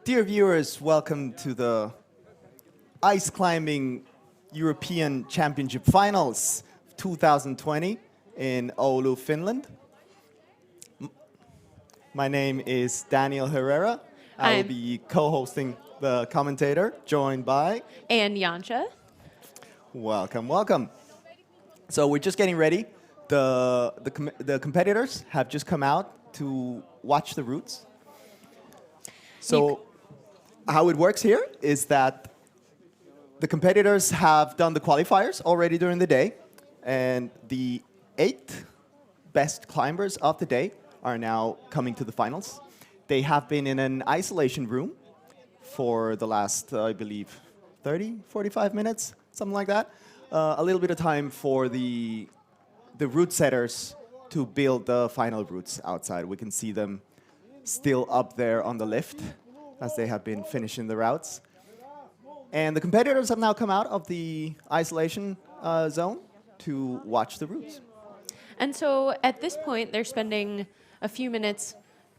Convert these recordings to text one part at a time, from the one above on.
Dear viewers, welcome to the Ice Climbing European Championship Finals 2020 in Oulu, Finland. My name is Daniel Herrera. I will be co-hosting the commentator, joined by... And Yansha. Welcome, welcome. So we're just getting ready. The competitors have just come out to watch the routes. So how it works here is that the competitors have done the qualifiers already during the day, and the 8 best climbers of the day are now coming to the finals. They have been in an isolation room for the last, I believe, 30, 45 minutes, something like that. A little bit of time for the route setters to build the final routes outside. We can see them still up there on the lift as they have been finishing the routes. And the competitors have now come out of the isolation zone to watch the routes. And so at this point, they're spending a few minutes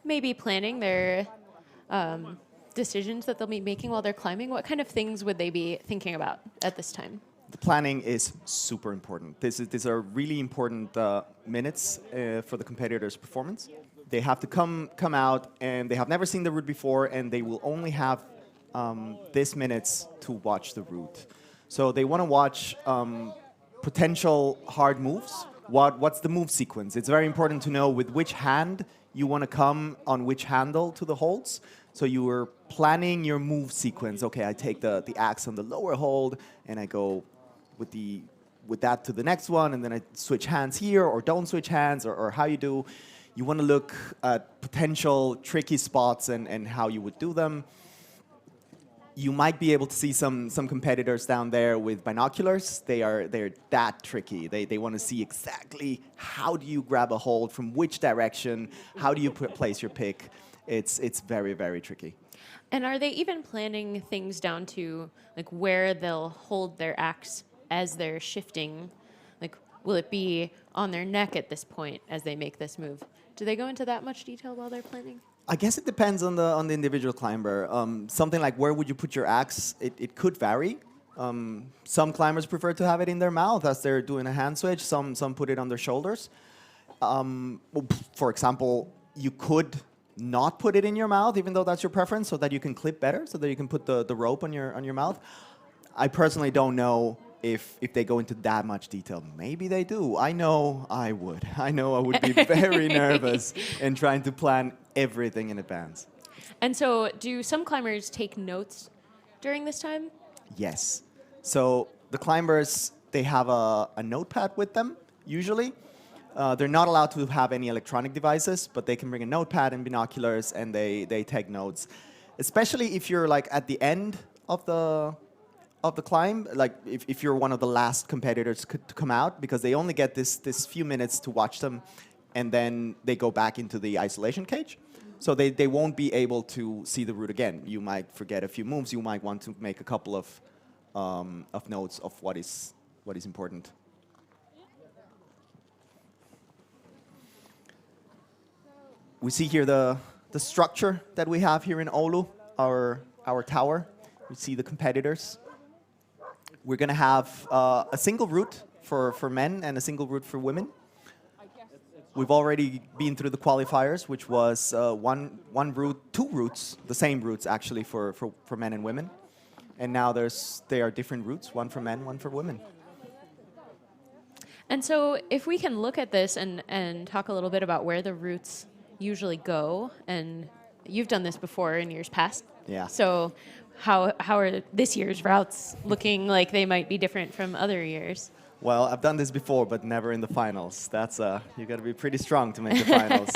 maybe planning their decisions that they'll be making while they're climbing. What kind of things would they be thinking about at this time? The planning is super important. These are really important minutes for the competitors' performance. They have to come out, and they have never seen the route before, and they will only have this minutes to watch the route. So they want to watch potential hard moves. What's the move sequence? It's very important to know with which hand you want to come on which handle to the holds. So you are planning your move sequence. Okay, I take the axe on the lower hold, and I go with that to the next one, and then I switch hands here, or don't switch hands, or how you do. You want to look at potential tricky spots and how you would do them. You might be able to see some competitors down there with binoculars. They're that tricky. They want to see exactly how do you grab a hold, from which direction, how do you place your pick. It's very, very tricky. And are they even planning things down to like where they'll hold their axe as they're shifting? Like, will it be on their neck at this point as they make this move? Do they go into that much detail while they're planning? I guess it depends on the individual climber. Something like where would you put your axe? It could vary. Some climbers prefer to have it in their mouth as they're doing a hand switch. Some put it on their shoulders. For example, you could not put it in your mouth, even though that's your preference, so that you can clip better, so that you can put the rope on your mouth. I personally don't know if they go into that much detail. Maybe they do. I know I would. I know I would be very nervous in trying to plan everything in advance. And so do some climbers take notes during this time? Yes. So the climbers, they have a notepad with them, usually. They're not allowed to have any electronic devices, but they can bring a notepad and binoculars, and they take notes. Especially if you're like at the end of the climb, like if you're one of the last competitors to come out, because they only get this few minutes to watch them, and then they go back into the isolation cage. So they won't be able to see the route again. You might forget a few moves. You might want to make a couple of notes of what is important. We see here the structure that we have here in Oulu, our tower. We see the competitors. We're going to have a single route for men and a single route for women. We've already been through the qualifiers, which was one route, 2 routes, the same routes actually for men and women. And now they are different routes, one for men, one for women. And so if we can look at this and talk a little bit about where the routes usually go, and you've done this before in years past. Yeah. So how are this year's routes looking like they might be different from other years? Well, I've done this before, but never in the finals. That's you got to be pretty strong to make the finals,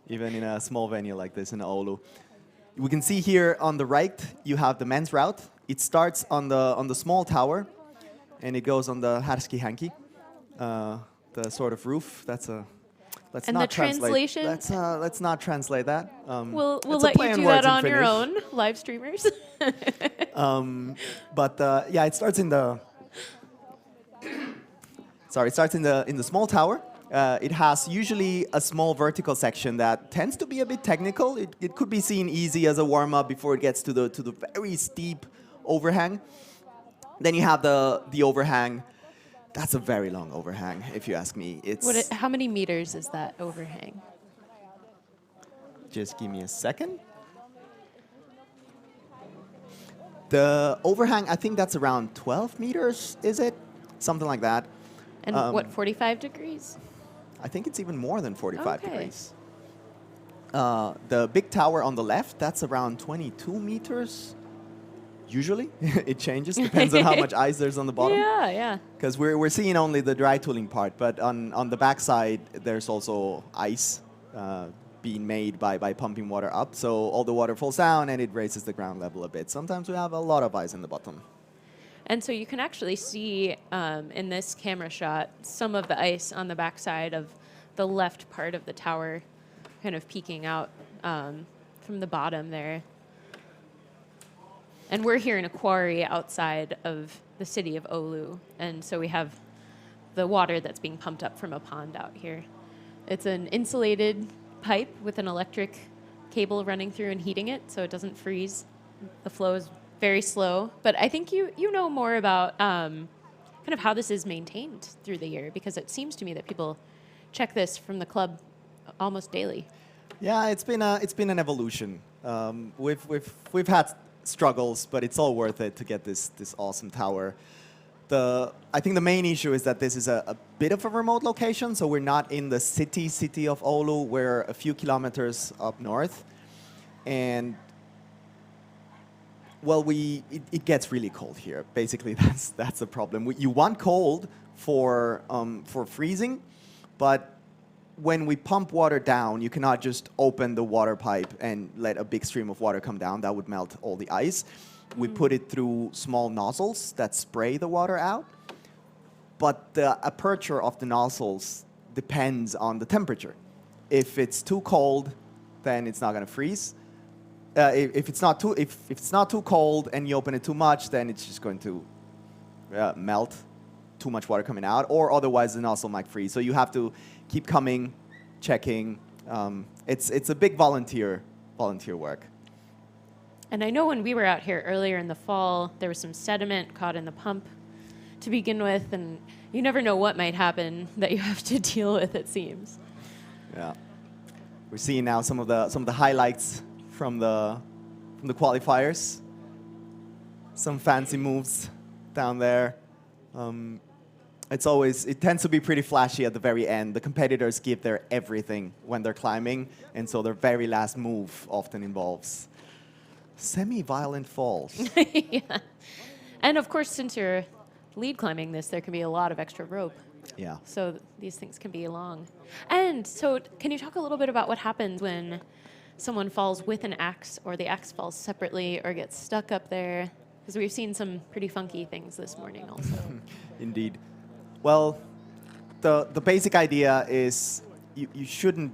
even in a small venue like this in Oulu. We can see here on the right, you have the men's route. It starts on the small tower, and it goes on the härski hanki, the sort of roof. That's a Let's and not the translation? Let's not translate that. We'll let you do that on your own, live streamers. Yeah, it starts in the. Sorry, it starts in the small tower, It has usually a small vertical section that tends to be a bit technical. It could be seen easy as a warm-up before it gets to the very steep overhang. Then you have the overhang. That's a very long overhang, if you ask me. How many meters is that overhang? Just give me a second. The overhang, I think that's around 12 meters, is it? Something like that. And what, 45 degrees? I think it's even more than 45 Okay. degrees. The big tower on the left, that's around 22 meters. Usually, it changes, depends on how much ice there's on the bottom. Yeah, yeah. Because we're seeing only the dry tooling part, but on the backside, there's also ice being made by pumping water up. So all the water falls down and it raises the ground level a bit. Sometimes we have a lot of ice in the bottom. And so you can actually see in this camera shot some of the ice on the backside of the left part of the tower kind of peeking out from the bottom there. And we're here in a quarry outside of the city of Oulu. And so we have the water that's being pumped up from a pond out here. It's an insulated pipe with an electric cable running through and heating it so it doesn't freeze. The flow is very slow. But I think you know more about kind of how this is maintained through the year, because it seems to me that people check this from the club almost daily. Yeah, it's been an evolution. We've had struggles, but it's all worth it to get this awesome tower. I think the main issue is that this is a bit of a remote location, so we're not in the city of Oulu. We're a few kilometers up north, and well, it gets really cold here. Basically, that's the problem. You want cold for freezing, but when we pump water down, you cannot just open the water pipe and let a big stream of water come down. That would melt all the ice. We put it through small nozzles that spray the water out. But the aperture of the nozzles depends on the temperature. If it's too cold, then it's not going to freeze. If it's not too cold and you open it too much, then it's just going to melt. Too much water coming out, or otherwise the nozzle might freeze. So you have to keep coming, checking. It's a big volunteer work. And I know when we were out here earlier in the fall, there was some sediment caught in the pump to begin with, and you never know what might happen that you have to deal with, it seems. Yeah, we're seeing now some of the highlights from the qualifiers. Some fancy moves down there. It tends to be pretty flashy at the very end. The competitors give their everything when they're climbing, and so their very last move often involves semi-violent falls. Yeah. And of course, since you're lead climbing this, there can be a lot of extra rope. Yeah. So these things can be long. And so can you talk a little bit about what happens when someone falls with an axe, or the axe falls separately or gets stuck up there? Because we've seen some pretty funky things this morning also. Indeed. Well, the basic idea is you shouldn't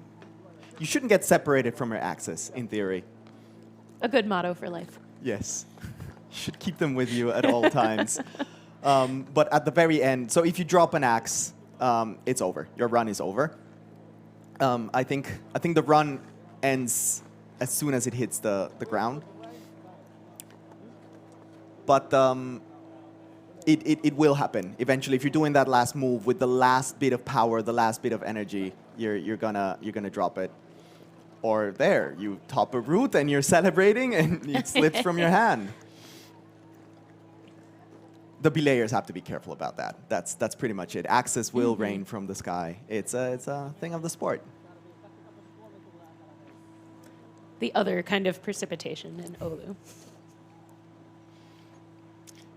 get separated from your axes, in theory. A good motto for life. Yes. You should keep them with you at all times. But at the very end, so if you drop an axe, it's over. Your run is over. I think the run ends as soon as it hits the ground. But it will happen eventually. If you're doing that last move with the last bit of power, the last bit of energy, you're gonna drop it. Or there, you top a route and you're celebrating and it slips from your hand. The belayers have to be careful about that. That's pretty much it. Axes will rain from the sky. It's a thing of the sport. The other kind of precipitation in Oulu.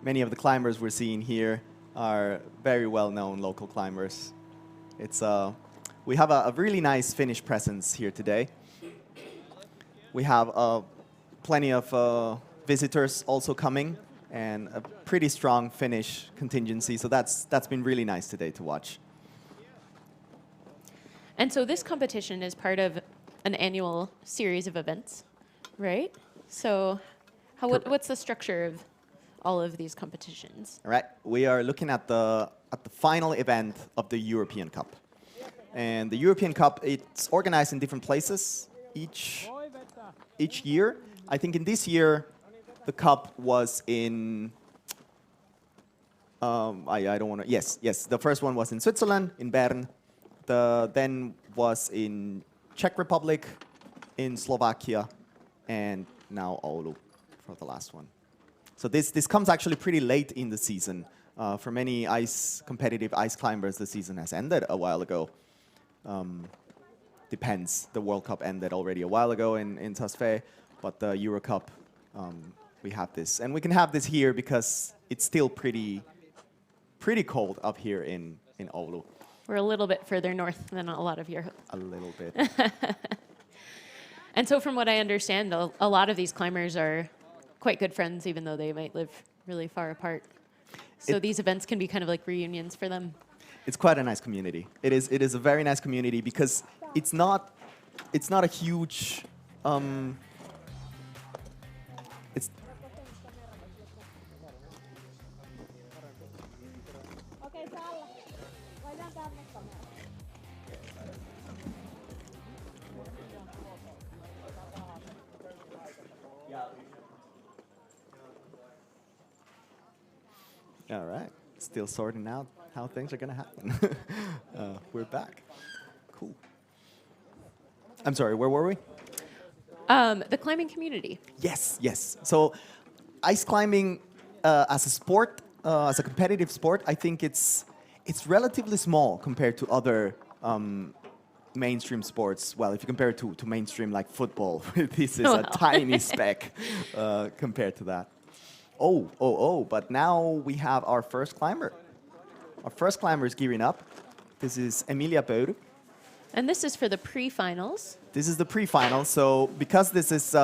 Many of the climbers we're seeing here are very well-known local climbers. We have a really nice Finnish presence here today. We have plenty of visitors also coming, and a pretty strong Finnish contingency. So that's been really nice today to watch. And so this competition is part of an annual series of events, right? So what's the structure of all of these competitions? All right, we are looking at the final event of the European Cup. And the European Cup, it's organized in different places each year. I think in this year, the cup was in. I don't want to. Yes. The first one was in Switzerland, in Bern. Then was in Czech Republic, in Slovakia, and now Oulu for the last one. So this comes actually pretty late in the season. For many competitive ice climbers, the season has ended a while ago. Depends. The World Cup ended already a while ago in Tasfe, but the Euro Cup, we have this. And we can have this here because it's still pretty cold up here in Oulu. We're a little bit further north than a lot of Europe. A little bit. And so from what I understand, a lot of these climbers are quite good friends, even though they might live really far apart. So these events can be kind of like reunions for them. It's quite a nice community. It is a very nice community because it's not a huge. It's all right. Still sorting out how things are going to happen. We're back. Cool. I'm sorry, where were we? The climbing community. Yes. So ice climbing as a sport, as a competitive sport, I think it's relatively small compared to other mainstream sports. Well, if you compare it to mainstream like football, this is a tiny speck compared to that. But now we have our first climber. Our first climber is gearing up. This is Emilia Pöyry. And this is for the pre-finals. This is the pre-finals. So because this is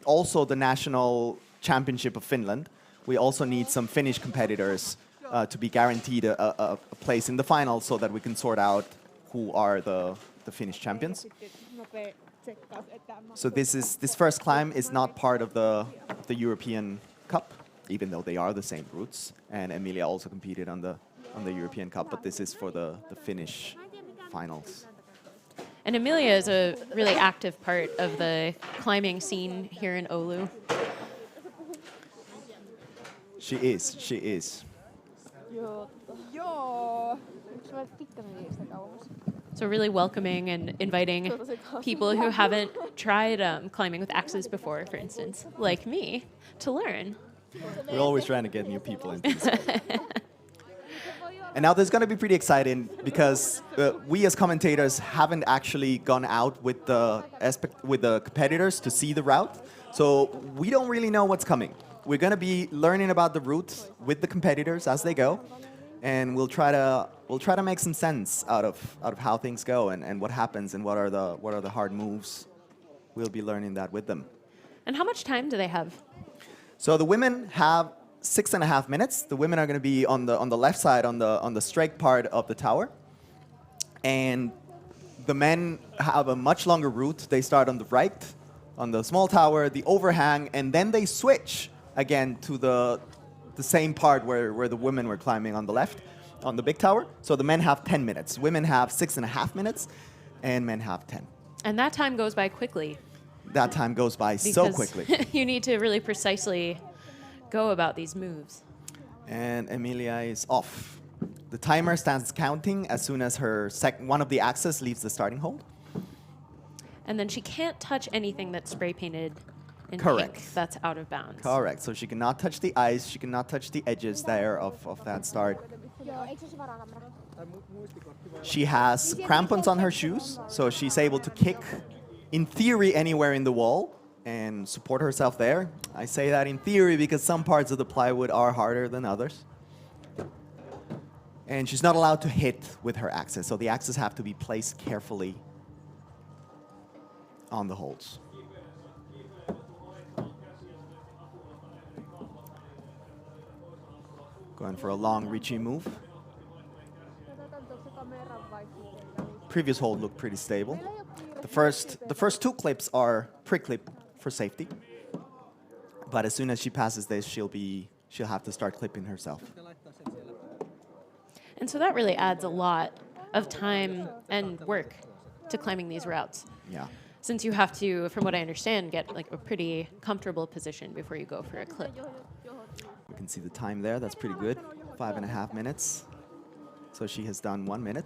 also the national championship of Finland, we also need some Finnish competitors to be guaranteed a place in the final so that we can sort out who are the Finnish champions. So this first climb is not part of the European Cup, even though they are the same routes. And Emilia also competed on the European Cup, but this is for the Finnish finals. And Emilia is a really active part of the climbing scene here in Oulu. She is. So really welcoming and inviting people who haven't tried climbing with axes before, for instance, like me, to learn. We're always trying to get new people into this. And now this is going to be pretty exciting because we as commentators haven't actually gone out with the competitors to see the route. So we don't really know what's coming. We're going to be learning about the route with the competitors as they go. And we'll try to make some sense out of how things go and what happens and what are the hard moves. We'll be learning that with them. And how much time do they have? So the women have 6.5 minutes. The women are going to be on the left side on the straight part of the tower, and the men have a much longer route. They start on the right, on the small tower, the overhang, and then they switch again to the same part where the women were climbing on the left, on the big tower. So the men have 10 minutes. Women have 6.5 minutes, and men have 10. And that time goes by quickly. That time goes by so quickly. You need to really precisely go about these moves. And Emilia is off. The timer stands counting as soon as her one of the axes leaves the starting hold. And then she can't touch anything that's spray painted in Correct. ink that's out of bounds. Correct. So she cannot touch the ice. She cannot touch the edges there of that start. She has crampons on her shoes, so she's able to kick, in theory, anywhere in the wall and support herself there. I say that in theory because some parts of the plywood are harder than others. And she's not allowed to hit with her axes, so the axes have to be placed carefully on the holds. Going for a long reaching move. Previous hold looked pretty stable. The first two clips are pre-clip for safety. But as soon as she passes this, she'll have to start clipping herself. And so that really adds a lot of time and work to climbing these routes. Yeah. Since you have to, from what I understand, get like a pretty comfortable position before you go for a clip. You can see the time there. That's pretty good. 5.5 minutes. So she has done 1 minute.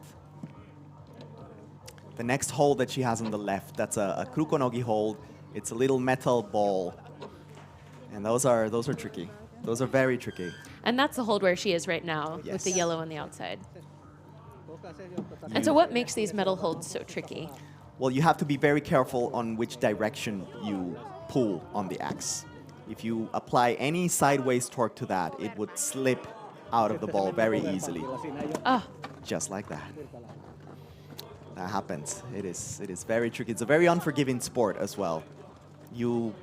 The next hold that she has on the left, that's a krukonogi hold. It's a little metal ball. And those are tricky. Those are very tricky. And that's the hold where she is right now, with the Yes. yellow on the outside. And so what makes these metal holds so tricky? Well, you have to be very careful on which direction you pull on the axe. If you apply any sideways torque to that, it would slip out of the ball very easily. Oh, Just like that. That happens. It is very tricky. It's a very unforgiving sport as well. You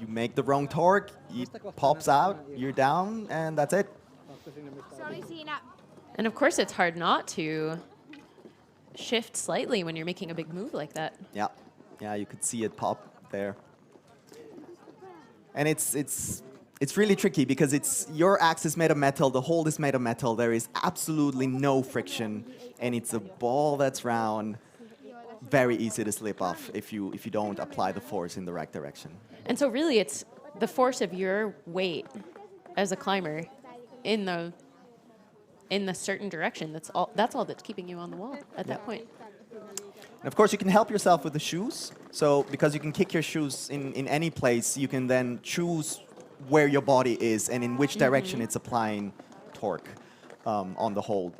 make the wrong torque, it pops out, you're down, and that's it. and of course it's hard not to shift slightly when you're making a big move like that. Yeah, yeah, you could see it pop there. And it's really tricky because your axe is made of metal, the hold is made of metal, there is absolutely no friction, and it's a ball that's round. Very easy to slip off if you don't apply the force in the right direction. And so really it's the force of your weight as a climber in the certain direction. That's all that's keeping you on the wall at that point. And of course, you can help yourself with the shoes. So because you can kick your shoes in any place, you can then choose where your body is and in which direction it's applying torque on the hold.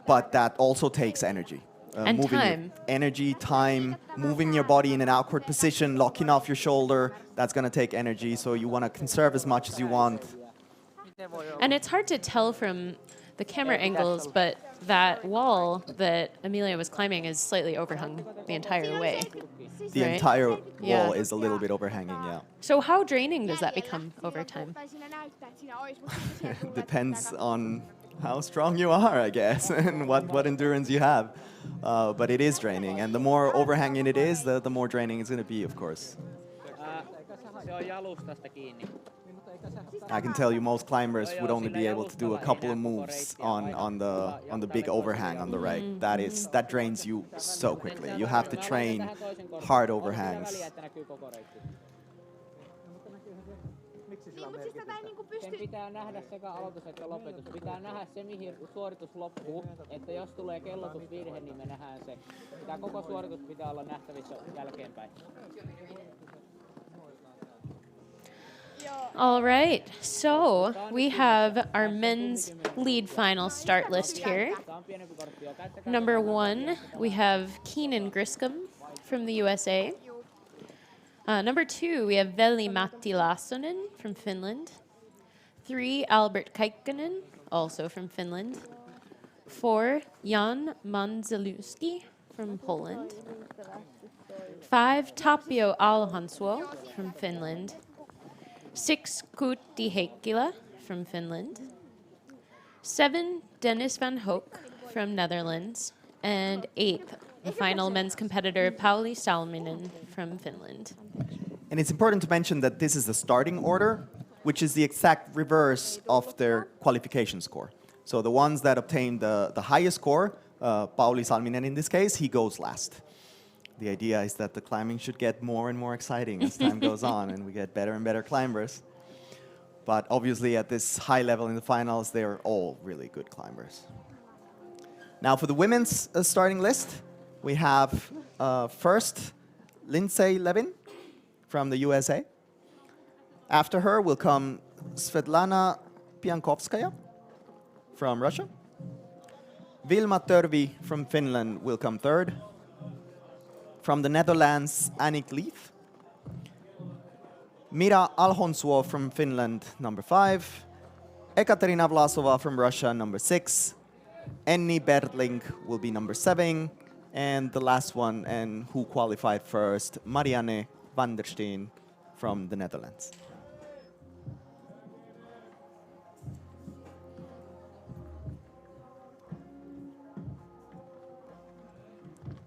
But that also takes energy. And moving time. Energy, time, moving your body in an outward position, locking off your shoulder, that's going to take energy. So you want to conserve as much as you want. And it's hard to tell from the camera angles, but that wall that Amelia was climbing is slightly overhung the entire way. The Right. entire wall Yeah. is a little bit overhanging, yeah. So how draining does that become over time? Depends on how strong you are, I guess, and what endurance you have. But it is draining, and the more overhanging it is, the more draining it's going to be, of course. I can tell you most climbers would only be able to do a couple of moves on the big overhang on the right. That drains you so quickly. You have to train hard overhangs. Sen pitää nähdä sekä aloitus että lopetus. Pitää nähdä se, mihin suoritus loppuu. Että jos tulee kellotusvirhe, niin me nähdään se. Tämä koko suoritus pitää olla nähtävissä jälkeenpäin. All right, so we have our men's lead final start list here. Number 1, we have Keenan Griscom from the USA. Number 2, we have Veli-Matti Lassonen from Finland. 3, Albert Kaikkonen, also from Finland. 4, Jan Manzeluski from Poland. 5, Tapio Alhanswo from Finland. 6, Kuutti Heikkilä from Finland. 7, Dennis van Hoek from Netherlands. And 8th, the final men's competitor, Pauli Salminen from Finland. And it's important to mention that this is the starting order, which is the exact reverse of their qualification score. So the ones that obtain the highest score, Pauli Salminen in this case, he goes last. The idea is that the climbing should get more and more exciting as time goes on, and we get better and better climbers. But obviously at this high level in the finals, they're all really good climbers. Now for the women's starting list, we have first Lindsay Levin from the USA. After her will come Svetlana Piankovskaya from Russia. Vilma Törvi from Finland will come third. From the Netherlands, Annick Leith. Mira Alhonsuo from Finland, number 5. Ekaterina Vlasova from Russia, number 6. Enni Bertling will be number 7. And the last one, and who qualified first, Mariana Van Der Steen from the Netherlands.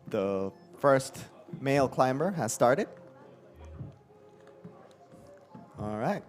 The first male climber has started. All right.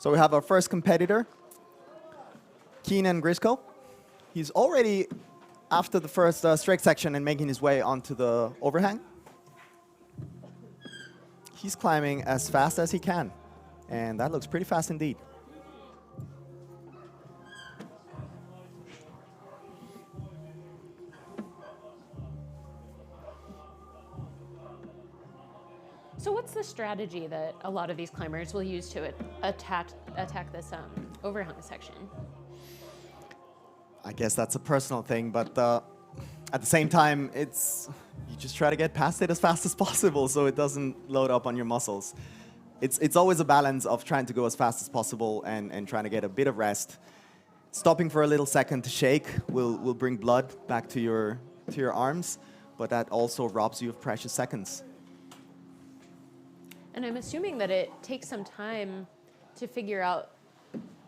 So we have our first competitor, Keenan Grisco. He's already after the first straight section and making his way onto the overhang. He's climbing as fast as he can, and that looks pretty fast indeed. So what's the strategy that a lot of these climbers will use to attack this overhung section? I guess that's a personal thing, but at the same time, you just try to get past it as fast as possible so it doesn't load up on your muscles. It's always a balance of trying to go as fast as possible and trying to get a bit of rest. Stopping for a little second to shake will bring blood back to your arms, but that also robs you of precious seconds. And I'm assuming that it takes some time to figure out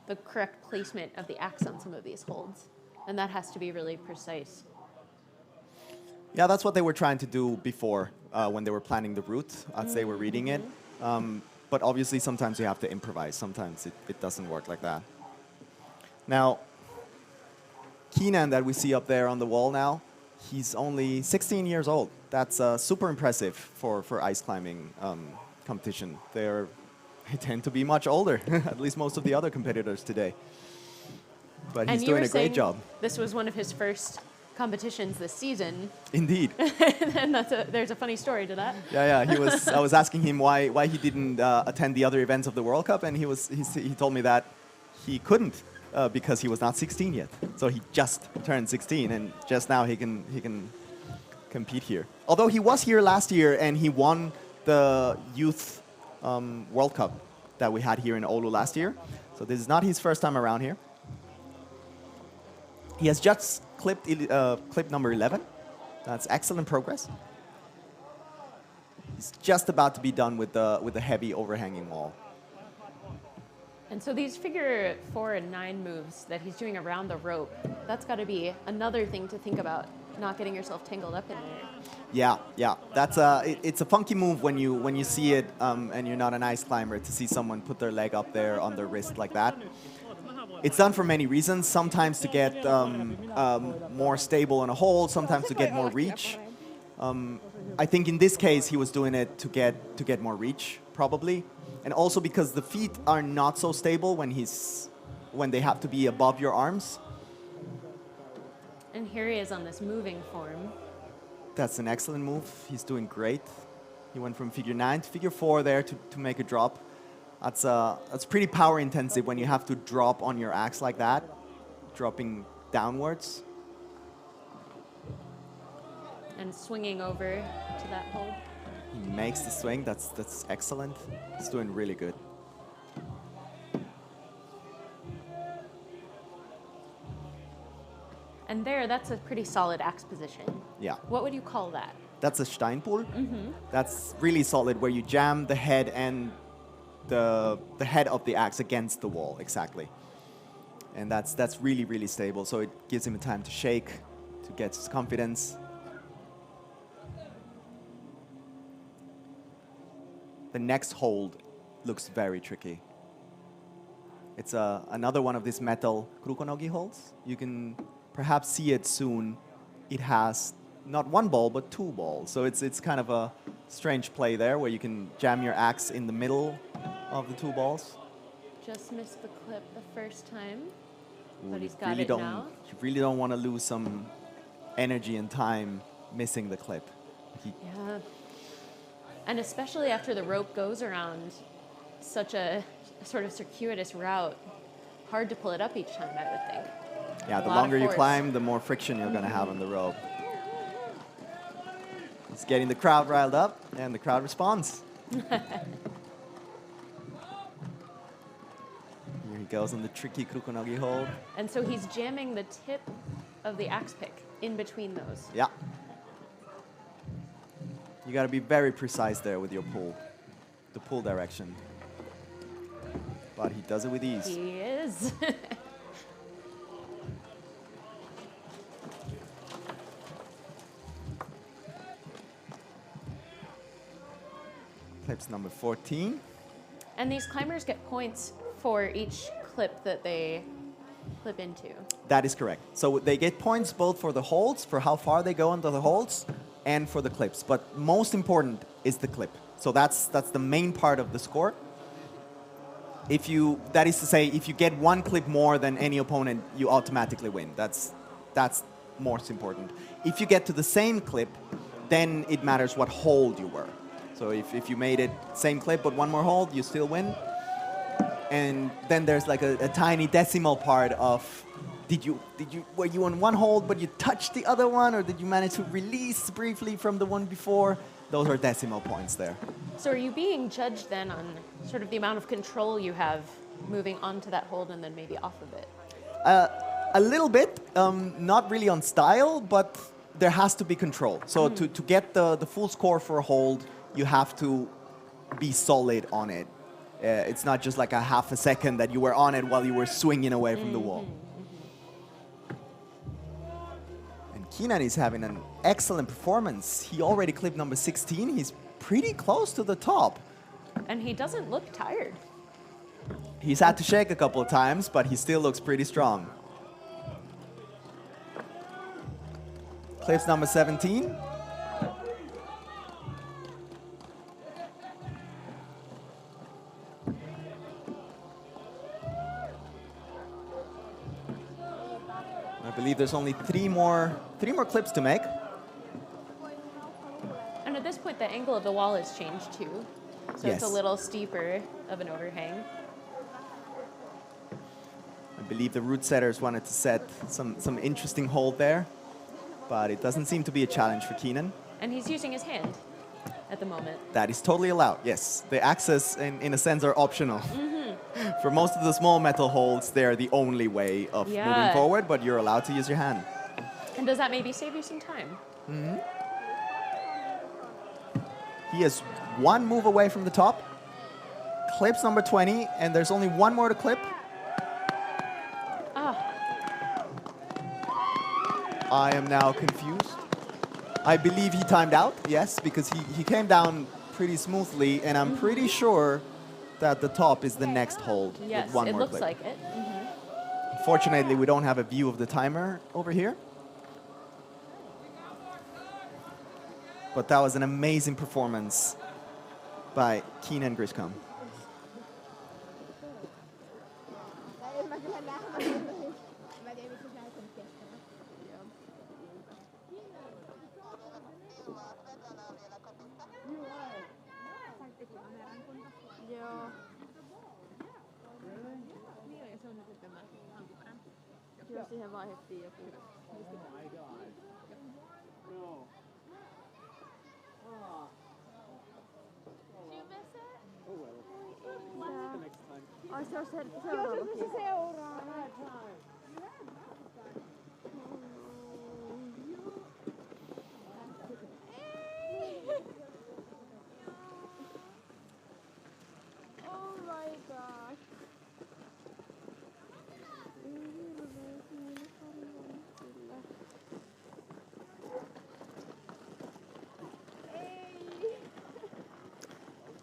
the correct placement of the axe on some of these holds. And that has to be really precise. Yeah, that's what they were trying to do before when they were planning the route as they were reading it. But obviously, sometimes you have to improvise. Sometimes it doesn't work like that. Now, Keenan that we see up there on the wall now, he's only 16 years old. That's super impressive for ice climbing competition. They tend to be much older, at least most of the other competitors today. But he's doing a great job. This was one of his first competitions this season. Indeed. And there's a funny story to that. Yeah. I was asking him why he didn't attend the other events of the World Cup, and he told me that he couldn't because he was not 16 yet. So he just turned 16, and just now he can compete here. Although he was here last year and he won the youth World Cup that we had here in Oulu last year. So this is not his first time around here. He has just clipped clip number 11. That's excellent progress. He's just about to be done with the heavy overhanging wall. And so these figure 4 and 9 moves that he's doing around the rope, that's got to be another thing to think about, not getting yourself tangled up in there. Yeah. That's it's a funky move when you see it and you're not an ice climber to see someone put their leg up there on their wrist like that. It's done for many reasons. Sometimes to get more stable on a hold, sometimes to get more reach. I think in this case he was doing it to get more reach, probably, and also because the feet are not so stable when they have to be above your arms. And here he is on this moving form. That's an excellent move. He's doing great. He went from figure 9 to figure 4 there to make a drop. That's pretty power intensive when you have to drop on your axe like that, dropping downwards. And swinging over to that hold. He makes the swing. That's excellent. He's doing really good. And that's a pretty solid axe position. Yeah. What would you call that? That's a Steinpull. That's really solid, where you jam the head and the head of the axe against the wall, exactly. And that's really, really stable. So it gives him time to shake, to get his confidence. The next hold looks very tricky. It's another one of these metal krukonogi holds. You can perhaps see it soon. It has not one ball, but 2 balls. So it's kind of a strange play there, where you can jam your axe in the middle of the 2 balls. Just missed the clip the first time, but Ooh, he's got it now. You really don't want to lose some energy and time missing the clip. Yeah. And especially after the rope goes around such a sort of circuitous route, hard to pull it up each time, I would think. Yeah, the longer you climb, the more friction you're going to have on the rope. It's getting the crowd riled up, and the crowd responds. Here he goes on the tricky krukonogi hold. And so he's jamming the tip of the axe pick in between those. Yeah. You got to be very precise there with your pull, the pull direction. But he does it with ease. He is. Clips number 14. And these climbers get points for each clip that they clip into. That is correct. So they get points both for the holds, for how far they go into the holds, and for the clips. But most important is the clip. So that's the main part of the score. That is to say, if you get one clip more than any opponent, you automatically win. That's most important. If you get to the same clip, then it matters what hold you were. So if you made it same clip but one more hold, you still win. And then there's like a tiny decimal part of were you on one hold but you touched the other one, or did you manage to release briefly from the one before? Those are decimal points there. So are you being judged then on sort of the amount of control you have moving onto that hold and then maybe off of it? A little bit, not really on style, but there has to be control. So to get the full score for a hold, you have to be solid on it. It's not just like a half a second that you were on it while you were swinging away from the wall. And Keenan is having an excellent performance. He already clipped number 16. He's pretty close to the top. And he doesn't look tired. He's had to shake a couple of times, but he still looks pretty strong. Clips number 17. I believe there's only three more clips to make. And at this point, the angle of the wall has changed too. So Yes. it's a little steeper of an overhang. I believe the root setters wanted to set some interesting hold there, but it doesn't seem to be a challenge for Keenan. And he's using his hand at the moment. That is totally allowed, yes. The axes, in a sense, are optional. For most of the small metal holds, they're the only way of moving forward, but you're allowed to use your hand. And does that maybe save you some time? He is one move away from the top. Clips number 20, and there's only one more to clip. I am now confused. I believe he timed out, yes, because he came down pretty smoothly, and I'm pretty sure that the top is the next hold Yes, with one it more looks clip. like it. Fortunately, we don't have a view of the timer over here. But that was an amazing performance by Keenan Griscom. Siihen vaihdettiin joku. Ai se on se seuraava. Oh my gosh.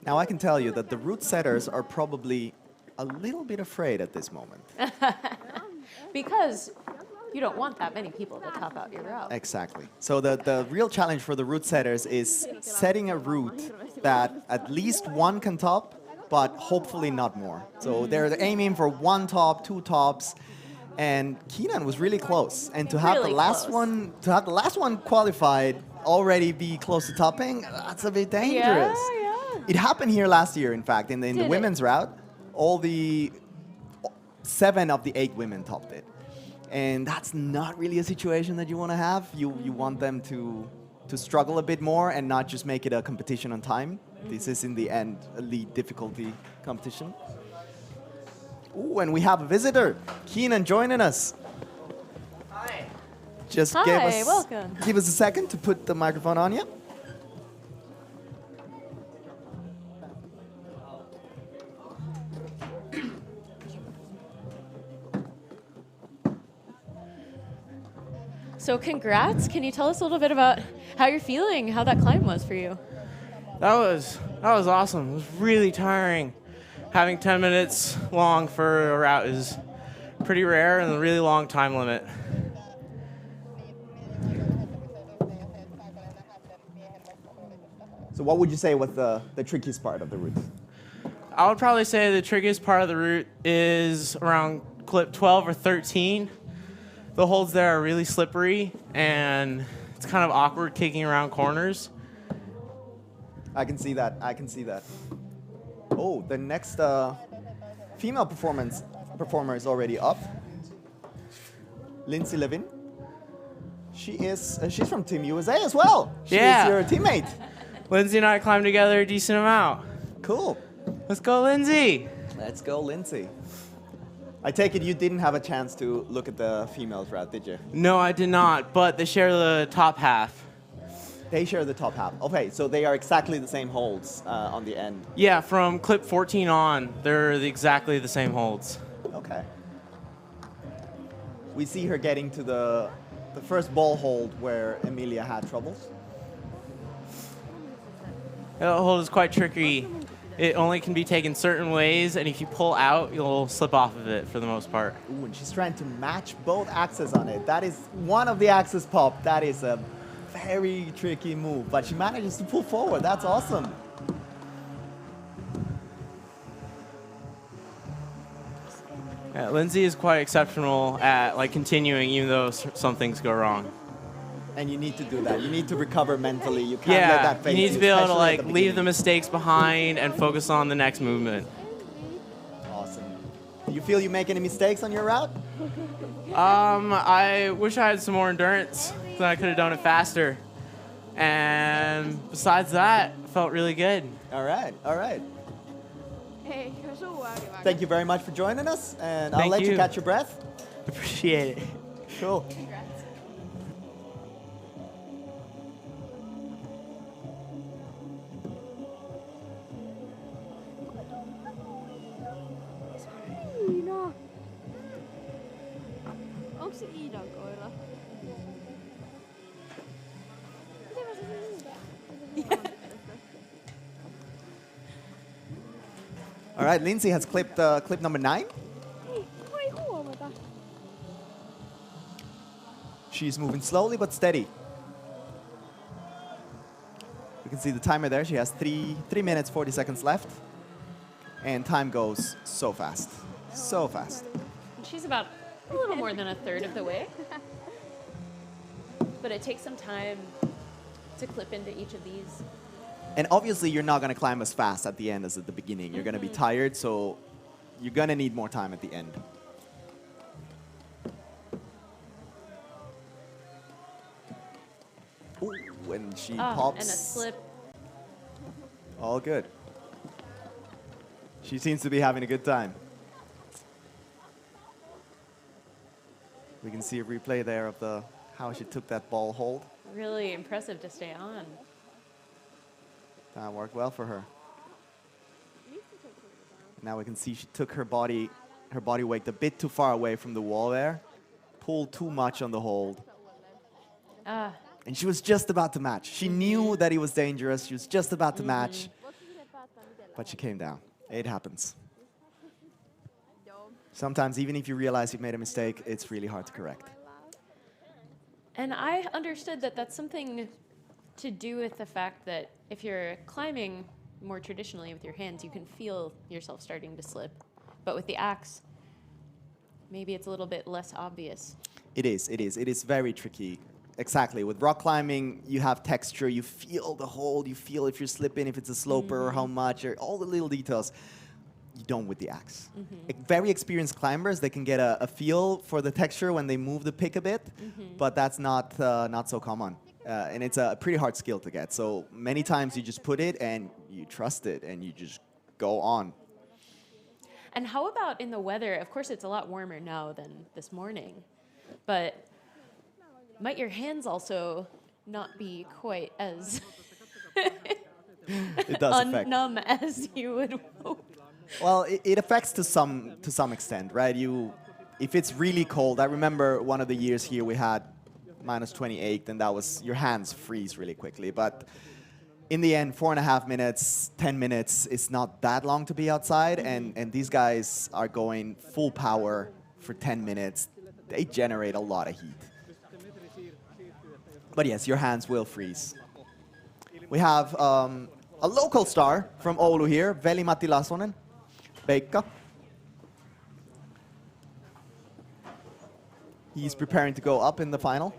Now I can tell you that the root setters are probably a little bit afraid at this moment. Because you don't want that many people to top out your route. Exactly. So the real challenge for the root setters is setting a route that at least one can top, but hopefully not more. So they're aiming for one top, two tops, and Keenan was really close. And to have Really the last close. one qualified already be close to topping, that's a bit dangerous. Yeah. It happened here last year, in fact, in the Did it? women's route. All the 7 of the 8 women topped it. And that's not really a situation that you want to have. You want them to struggle a bit more and not just make it a competition on time. This is, in the end, a lead difficulty competition. Ooh, and we have a visitor. Keenan joining us. Hi. Just Hi, welcome. give us a second to put the microphone on you. So congrats. Can you tell us a little bit about how you're feeling, how that climb was for you? That was awesome. It was really tiring. having 10 minutes long for a route is pretty rare and a really long time limit. So what would you say was the trickiest part of the route? I would probably say the trickiest part of the route is around clip 12 or 13. The holds there are really slippery, and it's kind of awkward kicking around corners. I can see that. I can see that. Oh, the next female performer is already up. Lindsay Levin. She's from Team USA as well. She's your teammate. Lindsay and I climbed together a decent amount. Cool. Let's go, Lindsay. Let's go, Lindsay. I take it you didn't have a chance to look at the females route, did you? No, I did not, but they share the top half. They share the top half. Okay, so they are exactly the same holds on the end. Yeah, from clip 14 on, they're exactly the same holds. Okay. We see her getting to the first ball hold where Emilia had troubles. That hold is quite tricky. It only can be taken certain ways, and if you pull out, you'll slip off of it for the most part. Ooh, and she's trying to match both axes on it. That is one of the axes pop. That is a very tricky move, but she manages to pull forward. That's awesome. Yeah, Lindsay is quite exceptional at continuing, even though some things go wrong. And you need to do that. You need to recover mentally. You can't let that phase you need to be able to especially at the leave the beginning. mistakes behind and focus on the next movement. Awesome. Do you feel you make any mistakes on your route? I wish I had some more endurance, so I could have done it faster. And besides that, it felt really good. All right, all right. Hei, suuakin vaan. Thank you very much for joining us, and I'll Thank let you you. catch your breath. Appreciate it. Cool. Iina. Onks se Iidan koira? Miten mä sanoin Iida? All right, Lindsay has clipped clip number 9. Hei, voi huomata. She's moving slowly but steady. You can see the timer there. She has 3 minutes, 40 seconds left. And time goes so fast. So fast. She's about a little more than a third of the way. But it takes some time to clip into each of these. And obviously, you're not going to climb as fast at the end as at the beginning. You're going to be tired, so you're going to need more time at the end. Ooh, when she pops. And a slip. All good. She seems to be having a good time. We can see a replay there of how she took that ball hold. Really impressive to stay on. That worked well for her. Now we can see she took her body weight a bit too far away from the wall there. Pulled too much on the hold. And she was just about to match. She knew that it was dangerous. She was just about to match. But she came down. It happens. Sometimes, even if you realize you've made a mistake, it's really hard to correct. And I understood that that's something to do with the fact that if you're climbing more traditionally with your hands, you can feel yourself starting to slip. But with the axe, maybe it's a little bit less obvious. It is. It is very tricky. Exactly. With rock climbing, you have texture. You feel the hold. You feel if you're slipping, if it's a sloper, or how much, or all the little details. You don't with the axe. Very experienced climbers, they can get a feel for the texture when they move the pick a bit, but that's not so common. And it's a pretty hard skill to get. So many times you just put it and you trust it and you just go on. And how about in the weather? Of course, it's a lot warmer now than this morning, but might your hands also not be quite as It does affect. numb as you would hope? Well, it affects to some extent, right? If it's really cold, I remember one of the years here we had -28, and that was your hands freeze really quickly. But in the end, 4.5 minutes, 10 minutes is not that long to be outside, and these guys are going full power for 10 minutes. They generate a lot of heat. But yes, your hands will freeze. We have a local star from Oulu here, Veli-Matti Lasonen, Veikka. He's preparing to go up in the final.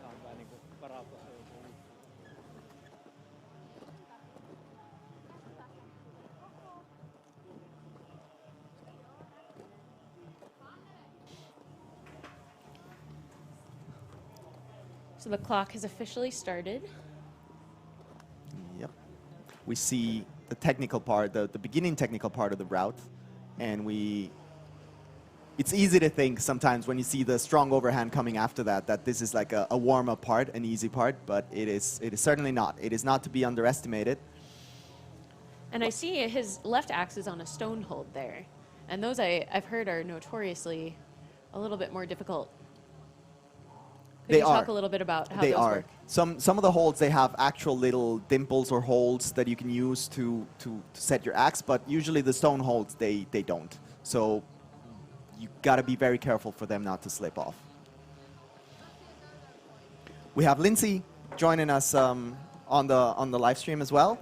So the clock has officially started. Yep. We see the technical part, the beginning technical part of the route, and it's easy to think sometimes when you see the strong overhand coming after that, that this is like a warm-up part, an easy part, but it is certainly not. It is not to be underestimated. And I see his left axe is on a stone hold there. And those I've heard are notoriously a little bit more difficult. Could you talk a little bit about how they those are. work? Some of the holds, they have actual little dimples or holes that you can use to set your axe, but usually the stone holds, they don't. So you gotta be very careful for them not to slip off. We have Lindsay joining us on the live stream as well.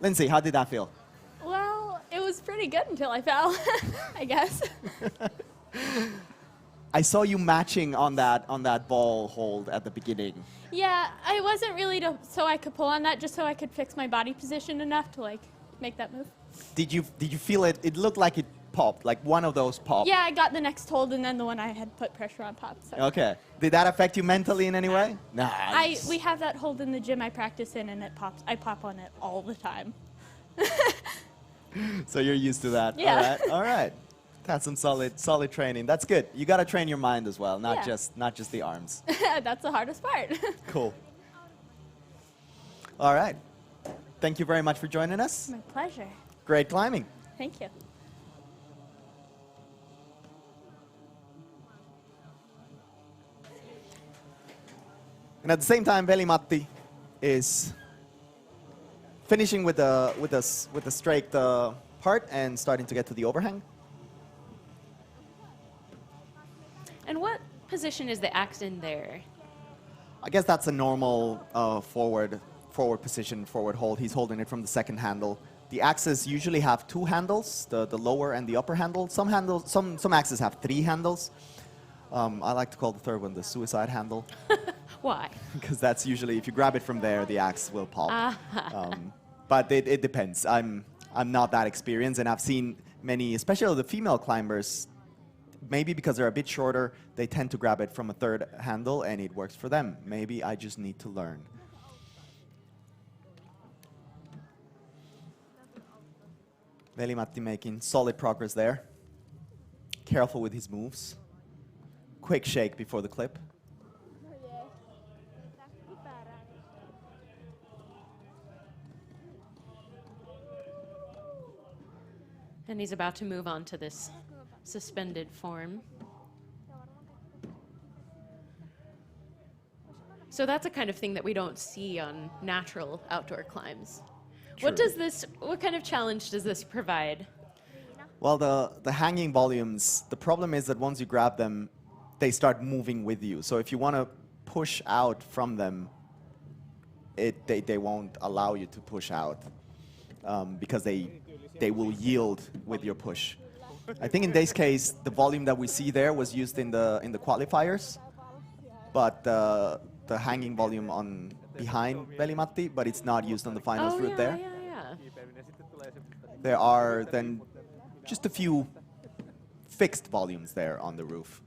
Lindsay, how did that feel? Well, it was pretty good until I fell, I guess. I saw you matching on that ball hold at the beginning. Yeah, I wasn't really so I could pull on that, just so I could fix my body position enough to like make that move. Did you feel it? It looked like it popped, like one of those popped. Yeah, I got the next hold, and then the one I had put pressure on popped. So. Okay. Did that affect you mentally in any way? Nah. We have that hold in the gym I practice in, and it pops. I pop on it all the time. So you're used to that. Yeah. All right. All right. That's some solid training. That's good. You got to train your mind as well, not Yeah. just the arms. That's the hardest part. Cool. All right. Thank you very much for joining us. My pleasure. Great climbing. Thank you. And at the same time, Veli-Matti is finishing with the straight part and starting to get to the overhang. And what position is the axe in there? I guess that's a normal forward position, forward hold. He's holding it from the second handle. The axes usually have two handles, the lower and the upper handle. Some axes have three handles. I like to call the third one the suicide handle. Why? Because that's usually, if you grab it from there, the axe will pop. But it depends. I'm not that experienced, and I've seen many, especially the female climbers, maybe because they're a bit shorter, they tend to grab it from a third handle, and it works for them. Maybe I just need to learn. Veli-Matti making solid progress there. Careful with his moves. Quick shake before the clip. And he's about to move on to this suspended form. So that's a kind of thing that we don't see on natural outdoor climbs. What kind of challenge does this provide? Well, the hanging volumes, the problem is that once you grab them, they start moving with you. So if you want to push out from them, they won't allow you to push out because they will yield with your push. I think in this case, the volume that we see there was used in the qualifiers, but the hanging volume on behind Veli-Matti, but it's not used on the finals route there. Yeah. There are then just a few fixed volumes there on the roof.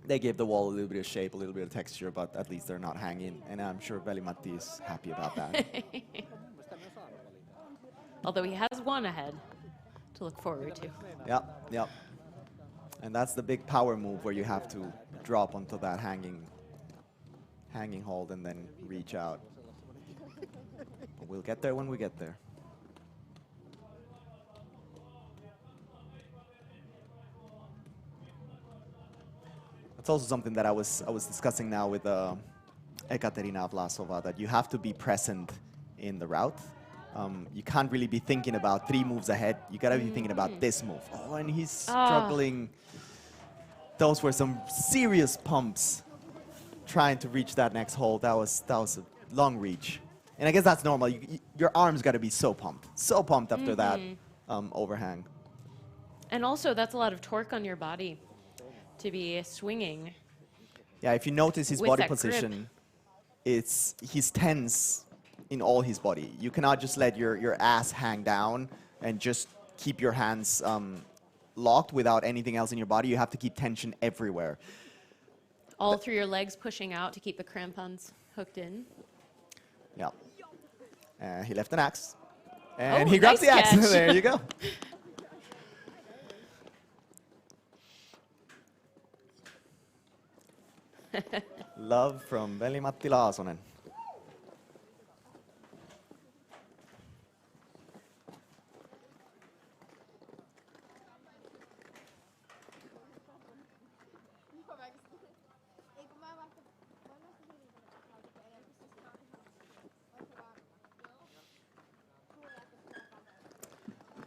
They gave the wall a little bit of shape, a little bit of texture, but at least they're not hanging, and I'm sure Veli-Matti is happy about that. Although he has one ahead to look forward to. Yep. And that's the big power move where you have to drop onto that hanging hold and then reach out. But we'll get there when we get there. it's also something that I was discussing now with Katarina Rostova, that you have to be present in the route. You can't really be thinking about 3 moves ahead. You gotta be thinking about this move. Oh, and he's struggling. Those were some serious pumps trying to reach that next hole. That was a long reach. And I guess that's normal. Your arms gotta be so pumped after that overhang. And also, that's a lot of torque on your body to be swinging. Yeah, if you notice his With body that grip. position, he's tense in all his body. You cannot just let your ass hang down and just keep your hands locked without anything else in your body. You have to keep tension everywhere. All through your legs pushing out to keep the crampons hooked in. Yeah. He left an axe. And Oh, he grabs nice the axe. catch. There you go. Love from Veli-Matti Laasonen.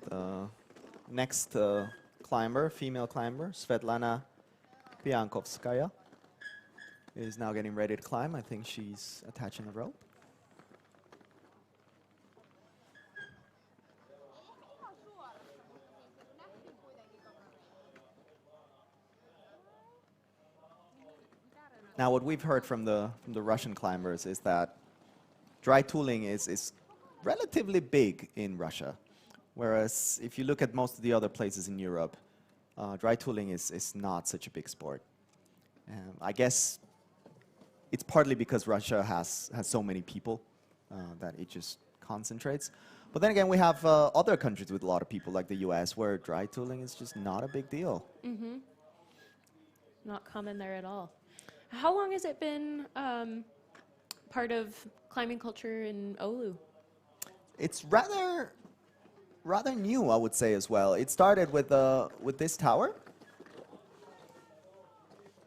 The next climber, female climber, Svetlana Piankovskaya, is now getting ready to climb. I think she's attaching a rope. Now, what we've heard from the Russian climbers is that dry tooling is relatively big in Russia, whereas if you look at most of the other places in Europe, dry tooling is not such a big sport. I guess it's partly because Russia has so many people that it just concentrates. But then again, we have other countries with a lot of people, like the US, where dry tooling is just not a big deal. Mm-hmm. Not common there at all. How long has it been part of climbing culture in Oulu? It's rather new, I would say, as well. It started with this tower.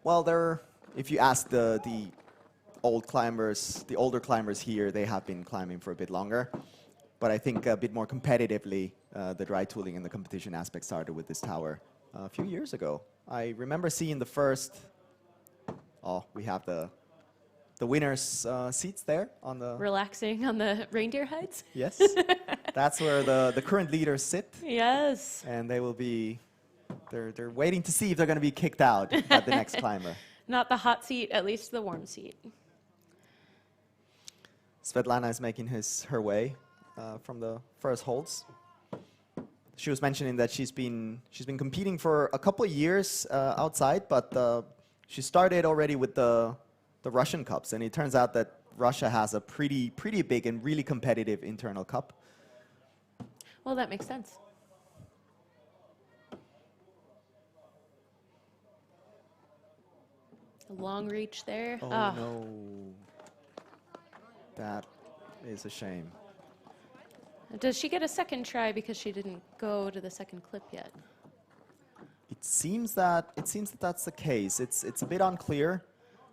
Well, if you ask the older climbers here, they have been climbing for a bit longer. But I think a bit more competitively, the dry tooling and the competition aspect started with this tower a few years ago. I remember seeing the first. Oh, we have the winners' seats there on the. Relaxing on the reindeer hides? Yes, that's where the current leaders sit. Yes. And they will be. They're waiting to see if they're going to be kicked out by the next climber. Not the hot seat, at least the warm seat. Svetlana is making her way from the first holds. She was mentioning that she's been competing for a couple of years outside, but she started already with the Russian Cups, and it turns out that Russia has a pretty big and really competitive internal cup. Well, that makes sense. A long reach there. Oh Ah. no. That is a shame. Does she get a second try because she didn't go to the second clip yet? It seems that that's the case. It's a bit unclear.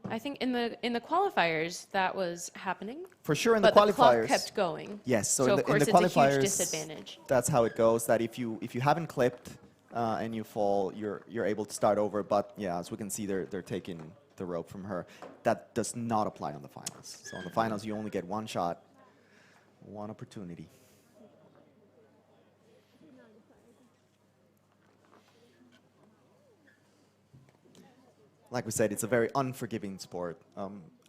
I think in the qualifiers that was happening. For sure in but the the clock qualifiers. kept going. Yes, so of in the course it's qualifiers, a huge disadvantage. that's how it goes. That if you haven't clipped and you fall, you're able to start over. But yeah, as we can see, they're taking the rope from her. That does not apply on the finals. So on the finals, you only get one shot, one opportunity. Like we said, it's a very unforgiving sport.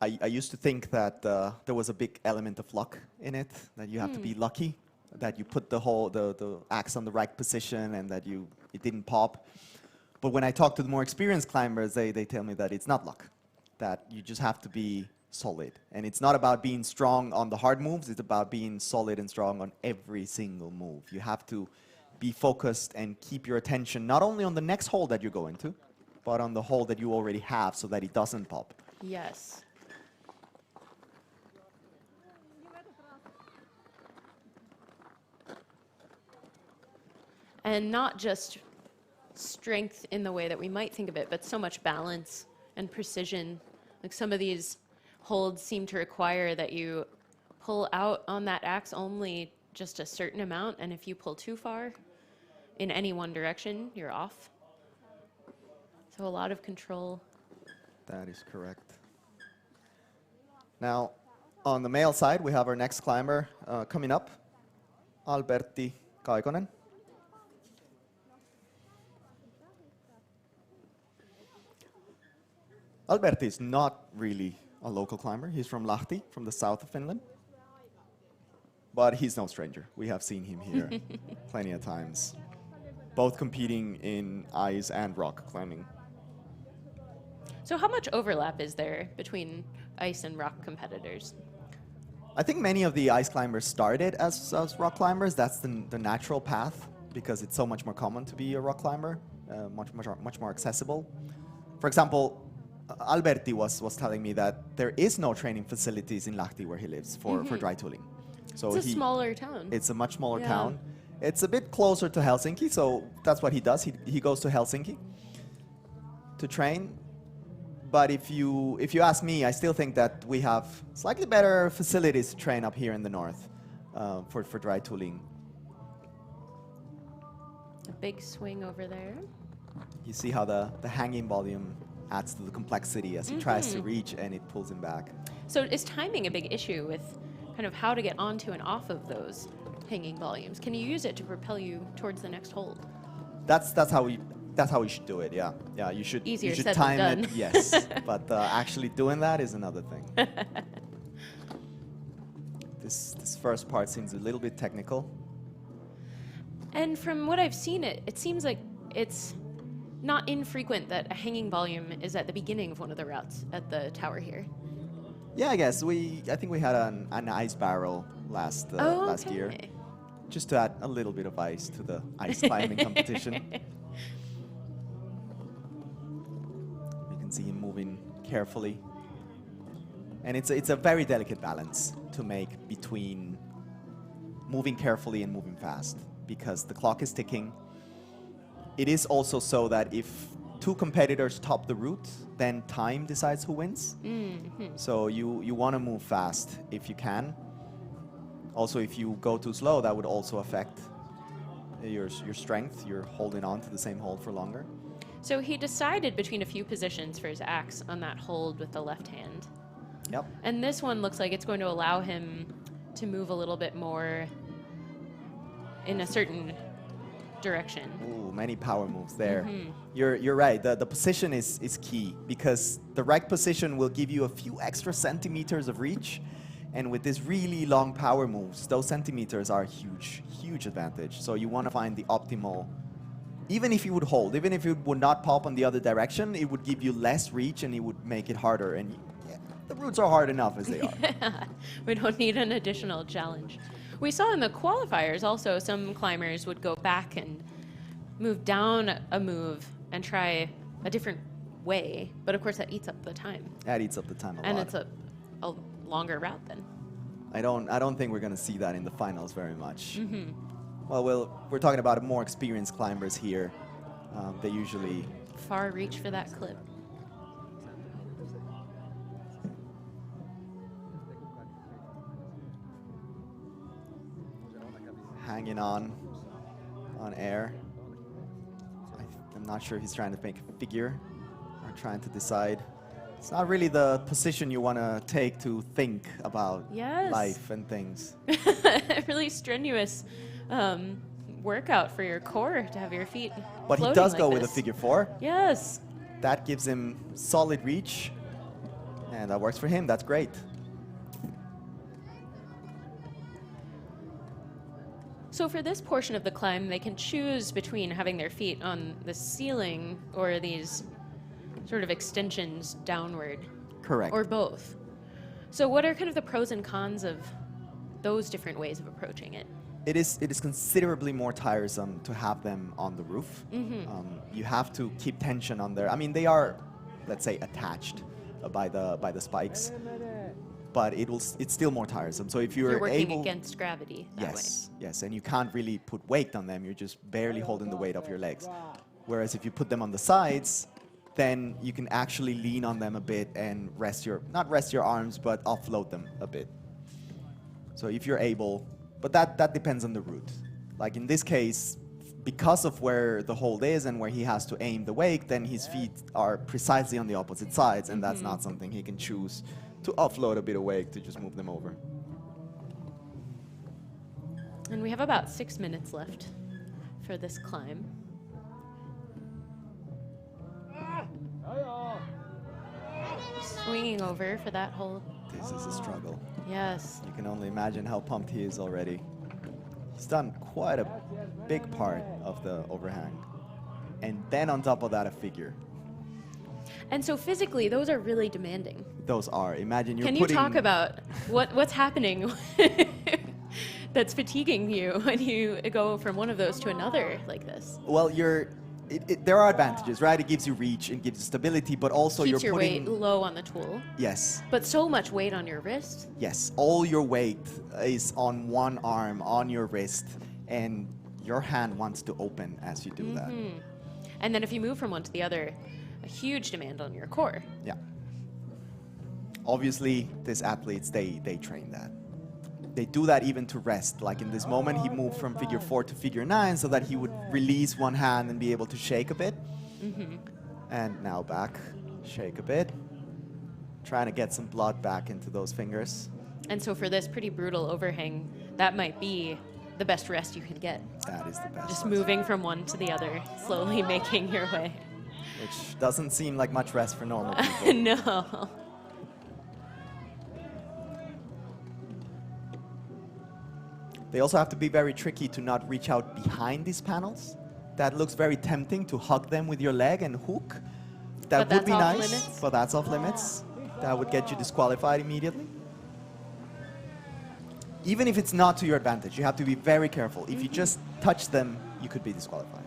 I used to think that there was a big element of luck in it, that you have to be lucky, that you put the axe on the right position and that it didn't pop. But when I talk to the more experienced climbers, they tell me that it's not luck, that you just have to be solid. And it's not about being strong on the hard moves, it's about being solid and strong on every single move. You have to be focused and keep your attention not only on the next hole that you're going to, but on the hole that you already have so that it doesn't pop. Yes. And not just strength in the way that we might think of it, but so much balance and precision. Like some of these holds seem to require that you pull out on that axe only just a certain amount, and if you pull too far in any one direction, you're off. So a lot of control. That is correct. Now, on the male side, we have our next climber coming up, Alberti Kaikonen. Alberti is not really a local climber. He's from Lahti, from the south of Finland. But he's no stranger. We have seen him here plenty of times, both competing in ice and rock climbing. So how much overlap is there between ice and rock competitors? I think many of the ice climbers started as rock climbers. That's the natural path because it's so much more common to be a rock climber, much more accessible. For example, Alberti was telling me that there is no training facilities in Lahti where he lives for dry tooling. So It's a smaller town. It's a much smaller Yeah. town. It's a bit closer to Helsinki, so that's what he does. He goes to Helsinki to train. But if you ask me, I still think that we have slightly better facilities to train up here in the north for dry tooling. A big swing over there. You see how the hanging volume adds to the complexity as he tries to reach and it pulls him back. So is timing a big issue with kind of how to get onto and off of those hanging volumes? Can you use it to propel you towards the next hold? That's how we should do it. Yeah, yeah. You should Easier you should said than time it. done. Yes, but actually doing that is another thing. This first part seems a little bit technical. And from what I've seen, it seems like it's not infrequent that a hanging volume is at the beginning of one of the routes at the tower here. Yeah, I think we had an ice barrel last year, Okay. just to add a little bit of ice to the ice climbing competition. You can see him moving carefully, and it's a very delicate balance to make between moving carefully and moving fast because the clock is ticking. It is also so that if two competitors top the route, then time decides who wins. So you want to move fast if you can. Also, if you go too slow, that would also affect your strength. You're holding on to the same hold for longer. So he decided between a few positions for his axe on that hold with the left hand. Yep. And this one looks like it's going to allow him to move a little bit more in a certain direction. Ooh, many power moves there. You're right. The position is key because the right position will give you a few extra centimeters of reach. And with this really long power moves, those centimeters are huge advantage. So you want to find the optimal, even if you would hold, even if it would not pop on the other direction, it would give you less reach and it would make it harder. And yeah, the routes are hard enough as they are. We don't need an additional challenge. We saw in the qualifiers also some climbers would go back and move down a move and try a different way. But of course that eats up the time. That eats up the time a lot. And it's a longer route then. I don't think we're going to see that in the finals very much. Well, we're talking about more experienced climbers here. They usually Far reach for that clip. hanging on air. I'm not sure if he's trying to make a figure or trying to decide. It's not really the position you want to take to think about Yes. life and things. Really strenuous workout for your core to have your feet But he floating does like go with a this. figure four. Yes. That gives him solid reach, and that works for him. That's great. So for this portion of the climb, they can choose between having their feet on the ceiling or these sort of extensions downward. Correct. Or both. So what are kind of the pros and cons of those different ways of approaching it? It is considerably more tiresome to have them on the roof. You have to keep tension on there. I mean, they are, let's say, attached by the spikes, but it's still more tiresome. So if you're working able, against gravity that yes, and you can't really put weight on them. You're just barely holding the weight of your legs. Whereas if you put them on the sides, then you can actually lean on them a bit and not rest your arms, but offload them a bit. So if you're able, but that depends on the route. Like in this case, because of where the hold is and where he has to aim the wake, then his feet are precisely on the opposite sides, and that's not something he can choose to offload a bit of wake to just move them over. And we have about 6 minutes left for this climb. Swinging over for that hold. This is a struggle. Yes. You can only imagine how pumped he is already. He's done quite a big part of the overhang. And then on top of that, a figure. And so physically, those are really demanding. Those are. Imagine you're Can you talk about what's happening that's fatiguing you when you go from one of those to another like this? Well, there are advantages, right? It gives you reach, it gives you stability, but also Keeps you're your putting... weight low on the tool. Yes. But so much weight on your wrist. Yes. All your weight is on one arm, on your wrist, and your hand wants to open as you do that. And then if you move from one to the other, a huge demand on your core. Yeah. Obviously, these athletes, they train that. They do that even to rest. Like in this moment, he moved from figure 4 to figure 9 so that he would release one hand and be able to shake a bit. And now back, shake a bit. Trying to get some blood back into those fingers. And so for this pretty brutal overhang, that might be the best rest you can get. That is the best. Just moving from one to the other, slowly making your way. Which doesn't seem like much rest for normal people. No. They also have to be very tricky to not reach out behind these panels. That looks very tempting to hug them with your leg and hook. That But would be that's off nice, limits? but that's off limits. That would get you disqualified immediately. Even if it's not to your advantage, you have to be very careful. If you just touch them, you could be disqualified.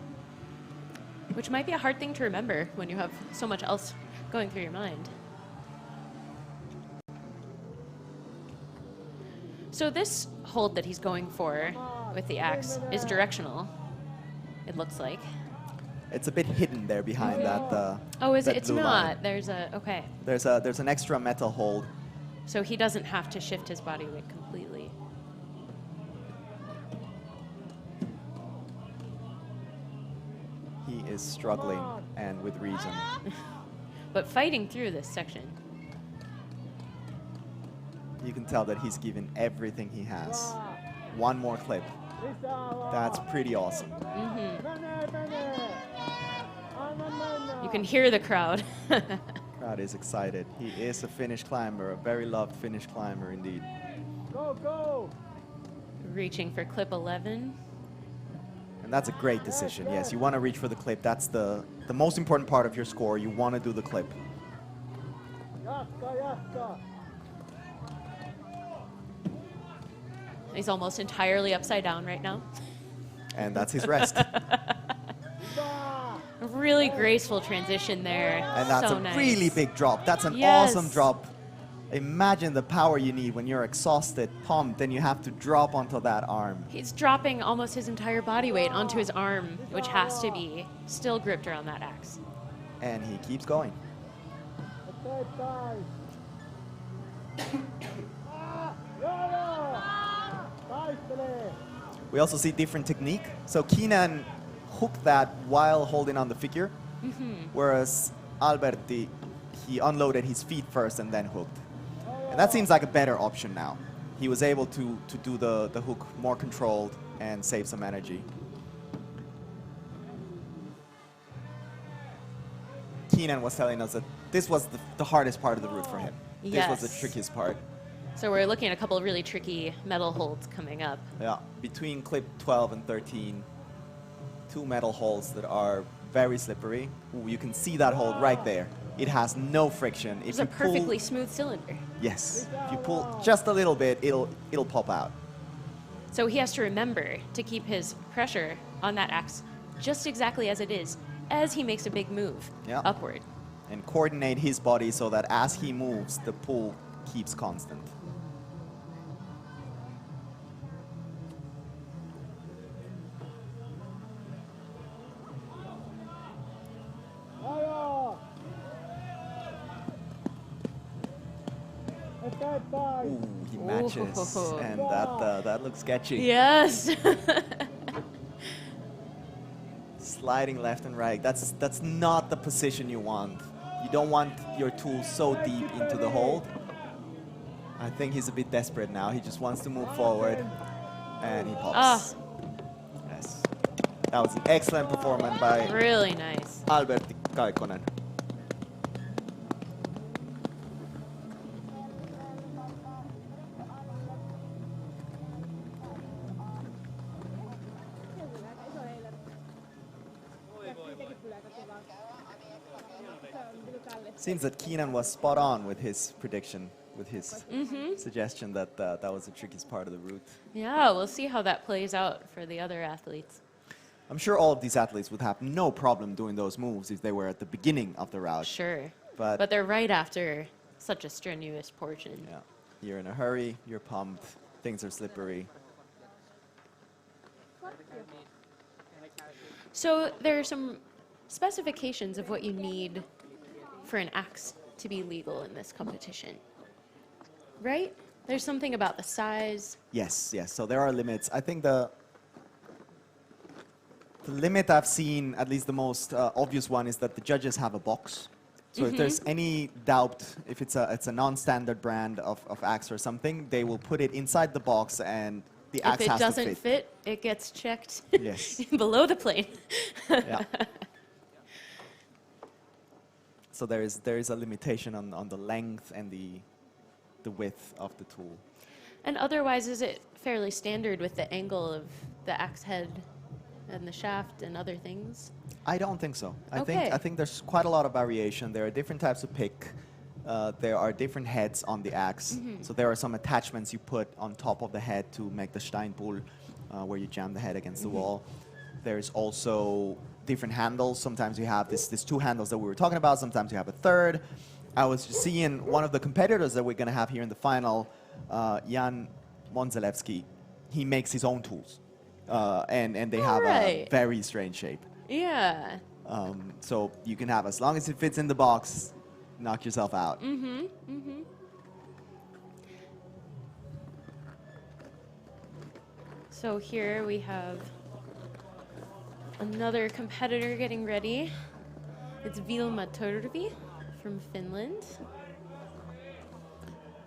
Which might be a hard thing to remember when you have so much else going through your mind. So this hold that he's going for with the axe is directional, it looks like. It's a bit hidden there behind that. Oh, is it? that It's blue not. line. There's a, okay. There's an extra metal hold. So he doesn't have to shift his body weight completely. He is struggling, and with reason. But fighting through this section. You can tell that he's given everything he has. One more clip. That's pretty awesome. You can hear the crowd. Crowd is excited. He is a Finnish climber, a very loved Finnish climber indeed. Reaching for clip 11. And that's a great decision. Yes, you want to reach for the clip. That's the most important part of your score. You want to do the clip. He's almost entirely upside down right now. And that's his rest. A really graceful transition there. And that's so a nice. really big drop. That's an Yes. awesome drop. Imagine the power you need when you're exhausted, pumped, and you have to drop onto that arm. He's dropping almost his entire body weight onto his arm, which has to be still gripped around that axe. And he keeps going. We also see different technique. So Keenan hooked that while holding on the figure, whereas Alberti, he unloaded his feet first and then hooked. And that seems like a better option now. He was able to do the hook more controlled and save some energy. Keenan was telling us that this was the hardest part of the route for him. This was the Yes. trickiest part. So we're looking at a couple of really tricky metal holds coming up. Yeah, between clip 12 and 13, two metal holes that are very slippery. Ooh, you can see that hold right there. It has no friction. If It's you a pull, perfectly smooth cylinder. yes, if you pull just a little bit, it'll pop out. So he has to remember to keep his pressure on that axe just exactly as it is as he makes a big move Yeah. upward. And coordinate his body so that as he moves, the pull keeps constant. Ooh, he matches, Ooh. and that looks sketchy. Yes. Sliding left and right. That's not the position you want. You don't want your tool so deep into the hold. I think he's a bit desperate now. He just wants to move forward, and he pops. Yes. That was an excellent performance by Really nice. Alberti Kaikonen. Seems that Keenan was spot on with his prediction, with his suggestion that that was the trickiest part of the route. Yeah, we'll see how that plays out for the other athletes. I'm sure all of these athletes would have no problem doing those moves if they were at the beginning of the route. Sure. But But they're right after such a strenuous portion. yeah, you're in a hurry, you're pumped, things are slippery. So there are some specifications of what you need for an axe to be legal in this competition, right? There's something about the size. Yes, yes. So there are limits. I think the limit I've seen, at least the most obvious one, is that the judges have a box. So if there's any doubt, if it's a non-standard brand of axe or something, they will put it inside the box, and the If axe it has to doesn't fit. fit, it gets checked Yes. below the plane. Yeah. So there is a limitation on the length and the width of the tool. And otherwise, is it fairly standard with the angle of the axe head and the shaft and other things? I don't think so. Okay. I think there's quite a lot of variation. There are different types of pick. There are different heads on the axe. So there are some attachments you put on top of the head to make the Steinpull, where you jam the head against the wall. There's also different handles. Sometimes you have this two handles that we were talking about. Sometimes you have a third. I was just seeing one of the competitors that we're going to have here in the final, Jan Monzelewski. He makes his own tools, and they have a Alright. very strange shape. Yeah. So you can have, as long as it fits in the box, knock yourself out. So here we have another competitor getting ready. It's Vilma Turvi from Finland.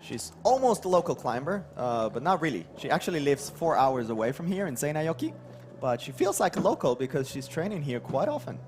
She's almost a local climber, but not really. She actually lives 4 hours away from here in Seinäjoki, but she feels like a local because she's training here quite often.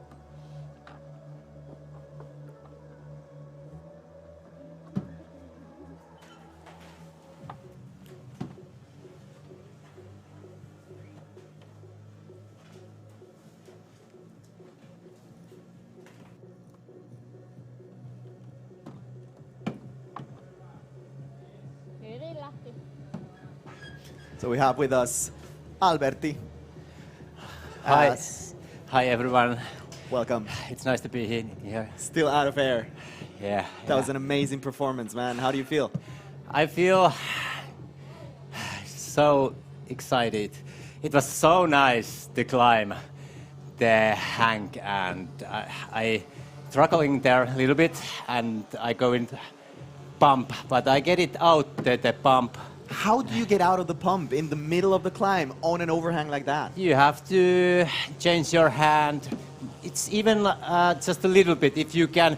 So we have with us Alberti. Hi. Hi, everyone. Welcome. It's nice to be here. Still out of air. Yeah. That was an amazing performance, man. How do you feel? I feel so excited. It was so nice to climb the hang, and I struggling there a little bit, and I go in pump, but I get it out the pump. How do you get out of the pump in the middle of the climb on an overhang like that? You have to change your hand. It's even just a little bit. If you can,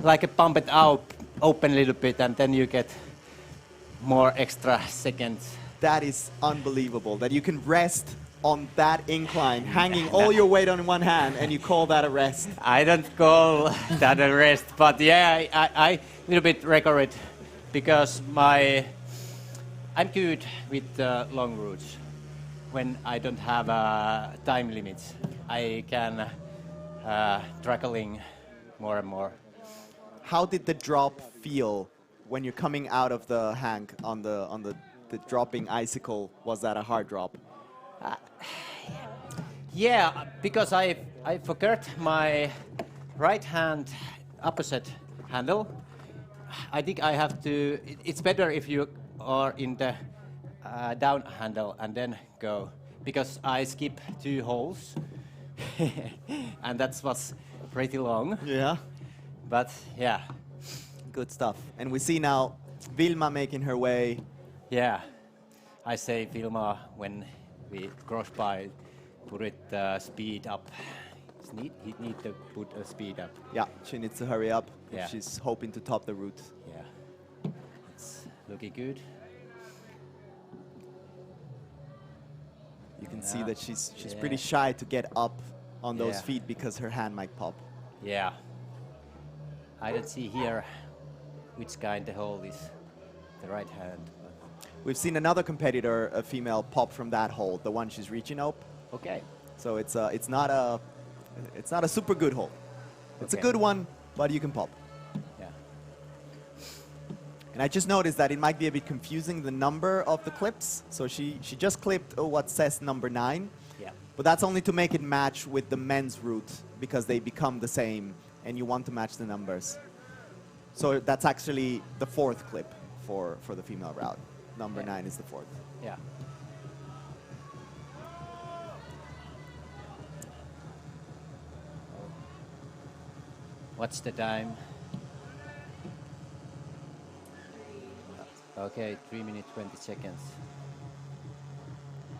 like, pump it out, open a little bit, and then you get more extra seconds. That is unbelievable, that you can rest on that incline, hanging all your weight on one hand, and you call that a rest. I don't call that a rest, but yeah, I little bit regret because I'm good with long routes. When I don't have time limits, I can traveling more and more. How did the drop feel when you're coming out of the hang on the dropping icicle? Was that a hard drop? Yeah, because I forgot my right hand opposite handle. I think I have to. It's better if you are in the down handle and then go, because I skip 2 holes, and that was pretty long. Yeah. But yeah, Good stuff. And we see now Vilma making her way. Yeah, I say Vilma when we cross by, put it speed up. He need to put a speed up. Yeah, she needs to hurry up Yeah. if she's hoping to top the route. Yeah, it's looking good. You can see Yeah. that she's Yeah. pretty shy to get up on those Yeah. feet because her hand might pop. Yeah. I don't see here which kind the hold is. The right hand. We've seen another competitor, a female, pop from that hold, the one she's reaching up. Okay. So it's not a super good hold. It's a Okay. good one, but you can pop. Yeah. And I just noticed that it might be a bit confusing, the number of the clips. So she just clipped what says number 9, Yeah. but that's only to make it match with the men's route because they become the same and you want to match the numbers. So that's actually the 4th clip for the female route. Number Yeah. 9 is the 4th. Yeah. What's the time? Okay, 3 minutes 20 seconds.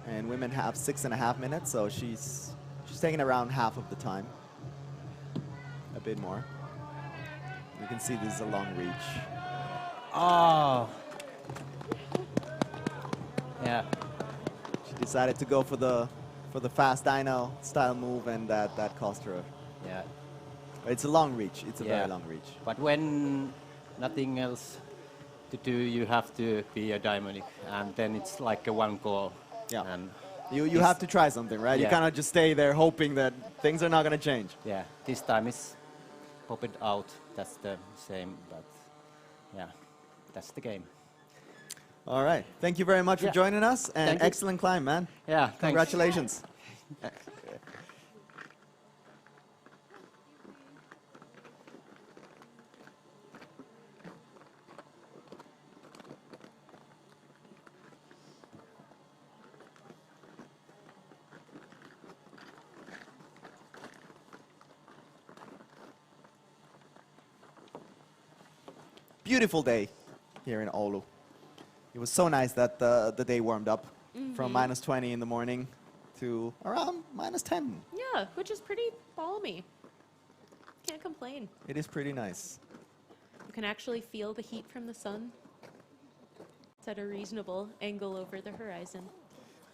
And women have 6.5 minutes, so she's taking around half of the time. A bit more. You can see this is a long reach. Oh. Yeah. She decided to go for the fast dyno style move, and that cost her. Yeah. But it's a long reach. It's a Yeah. very long reach. But when nothing else to do, you have to be a dynamic, and then it's like a one goal. Yeah. And You this- have to try something, right? You Yeah. cannot just stay there hoping that things are not going to change. Yeah. This time it's pop it out. That's the same, but yeah, that's the game. All right. Thank you very much for Yeah. joining us, and Thank you. excellent climb, man. Yeah. Thanks. Congratulations. Beautiful day here in Oulu. It was so nice that the day warmed up from minus 20 in the morning to around minus 10. Yeah, which is pretty balmy. Can't complain. It is pretty nice. You can actually feel the heat from the sun. It's at a reasonable angle over the horizon.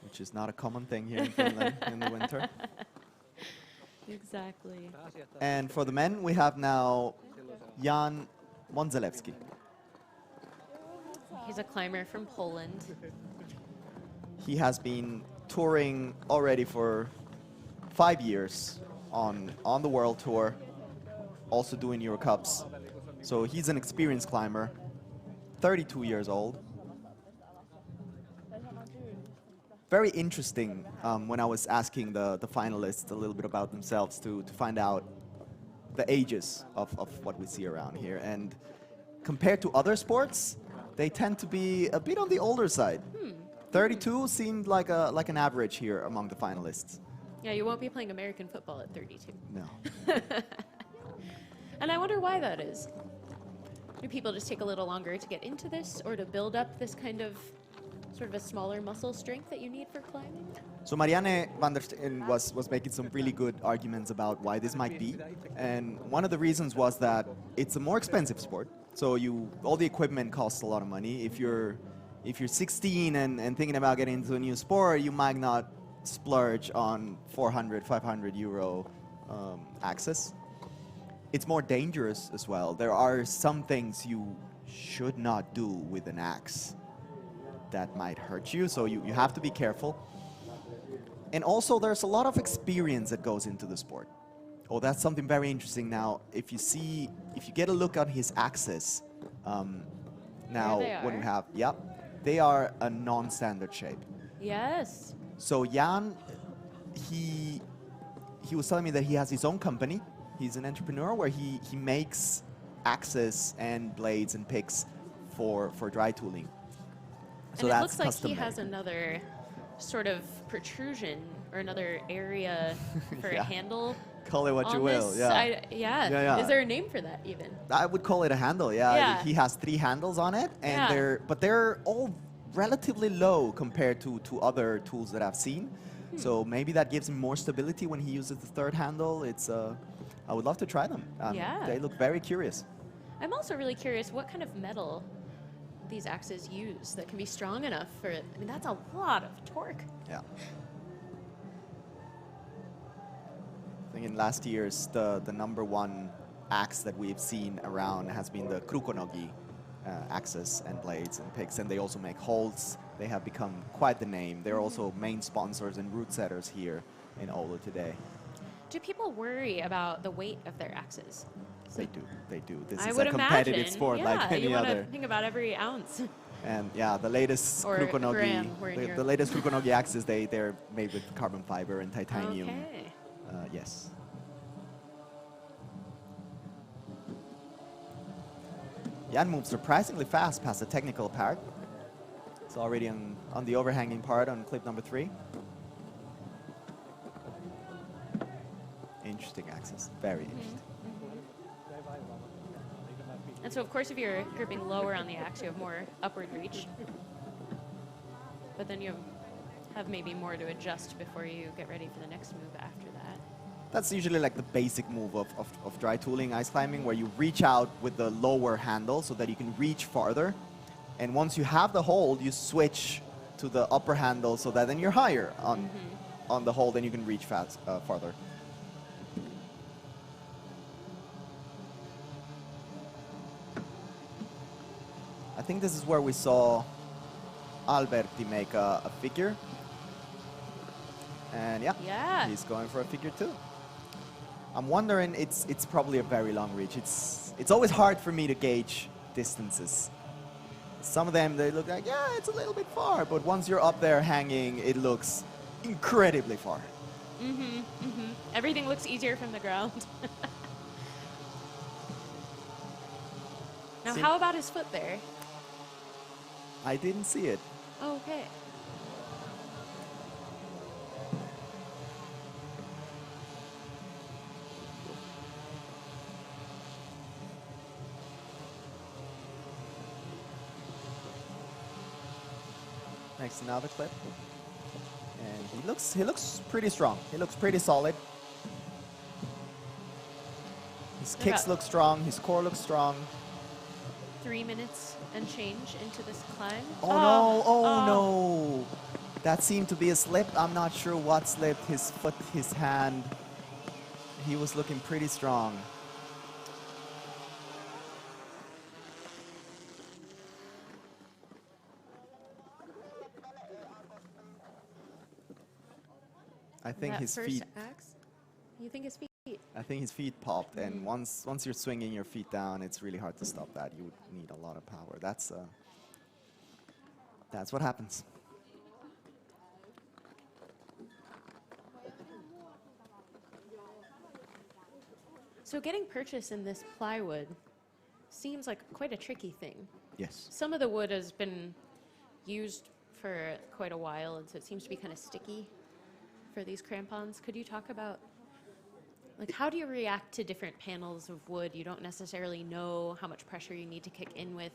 Which is not a common thing here in Finland in the winter. Exactly. And for the men, we have now Jan Monzelewski. He's a climber from Poland. He has been touring already for 5 years on the world tour, also doing Euro Cups. So he's an experienced climber, 32 years old. Very interesting when I was asking the finalists a little bit about themselves to find out the ages of what we see around here. And compared to other sports, they tend to be a bit on the older side. 32 seemed like an average here among the finalists. Yeah, you won't be playing American football at 32. No. And I wonder why that is. Do people just take a little longer to get into this or to build up this kind of sort of a smaller muscle strength that you need for climbing? So Mariana Van Der Steen was making some really good arguments about why this might be. And one of the reasons was that it's a more expensive sport. So all the equipment costs a lot of money. If you're 16 and thinking about getting into a new sport, you might not splurge on 400, 500 euro access. It's more dangerous as well. There are some things you should not do with an axe that might hurt you, so you have to be careful. And also there's a lot of experience that goes into the sport. Oh, that's something very interesting. Now, if you get a look at his axes, now There they what we are. have, yep, they are a non-standard shape. Yes. So Jan, he was telling me that he has his own company. He's an entrepreneur where he makes axes and blades and picks for dry tooling. So and it that's looks like custom he has made. another sort of protrusion or another area for Yeah. a handle Call it what you on will. this. Yeah. Yeah. Is there a name for that even? I would call it a handle. Yeah. Yeah. He has 3 handles on it, and Yeah. they're all relatively low compared to other tools that I've seen. So maybe that gives him more stability when he uses the 3rd handle. It's I would love to try them. Yeah. They look very curious. I'm also really curious what kind of metal these axes use that can be strong enough for it. I mean, that's a lot of torque. Yeah. I think in last year's, the #1 axe that we've seen around has been the Krukonogi axes and blades and picks, and they also make holds. They have become quite the name. They're also main sponsors and route setters here in Oulu today. Do people worry about the weight of their axes? They do. They do. This I is would a competitive imagine. sport like Yeah, any you want other. to think about every ounce. And yeah, the latest Or Krukonogi, gram, we're in the Europe. latest Krukonogi axes, they're made with carbon fiber and titanium. Okay. Yes. Jan moves surprisingly fast past the technical part. It's already on the overhanging part on clip number 3. Interesting axis, very interesting. And so, of course, if you're gripping lower on the axe, you have more upward reach. But then you have maybe more to adjust before you get ready for the next move after that. That's usually like the basic move of dry tooling ice climbing, where you reach out with the lower handle so that you can reach farther. And once you have the hold, you switch to the upper handle so that then you're higher on the hold and you can reach farther. I think this is where we saw Alberti make a figure. And Yeah. he's going for a figure 2. I'm wondering, it's probably a very long reach. It's always hard for me to gauge distances. Some of them, they look like, yeah, it's a little bit far, but once you're up there hanging, it looks incredibly far. Everything looks easier from the ground. Now, See- how about his foot there? I didn't see it. Oh, okay. Next, another clip. And he looks pretty strong. He looks pretty solid. His kicks about- look strong. His core looks strong. 3 minutes and change into this climb. Oh, no! Oh no! That seemed to be a slip. I'm not sure what slipped. His foot, his hand. He was looking pretty strong. I think That his first feet. axe? You think his feet? I think his feet popped, and once you're swinging your feet down, it's really hard to stop that. You would need a lot of power. That's what happens. So getting purchase in this plywood seems like quite a tricky thing. Yes. Some of the wood has been used for quite a while, and so it seems to be kind of sticky for these crampons. Could you talk about, like, how do you react to different panels of wood? You don't necessarily know how much pressure you need to kick in with.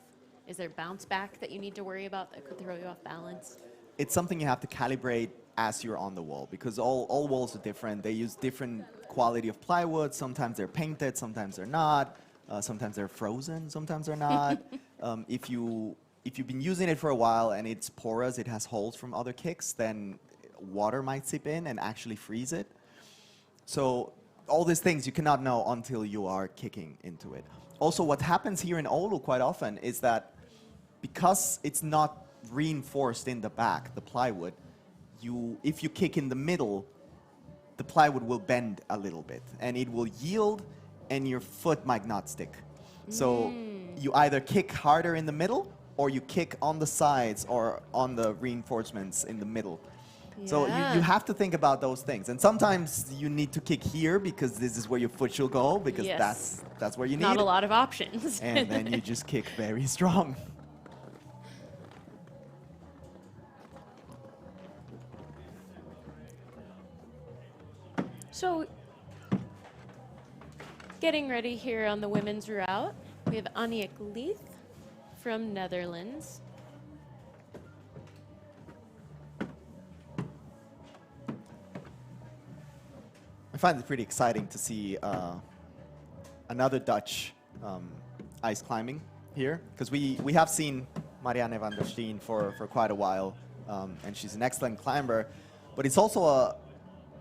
Is there bounce back that you need to worry about that could throw you off balance? It's something you have to calibrate as you're on the wall, because all walls are different. They use different quality of plywood. Sometimes they're painted, sometimes they're not. Sometimes they're frozen, sometimes they're not. If you've been using it for a while and it's porous, it has holes from other kicks, then water might seep in and actually freeze it. So all these things you cannot know until you are kicking into it. Also, what happens here in Oulu quite often is that because it's not reinforced in the back, the plywood, if you kick in the middle, the plywood will bend a little bit and it will yield and your foot might not stick. So you either kick harder in the middle or you kick on the sides or on the reinforcements in the middle. So you have to think about those things. And sometimes you need to kick here because this is where your foot should go, because Yes. that's where you need Not a it. lot of options. And then you just kick very strong. So Getting ready here on the women's route, we have Aniek Leith from Netherlands. I find it pretty exciting to see another Dutch ice climbing here, because we have seen Mariana Van Der Steen for quite a while, and she's an excellent climber, but it's also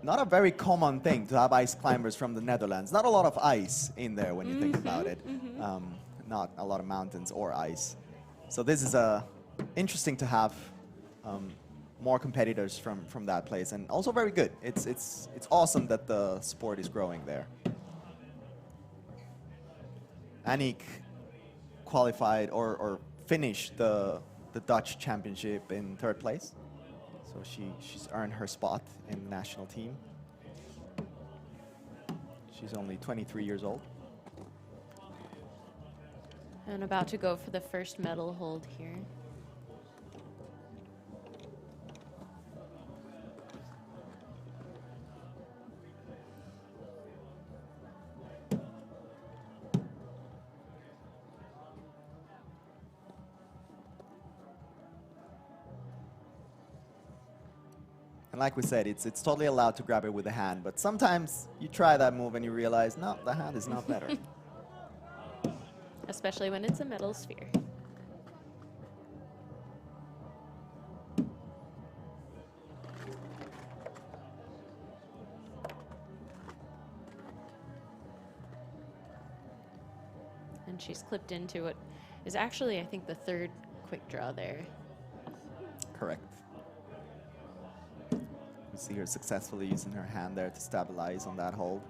not a very common thing to have ice climbers from the Netherlands. Not a lot of ice in there when you think about it. Not a lot of mountains or ice. So this is interesting to have more competitors from that place, and also very good. It's awesome that the sport is growing there. Aniek qualified or finished the Dutch championship in 3rd place. So she's earned her spot in the national team. She's only 23 years old. And about to go for the first medal hold here. And like we said, it's totally allowed to grab it with the hand, but sometimes you try that move and you realize, no, the hand is not better. Especially when it's a metal sphere. And she's clipped into what is actually, I think, the 3rd quick draw there. Correct. You see her successfully using her hand there to stabilize on that hold.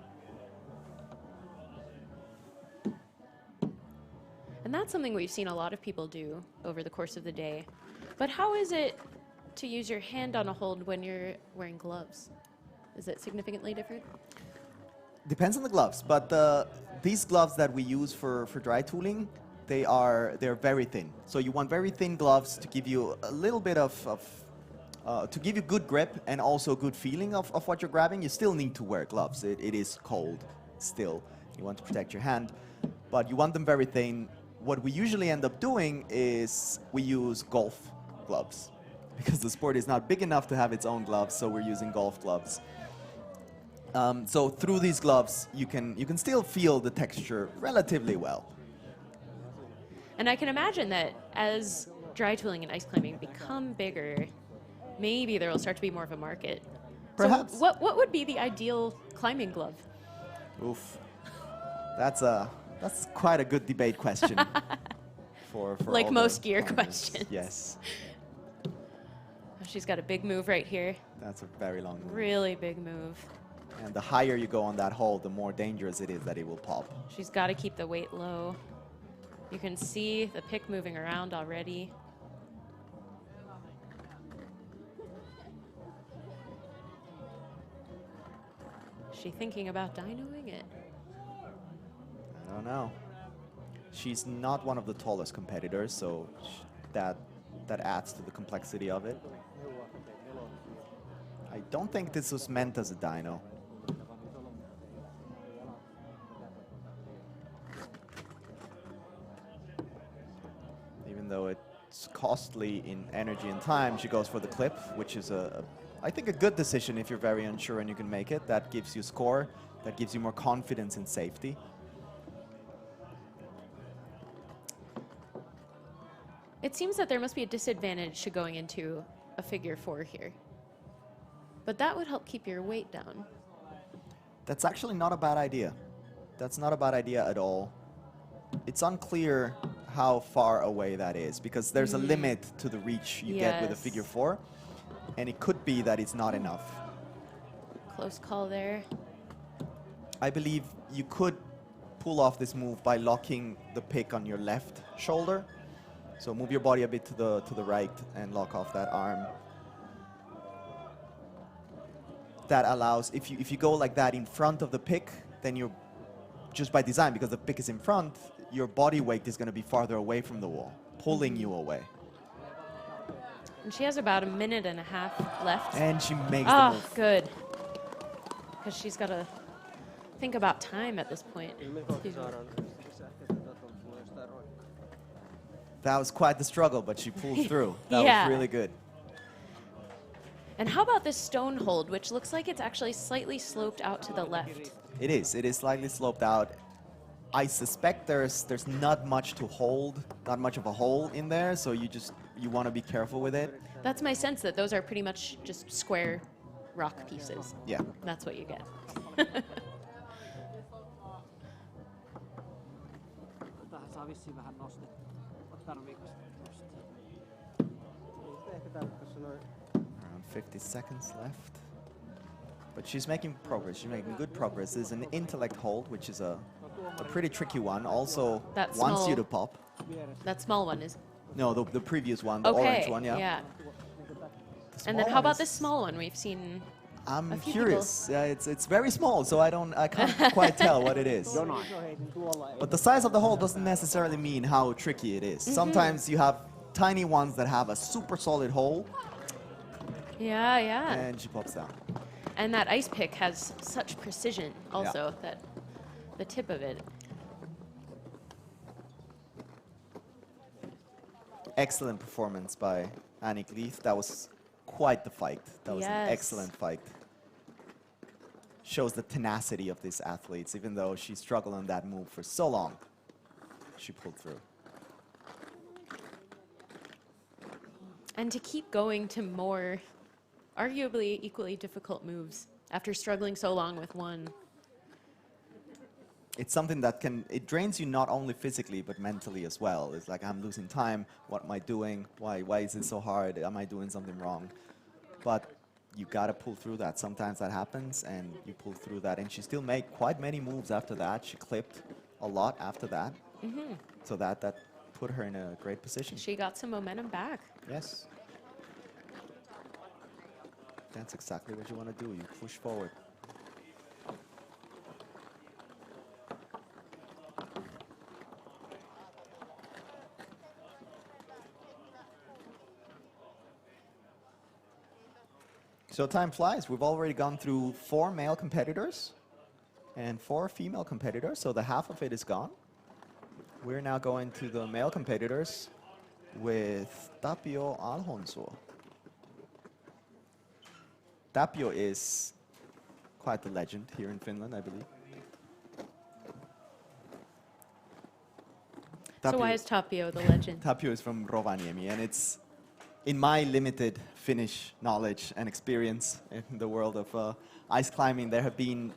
And that's something we've seen a lot of people do over the course of the day. But how is it to use your hand on a hold when you're wearing gloves? Is it significantly different? Depends on the gloves, but these gloves that we use for dry tooling, they're very thin. So you want very thin gloves to give you a little bit to give you good grip and also good feeling of what you're grabbing. You still need to wear gloves. It is cold still. You want to protect your hand, but you want them very thin. What we usually end up doing is we use golf gloves because the sport is not big enough to have its own gloves, so we're using golf gloves. So through these gloves, you can still feel the texture relatively well. And I can imagine that as dry tooling and ice climbing become bigger, maybe there will start to be more of a market. Perhaps. So what would be the ideal climbing glove? Oof, that's quite a good debate question. for Like all most the gear climbers. questions. Yes, Oh, she's got a big move right here. that's a very long move. Really big move. And the higher you go on that hole, the more dangerous it is that it will pop. She's got to keep the weight low. You can see the pick moving around already. Is she thinking about dynoing it? I don't know. She's not one of the tallest competitors, so that adds to the complexity of it. I don't think this was meant as a dyno. Even though it's costly in energy and time, she goes for the clip, which is I think a good decision if you're very unsure and you can make it. That gives you score, that gives you more confidence in safety. It seems that there must be a disadvantage to going into a figure 4 here. But that would help keep your weight down. That's actually not a bad idea. That's not a bad idea at all. It's unclear how far away that is because there's a limit to the reach you get with a figure 4, and it could be that it's not enough. Close call there. I believe you could pull off this move by locking the pick on your left shoulder. So move your body a bit to the right and lock off that arm. That allows, if you go like that in front of the pick, then you're just by design, because the pick is in front, your body weight is going to be farther away from the wall, pulling you away. And she has about a minute and a half left. And she makes the move. Good. Because she's got to think about time at this point. That was quite the struggle, but she pulled through. That Yeah. was really good. And how about this stone hold, which looks like it's actually slightly sloped out to the left? It is. It is slightly sloped out. I suspect there's not much to hold, not much of a hole in there, so you want to be careful with it. That's my sense that those are pretty much just square rock pieces. Yeah. That's what you get. Tähän saa vissiin vähän nostetta. Tarviiko nostetta? Around 50 seconds left. But she's making progress. She's making good progress. There's an intellect hold, which is a pretty tricky one. Also That wants you small- to pop. That small one is No, the previous one, the okay. orange one, yeah. Yeah. The And then small how one about is- this small one? We've seen. I'm a few curious. It's very small, so I can't quite tell what it is. But the size of the hole doesn't necessarily mean how tricky it is. Sometimes you have tiny ones that have a super solid hole, Yeah, yeah. and she pops down. And that ice pick has such precision also that the tip of it. Excellent performance by Annie Gleith. That was quite the fight. That was an Yes. excellent fight. Shows the tenacity of these athletes. Even though she struggled on that move for so long, she pulled through. And to keep going to more arguably equally difficult moves after struggling so long with one. It's something that it drains you not only physically but mentally as well. It's like, I'm losing time. What am I doing? Why is it so hard? Am I doing something wrong? But you gotta pull through that. Sometimes that happens and you pull through that. And she still made quite many moves after that. She clipped a lot after that. So that put her in a great position. She got some momentum back. Yes. That's exactly what you want to do. You push forward. So time flies. We've already gone through 4 male competitors and 4 female competitors, so the half of it is gone. We're now going to the male competitors with Tapio Alfonso. Tapio is quite the legend here in Finland, I believe. So why is Tapio the legend? Tapio is from Rovaniemi, and it's, in my limited Finnish knowledge and experience in the world of ice climbing, there have been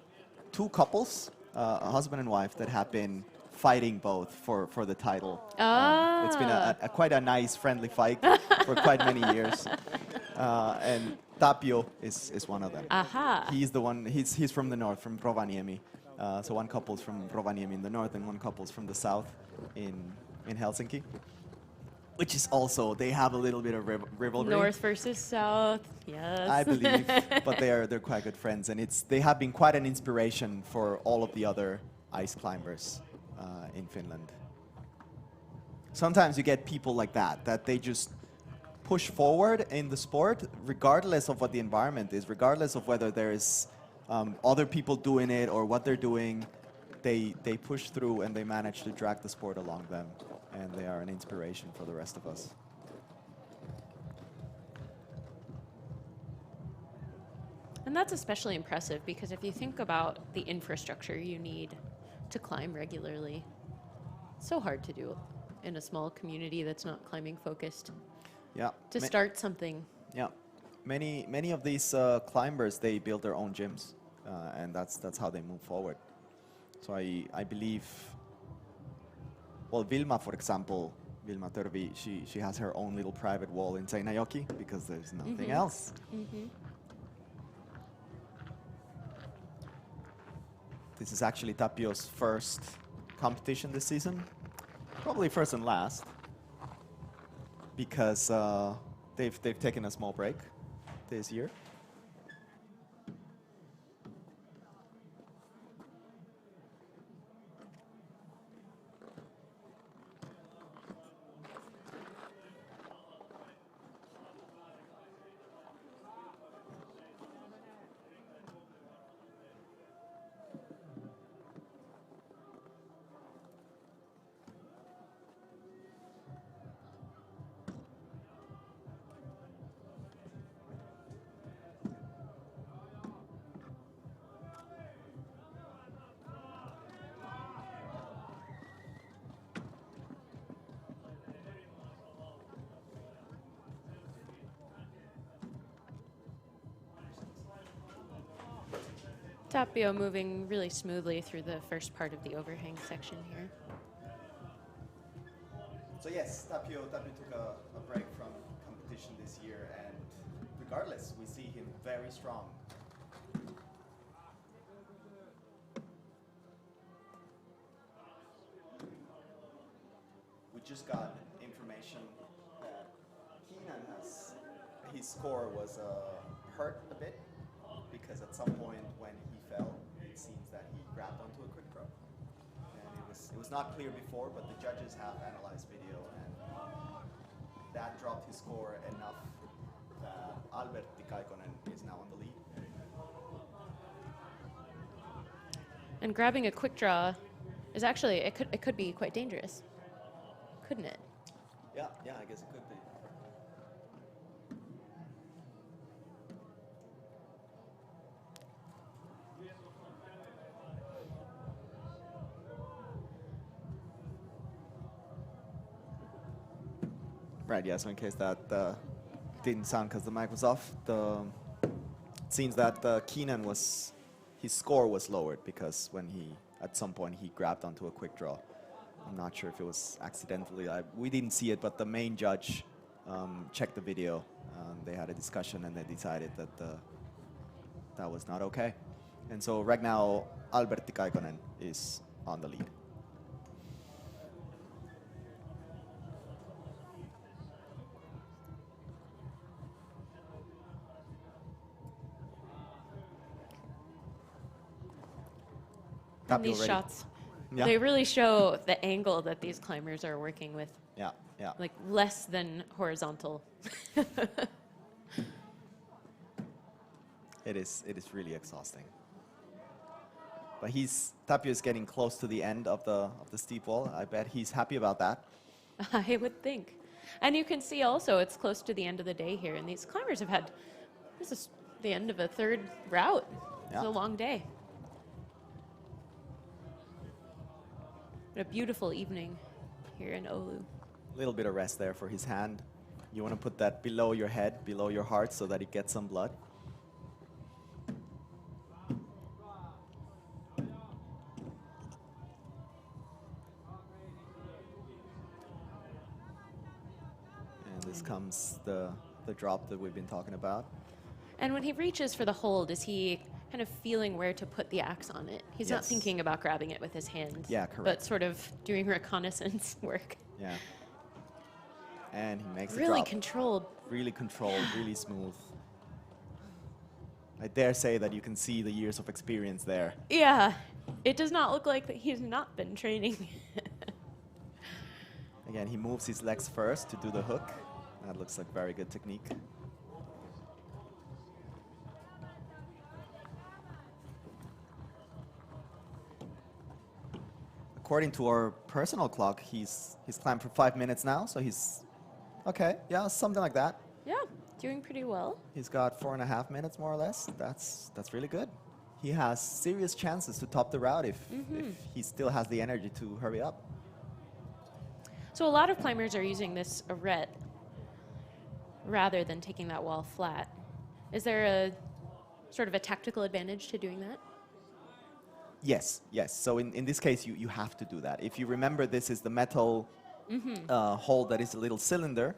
2 couples, a husband and wife, that have been fighting both for the title. It's been quite a nice, friendly fight for quite many years. And Tapio is one of them. Aha. He's the one, he's from the north, from Rovaniemi. So one couple's from Rovaniemi in the north and one couple's from the south in Helsinki. Which is also, they have a little bit of rivalry. North versus South, yes. I believe, but they're quite good friends, and they have been quite an inspiration for all of the other ice climbers in Finland. Sometimes you get people like that they just push forward in the sport, regardless of what the environment is, regardless of whether there's other people doing it or what they're doing. They push through and they manage to drag the sport along them, and they are an inspiration for the rest of us. And that's especially impressive because if you think about the infrastructure you need to climb regularly, it's so hard to do in a small community that's not climbing focused. Yeah. To start something. Yeah. Many of these climbers, they build their own gyms, and that's how they move forward. So I believe, well, Vilma, for example, Vilma Törvi, she has her own little private wall in Seinäjoki because there's nothing else. This is actually Tapio's first competition this season, probably first and last, because they've taken a small break this year. Tapio moving really smoothly through the first part of the overhang section here. So yes, Tapio took a break from competition this year, and regardless, we see him very strong. We just got information that Keenan his score was hurt a bit because at some point when he fell, it seems that he grabbed onto a quick draw. And it was not clear before, but the judges have analyzed video, and that dropped his score enough that Alberti Kaikonen is now on the lead. And grabbing a quick draw is actually, it could be quite dangerous, couldn't it? Yeah, I guess it could be. Right, yeah, so in case that didn't sound because the mic was off, it seems that Keenan his score was lowered because when at some point he grabbed onto a quick draw. I'm not sure if it was accidentally. We didn't see it, but the main judge checked the video. They had a discussion and they decided that that was not okay. And so right now, Alberti Kaikonen is on the lead. And these shots, they really show the angle that these climbers are working with. Yeah. Like less than horizontal. It is really exhausting. But Tapio is getting close to the end of the steep wall. I bet he's happy about that. I would think. And you can see also it's close to the end of the day here, and these climbers have had, this is the end of a third route. Yeah. It's a long day. But a beautiful evening here in Oulu. A little bit of rest there for his hand. You want to put that below your head, below your heart, so that it gets some blood. And this comes the drop that we've been talking about. And when he reaches for the hold, is he kind of feeling where to put the axe on it? He's not Yes. thinking about grabbing it with his hand. Yeah, correct. But sort of doing reconnaissance work. Yeah. And he makes Really the drop. controlled. Really controlled, really smooth. I dare say that you can see the years of experience there. Yeah. It does not look like that he's not been training. Again, he moves his legs first to do the hook. That looks like very good technique. According to our personal clock, he's climbed for 5 minutes now, so he's okay. Yeah, something like that. Yeah, doing pretty well. He's got 4.5 minutes more or less. That's really good. He has serious chances to top the route if he still has the energy to hurry up. So a lot of climbers are using this arête rather than taking that wall flat. Is there a sort of a tactical advantage to doing that? Yes. So in this case, you have to do that. If you remember, this is the metal hole that is a little cylinder.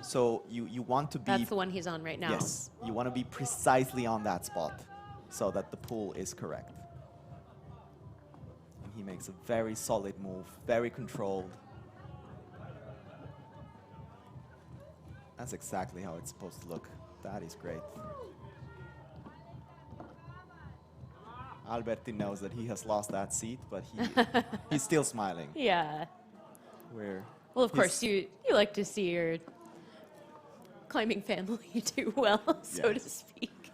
So you want to be... That's the one he's on right now. Yes. You want to be precisely on that spot so that the pull is correct. And he makes a very solid move, very controlled. That's exactly how it's supposed to look. That is great. Alberti knows that he has lost that seat, but he's still smiling. Yeah. Well, of course, you like to see your climbing family do well, so to speak.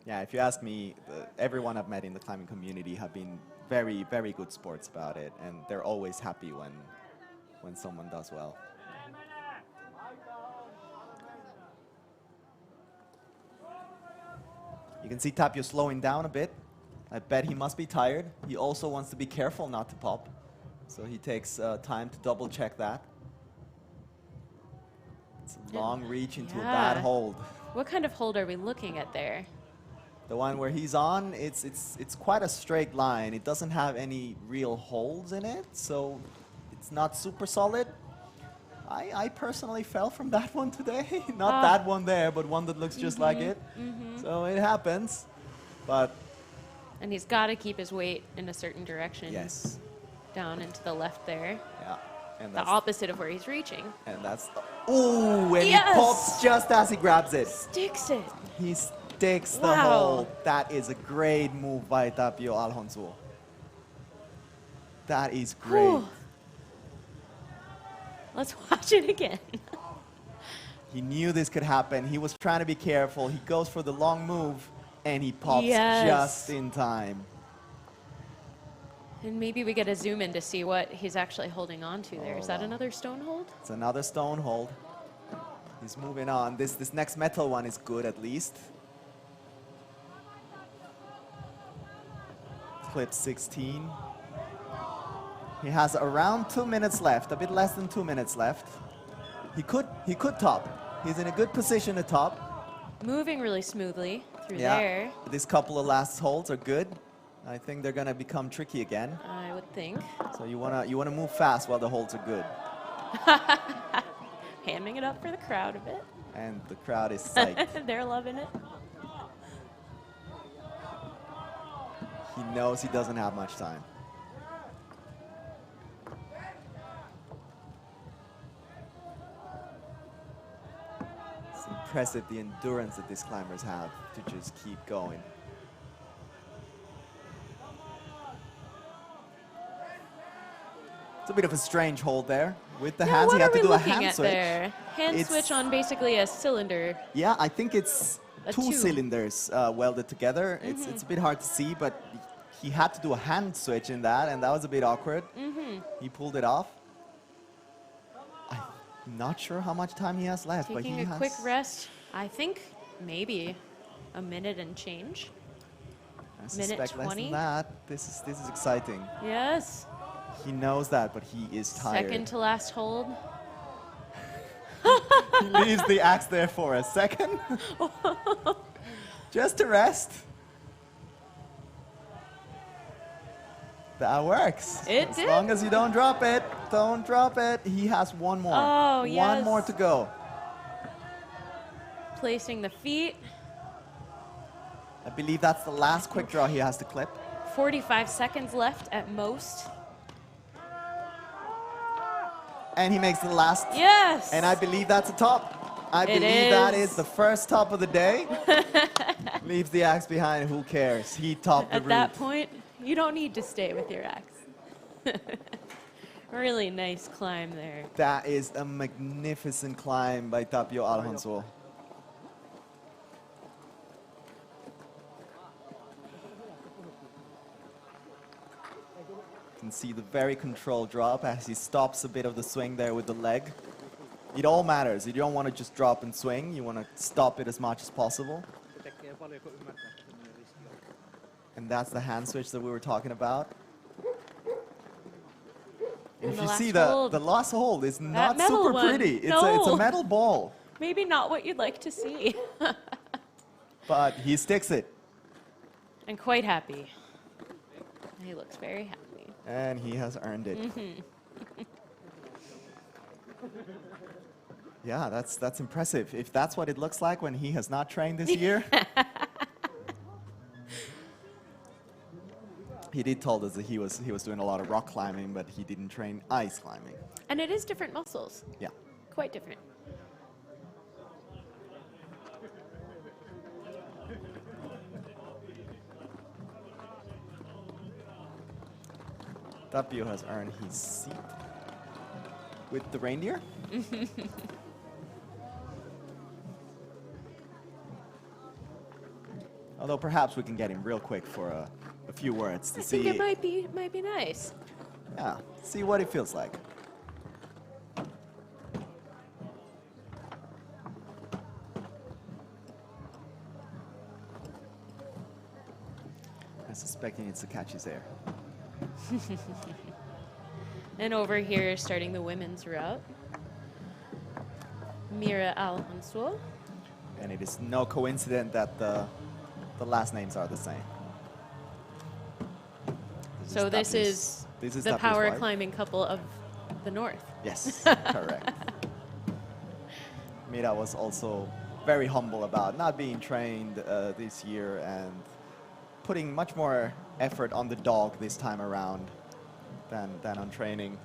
Yeah, if you ask me, everyone I've met in the climbing community have been very, very good sports about it, and they're always happy when someone does well. You can see Tapio slowing down a bit. I bet he must be tired. He also wants to be careful not to pop. So he takes time to double check that. It's a long reach into a bad hold. What kind of hold are we looking at there? The one where he's on, it's quite a straight line. It doesn't have any real holes in it, so it's not super solid. I personally fell from that one today. Not that one there, but one that looks just like it. So it happens. But And he's got to keep his weight in a certain direction. yes. Down and to the left there. Yeah. And The opposite of where he's reaching. And that's the, ooh, and Yes! he pops just as he grabs it. Sticks it. He sticks the Wow. hole. That is a great move by Tapio Alfonso. That is great. Whew. Let's watch it again. He knew this could happen. He was trying to be careful. He goes for the long move, and he pops Yes. just in time. And maybe we get a zoom in to see what he's actually holding on to there. Is that another stone hold? It's another stone hold. He's moving on. This next metal one is good at least. Clip 16. He has around 2 minutes left, a bit less than 2 minutes left. He could top. He's in a good position to top. Moving really smoothly through there, This couple of last holds are good. I think they're gonna become tricky again. I would think. So you wanna move fast while the holds are good. Hamming it up for the crowd a bit. And the crowd is psyched. They're loving it. He knows he doesn't have much time. It's impressive the endurance that these climbers have to just keep going. It's a bit of a strange hold there. With the hands, what he had are to we do a looking hand at switch. there? Hand It's- switch on basically a cylinder. Yeah, I think it's A two tube. cylinders welded together. It's a bit hard to see, but he had to do a hand switch in that, and that was a bit awkward. He pulled it off. I'm not sure how much time he has left, but Taking he a has... quick rest. I think maybe a minute and change. I minute suspect less 20. than that. This is exciting. Yes. He knows that, but he is tired. Second to last hold. He leaves the axe there for a second. Just to rest. That works. It as did. long as you don't drop it. Don't drop it. He has one more. Oh, One yes. more to go. Placing the feet. I believe that's the last quick draw he has to clip. 45 seconds left at most. And he makes the last. Yes. And I believe that's a top. I It believe that is. is the first top of the day. Leaves the axe behind. Who cares? He topped the At route. that point, you don't need to stay with your axe. Really nice climb there. That is a magnificent climb by Tapio Alfonso. You can see the very controlled drop as he stops a bit of the swing there with the leg. It all matters. You don't want to just drop and swing. You want to stop it as much as possible. And that's the hand switch that we were talking about. And If the you last see hold. the last hold is not metal super one. pretty. It's No. a metal ball, Maybe not what you'd like to see. but he sticks it. And quite happy. He looks very happy. And he has earned it. Yeah, that's impressive. If that's what it looks like when he has not trained this year. He did told us that he was doing a lot of rock climbing, but he didn't train ice climbing. And it is different muscles. Yeah. Quite different. Tapio has earned his seat with the reindeer. Although perhaps we can get him real quick for a few words to I see. think it might be nice. Yeah, see what it feels like. I suspect he needs to catch his air. And over here, starting the women's route, Mira Alfonso. And it is no coincidence that the the last names are the same. So this is the Tapios' power wife. climbing couple of the north. Yes, correct. Mira was also very humble about not being trained this year and putting much more effort on the dog this time around than on training.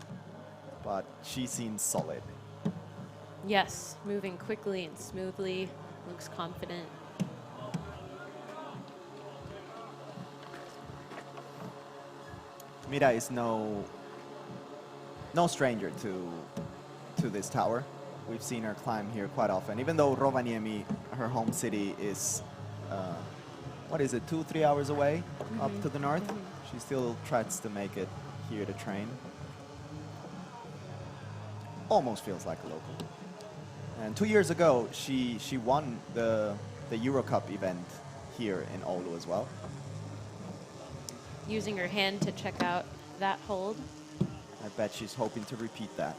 But she seems solid. Yes, moving quickly and smoothly, looks confident. Mira is no stranger to this tower. We've seen her climb here quite often. Even though Rovaniemi, her home city, is, what is it, 2-3 hours away up to the north, she still tries to make it here to train. Almost feels like a local. And 2 years ago, she won the Euro Cup event here in Oulu as well. Using her hand to check out that hold. I bet she's hoping to repeat that.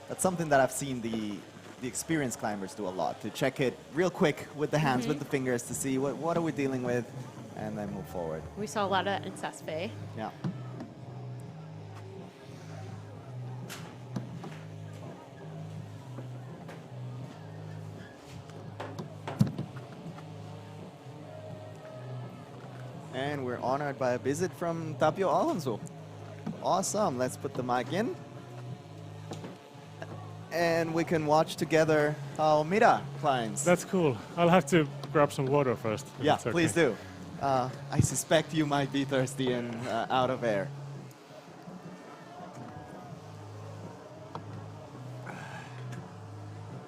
That's something that I've seen the experienced climbers do a lot, to check it real quick with the hands, with the fingers, to see what are we dealing with, and then move forward. We saw a lot of that in Sasfe. Yeah. And we're honored by a visit from Tapio Alonso. Awesome. Let's put the mic in. And we can watch together how Mira climbs. That's cool. I'll have to grab some water first. if Yeah, it's okay. please do. I suspect you might be thirsty and out of air.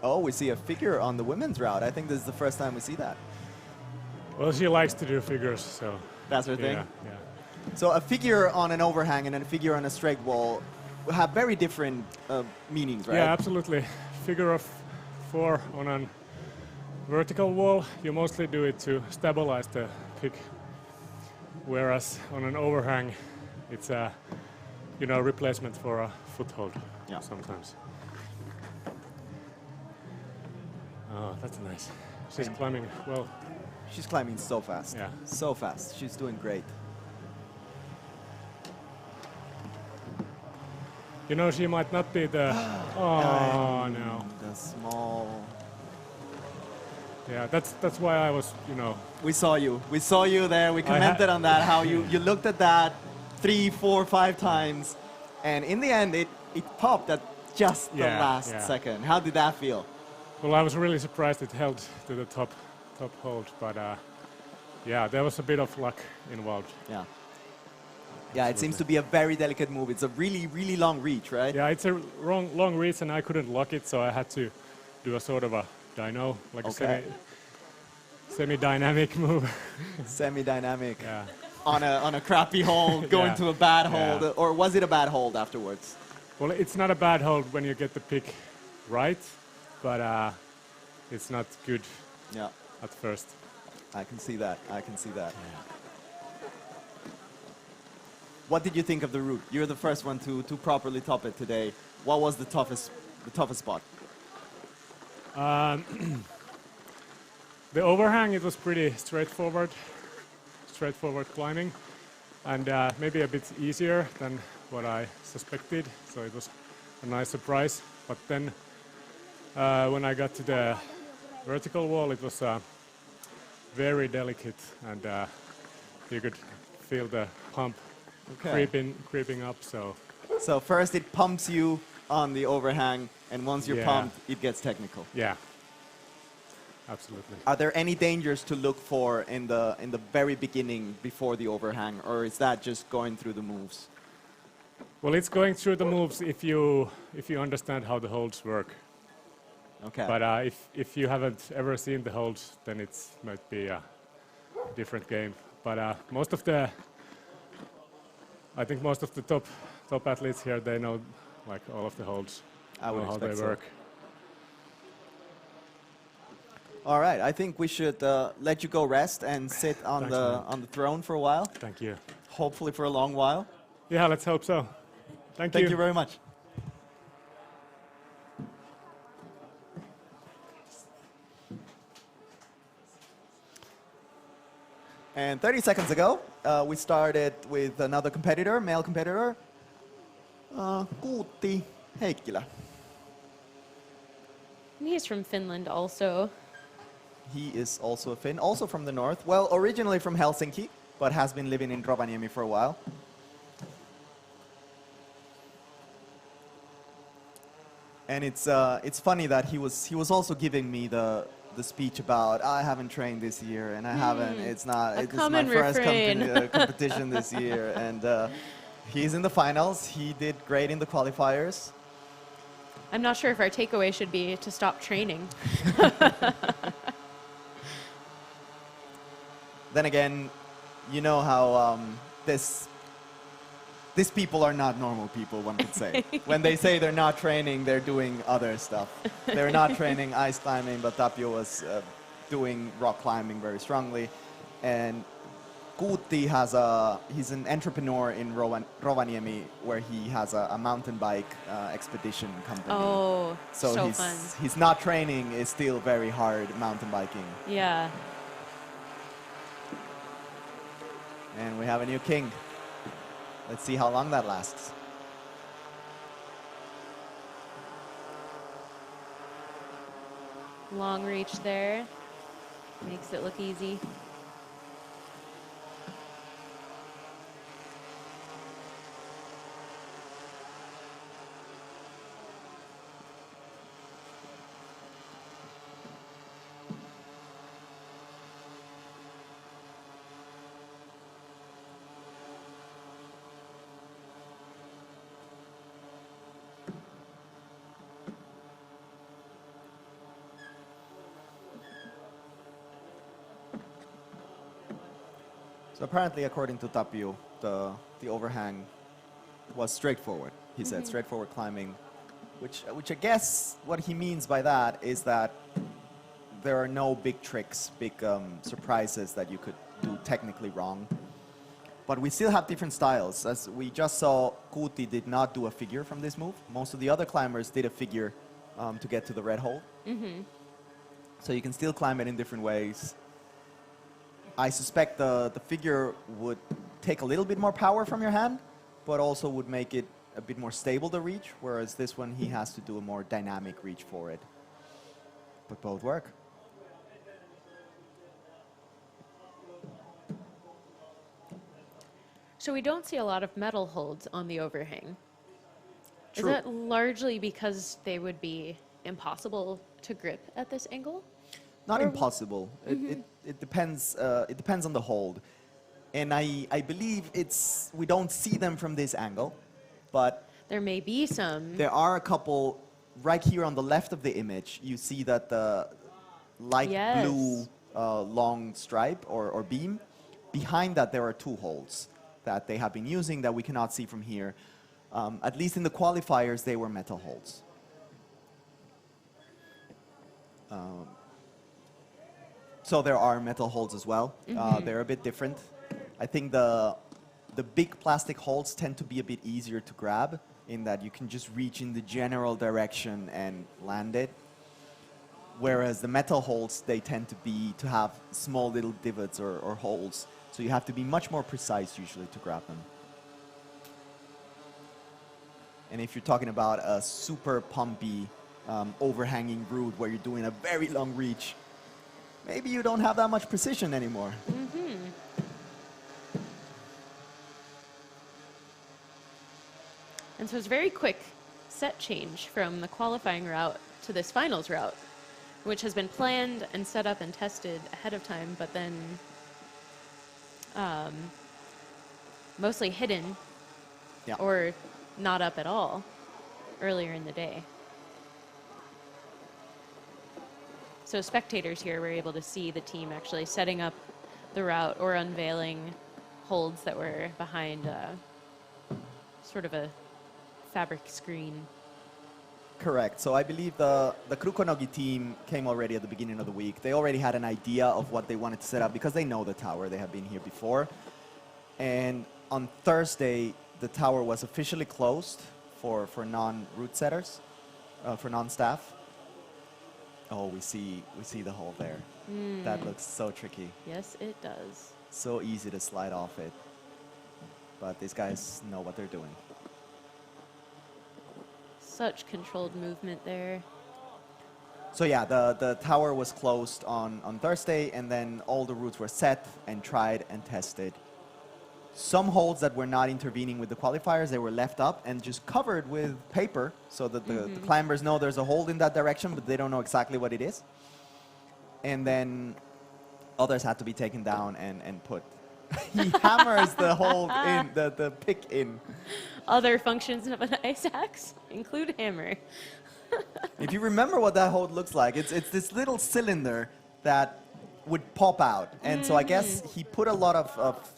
Oh, we see a figure on the women's route. I think this is the first time we see that. Well, she likes to do figures, so. That's her thing? Yeah, yeah. So a figure on an overhang and a figure on a straight wall have very different meanings, right? Yeah, absolutely. Figure of 4 on a vertical wall, you mostly do it to stabilize the pick. Whereas on an overhang, it's a replacement for a foothold sometimes. Oh, that's nice. She's climbing well. She's climbing so fast. Yeah. So fast. She's doing great. She might not be the... Oh, no. The small... Yeah, that's why I was, We saw you. We saw you there. We commented on that, how you looked at that 3, 4, 5 times. And in the end, it popped at just the last second. How did that feel? Well, I was really surprised it held to the top hold, but there was a bit of luck involved. Yeah. Yeah, it seems to be a very delicate move. It's a really, really long reach, right? Yeah, it's a long reach, and I couldn't lock it, so I had to do a sort of a dyno, like a semi-dynamic move. Semi-dynamic. Yeah. On a crappy hold, going to a bad hold, or was it a bad hold afterwards? Well, it's not a bad hold when you get the pick right, but it's not good at first. I can see that. I can see that. Yeah. What did you think of the route? You're the first one to properly top it today. What was the toughest spot? The overhang, it was pretty straightforward climbing, and maybe a bit easier than what I suspected. So it was a nice surprise. But then when I got to the vertical wall, it was very delicate, and you could feel the pump creeping up. So first it pumps you on the overhang, and once you're pumped, it gets technical. Yeah, absolutely. Are there any dangers to look for in the very beginning before the overhang, or is that just going through the moves? Well, it's going through the moves if you understand how the holds work. Okay. But if you haven't ever seen the holds, then it might be a different game. But I think most of the top athletes here, they know like all of the holds, know how they work. All right, I think we should let you go rest and sit on the throne for a while. Thank you. Hopefully for a long while. Yeah, let's hope so. Thank you. Thank you very much. And 30 seconds ago, we started with another competitor, male competitor, Kuutti Heikkilä. He's from Finland also. He is also a Finn, also from the north. Well, originally from Helsinki, but has been living in Rovaniemi for a while. And it's funny that he was also giving me the speech about I haven't trained this year and I haven't. It's not. It's my common first refrain. competition this year, and he's in the finals. He did great in the qualifiers. I'm not sure if our takeaway should be to stop training. Then again, you know how these people are not normal people, one could say. When they say they're not training, they're doing other stuff. They're not training ice climbing, but Tapio was doing rock climbing very strongly. And Kuutti he's an entrepreneur in Rovaniemi where he has a mountain bike expedition company. Oh, so fun. His not training is still very hard mountain biking. Yeah. And we have a new king. Let's see how long that lasts. Long reach there. Makes it look easy. So apparently, according to Tapio, the overhang was straightforward. He said straightforward climbing, which I guess what he means by that is that there are no big tricks, big surprises that you could do technically wrong. But we still have different styles. As we just saw, Kuutti did not do a figure from this move. Most of the other climbers did a figure to get to the red hole. So you can still climb it in different ways. I suspect the figure would take a little bit more power from your hand, but also would make it a bit more stable to reach, whereas this one he has to do a more dynamic reach for it. But both work. So we don't see a lot of metal holds on the overhang. True. Is that largely because they would be impossible to grip at this angle? Not Or- impossible. It depends. It depends on the hold, and I believe we don't see them from this angle, but There may be some. there are a couple right here on the left of the image. You see that the light Yes. blue long stripe or beam. Behind that, there are two holes that they have been using that we cannot see from here. At least in the qualifiers, they were metal holes. So there are metal holds as well. They're a bit different. I think the big plastic holds tend to be a bit easier to grab in that you can just reach in the general direction and land it. Whereas the metal holds, they tend to have small little divots or holes. So you have to be much more precise usually to grab them. And if you're talking about a super pumpy overhanging route where you're doing a very long reach, maybe you don't have that much precision anymore. And so it's very quick set change from the qualifying route to this finals route, which has been planned and set up and tested ahead of time, but then mostly hidden Yeah. or not up at all earlier in the day. So spectators here were able to see the team actually setting up the route or unveiling holds that were behind sort of a fabric screen. Correct. So I believe the Krukonogi team came already at the beginning of the week. They already had an idea of what they wanted to set up because they know the tower. They have been here before. And on Thursday, the tower was officially closed for non-route setters, for non-staff. Oh, we see the hole there. That looks so tricky. Yes, it does. So easy to slide off it. But these guys know what they're doing. Such controlled movement there. So yeah, the tower was closed on Thursday, and then all the routes were set and tried and tested. Some holds that were not intervening with the qualifiers, they were left up and just covered with paper so that the climbers know there's a hold in that direction, but they don't know exactly what it is. And then others had to be taken down and put. He hammers the hold in, the pick in. Other functions of an ice axe include hammer. If you remember what that hold looks like, it's this little cylinder that would pop out. And so I guess he put a lot of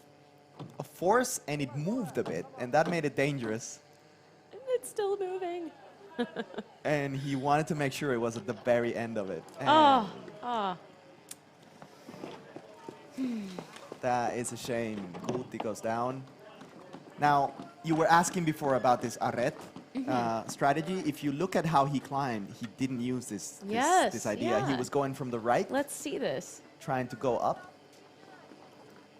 force and it moved a bit, and that made it dangerous. And it's still moving. And he wanted to make sure it was at the very end of it. And that is a shame. Guti goes down. Now, you were asking before about this arret strategy. If you look at how he climbed, he didn't use this idea. He was going from the right. Let's see this. Trying to go up.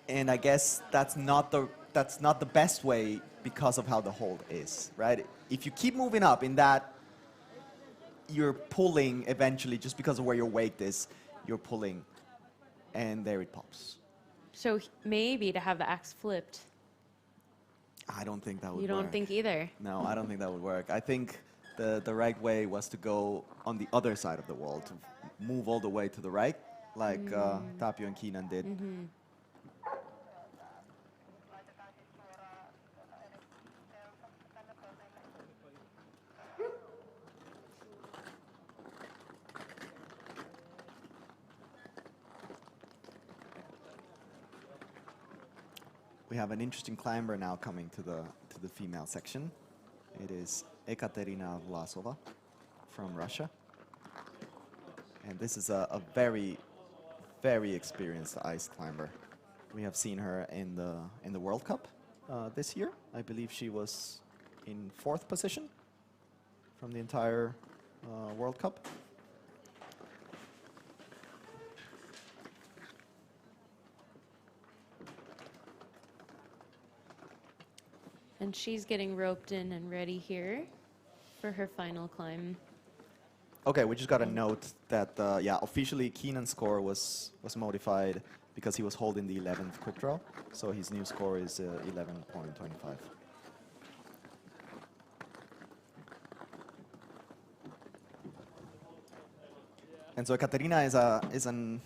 And I guess that's not the best way because of how the hold is, right? If you keep moving up in that, you're pulling eventually just because of where your weight is, you're pulling, and there it pops. So maybe to have the axe flipped. I don't think that would work. You don't think either? No, I don't think that would work. I think the right way was to go on the other side of the wall, to move all the way to the right, like Tapio and Keenan did. We have an interesting climber now coming to the female section. It is Katarina Rostova from Russia. And this is a very, very experienced ice climber. We have seen her in the World Cup this year. I believe she was in 4th position from the entire World Cup. And she's getting roped in and ready here for her final climb. Okay, we just got a note that, yeah, officially Keenan's score was modified because he was holding the 11th quick draw. So his new score is 11.25. And so Katarina is an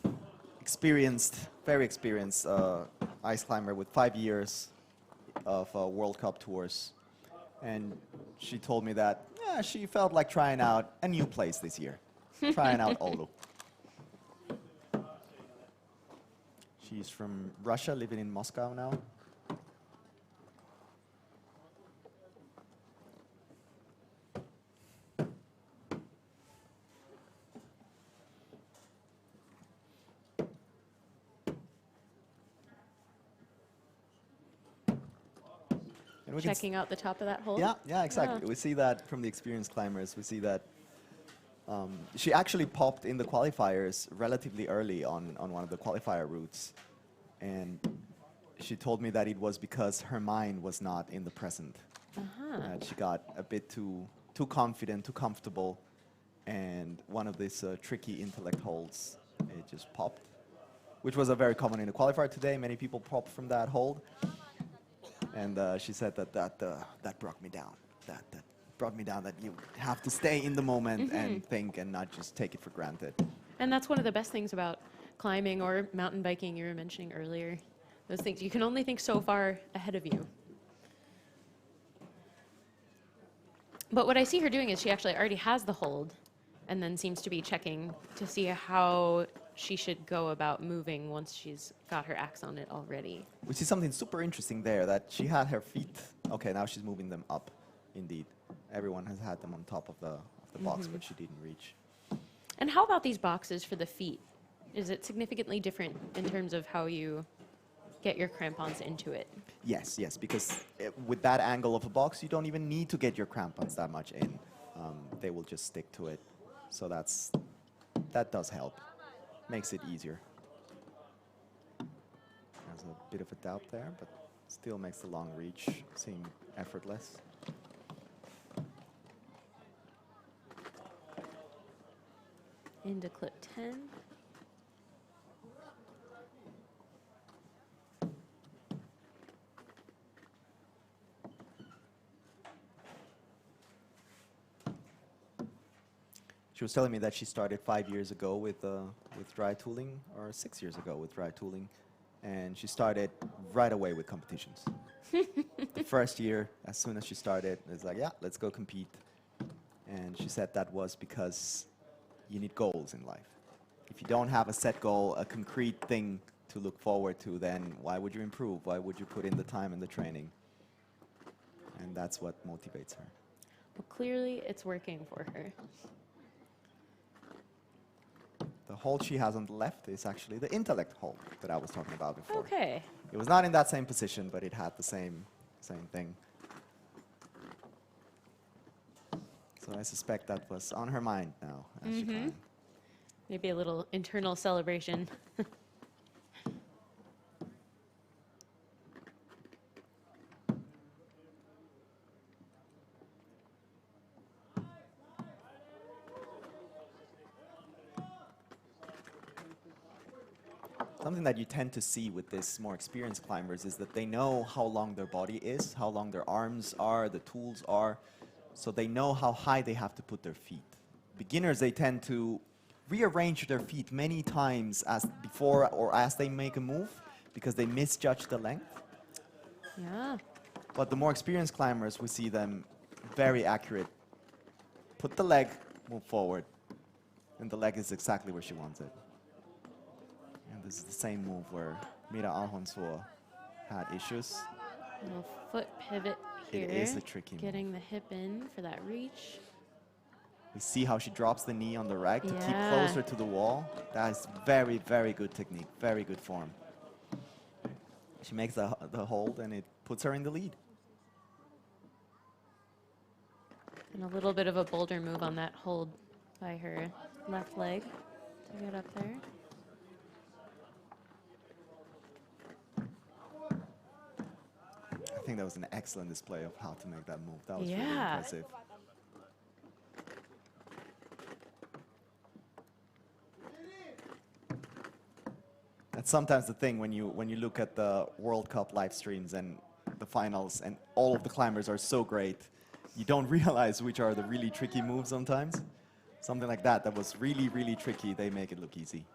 experienced, very experienced ice climber with 5 years of World Cup tours. And she told me that she felt like trying out a new place this year, trying out Oulu. She's from Russia, living in Moscow now. Checking out the top of that hole? Yeah, exactly. Oh. We see that from the experienced climbers. We see that she actually popped in the qualifiers relatively early on one of the qualifier routes. And she told me that it was because her mind was not in the present. She got a bit too confident, too comfortable. And one of these tricky intellect holds, it just popped, which was a very common in the qualifier today. Many people popped from that hold. And she said that brought me down. That brought me down, that you have to stay in the moment and think and not just take it for granted. And that's one of the best things about climbing or mountain biking you were mentioning earlier. Those things, you can only think so far ahead of you. But what I see her doing is she actually already has the hold and then seems to be checking to see how she should go about moving once she's got her axe on it already. We see something super interesting there, that she had her feet, okay, now she's moving them up, indeed. Everyone has had them on top of the box, but she didn't reach. And how about these boxes for the feet? Is it significantly different in terms of how you get your crampons into it? Yes, because with that angle of a box, you don't even need to get your crampons that much in. They will just stick to it. So that does help. Makes it easier. There's a bit of a doubt there, but still makes the long reach seem effortless. Into clip 10. She was telling me that she started 5 years ago with dry tooling, or 6 years ago with dry tooling, and she started right away with competitions. The first year, as soon as she started, it's like, yeah, let's go compete. And she said that was because you need goals in life. If you don't have a set goal, a concrete thing to look forward to, then why would you improve? Why would you put in the time and the training? And that's what motivates her. Well, clearly it's working for her. The hold she has on the left is actually the intellect hold that I was talking about before. Okay. It was not in that same position, but it had the same thing. So I suspect that was on her mind now as she climbed. Maybe a little internal celebration. Something that you tend to see with this more experienced climbers is that they know how long their body is, how long their arms are, the tools are, so they know how high they have to put their feet. Beginners, they tend to rearrange their feet many times as before or as they make a move because they misjudge the length. Yeah. But the more experienced climbers, we see them very accurate. Put the leg, move forward, and the leg is exactly where she wants it. And this is the same move where Mira Alhonsuo had issues. Little foot pivot here. It is a tricky Getting move. the hip in for that reach. We see how she drops the knee on the rack to keep Yeah. closer to the wall. That is very, very good technique, very good form. She makes the hold and it puts her in the lead. And a little bit of a bolder move on that hold by her left leg to get up there. I think that was an excellent display of how to make that move. That was really Yeah. impressive. That's sometimes the thing when you look at the World Cup live streams and the finals and all of the climbers are so great, you don't realize which are the really tricky moves sometimes. Something like that was really, really tricky, they make it look easy.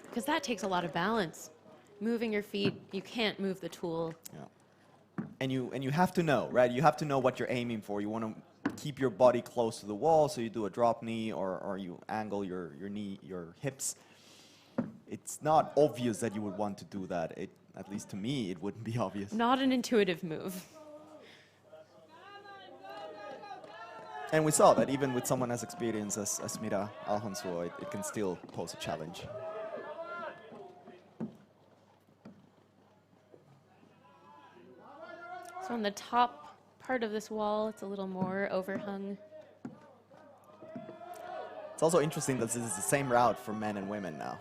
Because that takes a lot of balance. Moving your feet, you can't move the tool. Yeah. And you have to know, right? You have to know what you're aiming for. You want to keep your body close to the wall, so you do a drop knee or you angle your knee, your hips. It's not obvious that you would want to do that. At least to me, it wouldn't be obvious. Not an intuitive move. And we saw that even with someone as experienced as Mira Alhonsuo, it can still pose a challenge. So on the top part of this wall, it's a little more overhung. It's also interesting that this is the same route for men and women now.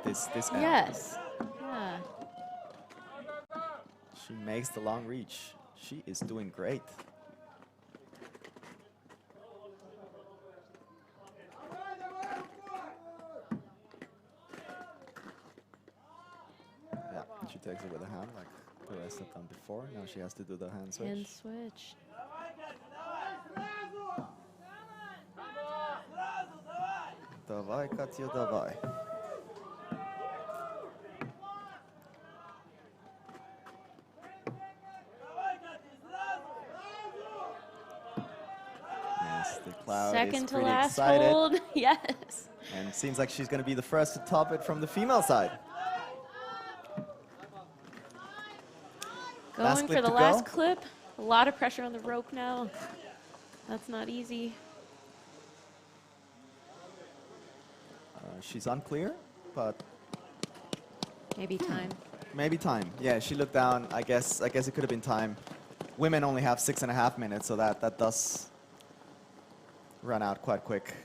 This end. Yes. Yeah. She makes the long reach. She is doing great. Yeah, she takes it with a hand like the rest have done before. Now she has to do the hand switch. Hand switch. Давай, Katja, давай. Yes, the cloud Second is to pretty last excited. hold. Yes. And it seems like she's going to be the first to top it from the female side. Last Going clip for the to last go. clip. A lot of pressure on the rope now. That's not easy. She's unclear, but Maybe time. maybe time. Yeah, she looked down. I guess it could have been time. Women only have 6.5 minutes, so that does run out quite quick.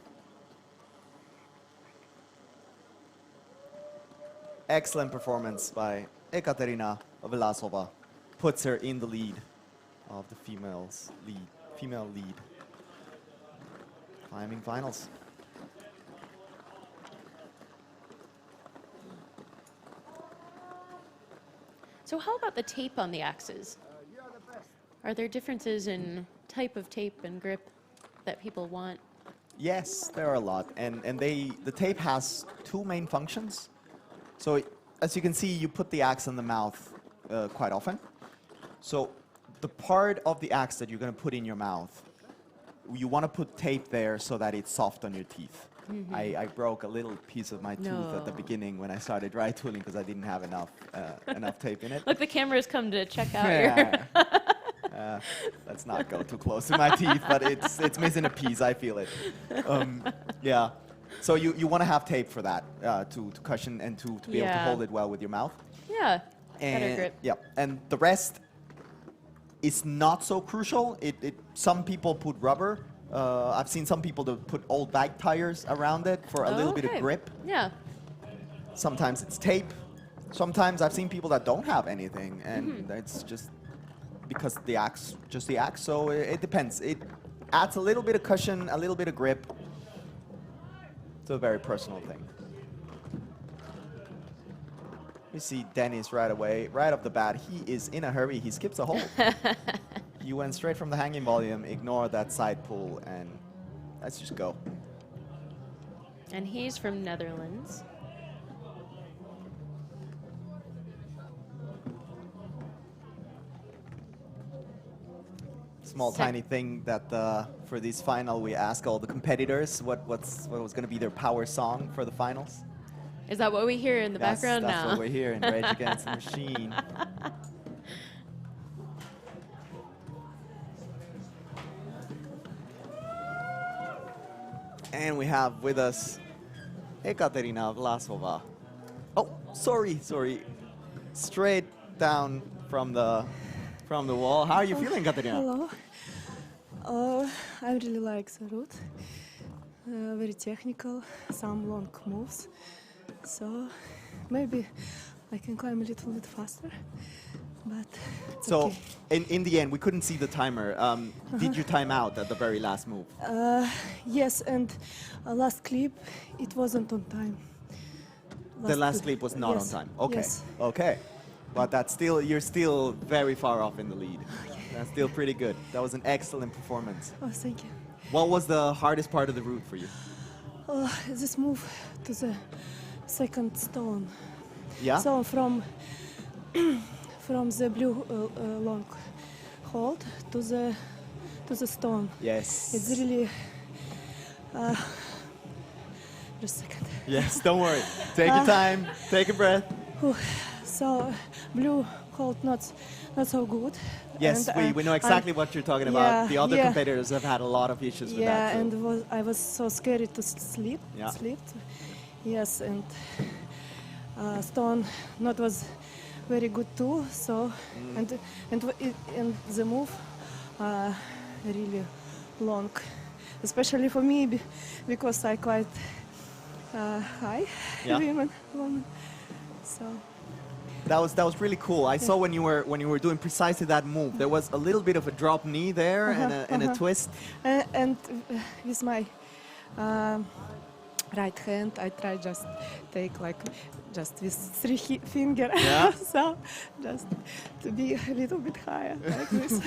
Excellent performance by Katarina Rostova. Puts her in the lead of the female lead. Climbing finals. So how about the tape on the axes? Are there differences in type of tape and grip that people want? Yes, there are a lot, and the tape has two main functions. So as you can see, you put the axe in the mouth quite often. So the part of the axe that you're going to put in your mouth, you want to put tape there so that it's soft on your teeth. I broke a little piece of my tooth at the beginning when I started dry tooling because I didn't have enough tape in it. Look, the camera's come to check out your... Let's not go too close to my teeth, but it's missing a piece. I feel it. Yeah. So you want to have tape for that to cushion and to be able to hold it well with your mouth. Yeah. Better grip. Yeah. And the rest is not so crucial. Some people put rubber. I've seen some people that put old bike tires around it for a little bit of grip. Yeah. Sometimes it's tape. Sometimes I've seen people that don't have anything, and it's just because the axe, so it depends. It adds a little bit of cushion, a little bit of grip. It's a very personal thing. We see Dennis right away, right off the bat. He is in a hurry. He skips a hole. He went straight from the hanging volume, ignore that side pull, and let's just go. And he's from Netherlands. Small tiny thing that for this final we ask all the competitors what was going to be their power song for the finals. Is that what we hear in the background now? That's what we're hearing, Rage Against the Machine. And we have with us Katarina Rostova. Oh, sorry. Straight down from the wall. How are you feeling, Katarina? Hello. I really like the route. Very technical, some long moves. So maybe I can climb a little bit faster. But it's so okay. in the end, we couldn't see the timer. Did you time out at the very last move? Yes, and last clip, it wasn't on time. The last clip was not on time. Okay. Yes. Okay. But you're still very far off in the lead. That's still pretty good. That was an excellent performance. Oh, thank you. What was the hardest part of the route for you? This move to the second stone. Yeah? So from the blue long hold to the stone. Yes. It's really just a second. Yes, don't worry. Take your time. Take a breath. So blue hold not so good. Yes, and, we know exactly what you're talking about. The other competitors have had a lot of issues with that. Yeah, and I was so scared to slip. Yeah. Yes, and stone not was very good too. So and the move really long, especially for me because I quite high woman. So. That was really cool. I saw when you were doing precisely that move. There was a little bit of a drop knee there and a twist. And with my right hand, I try just take just with 3 fingers. Yeah. So just to be a little bit higher like this.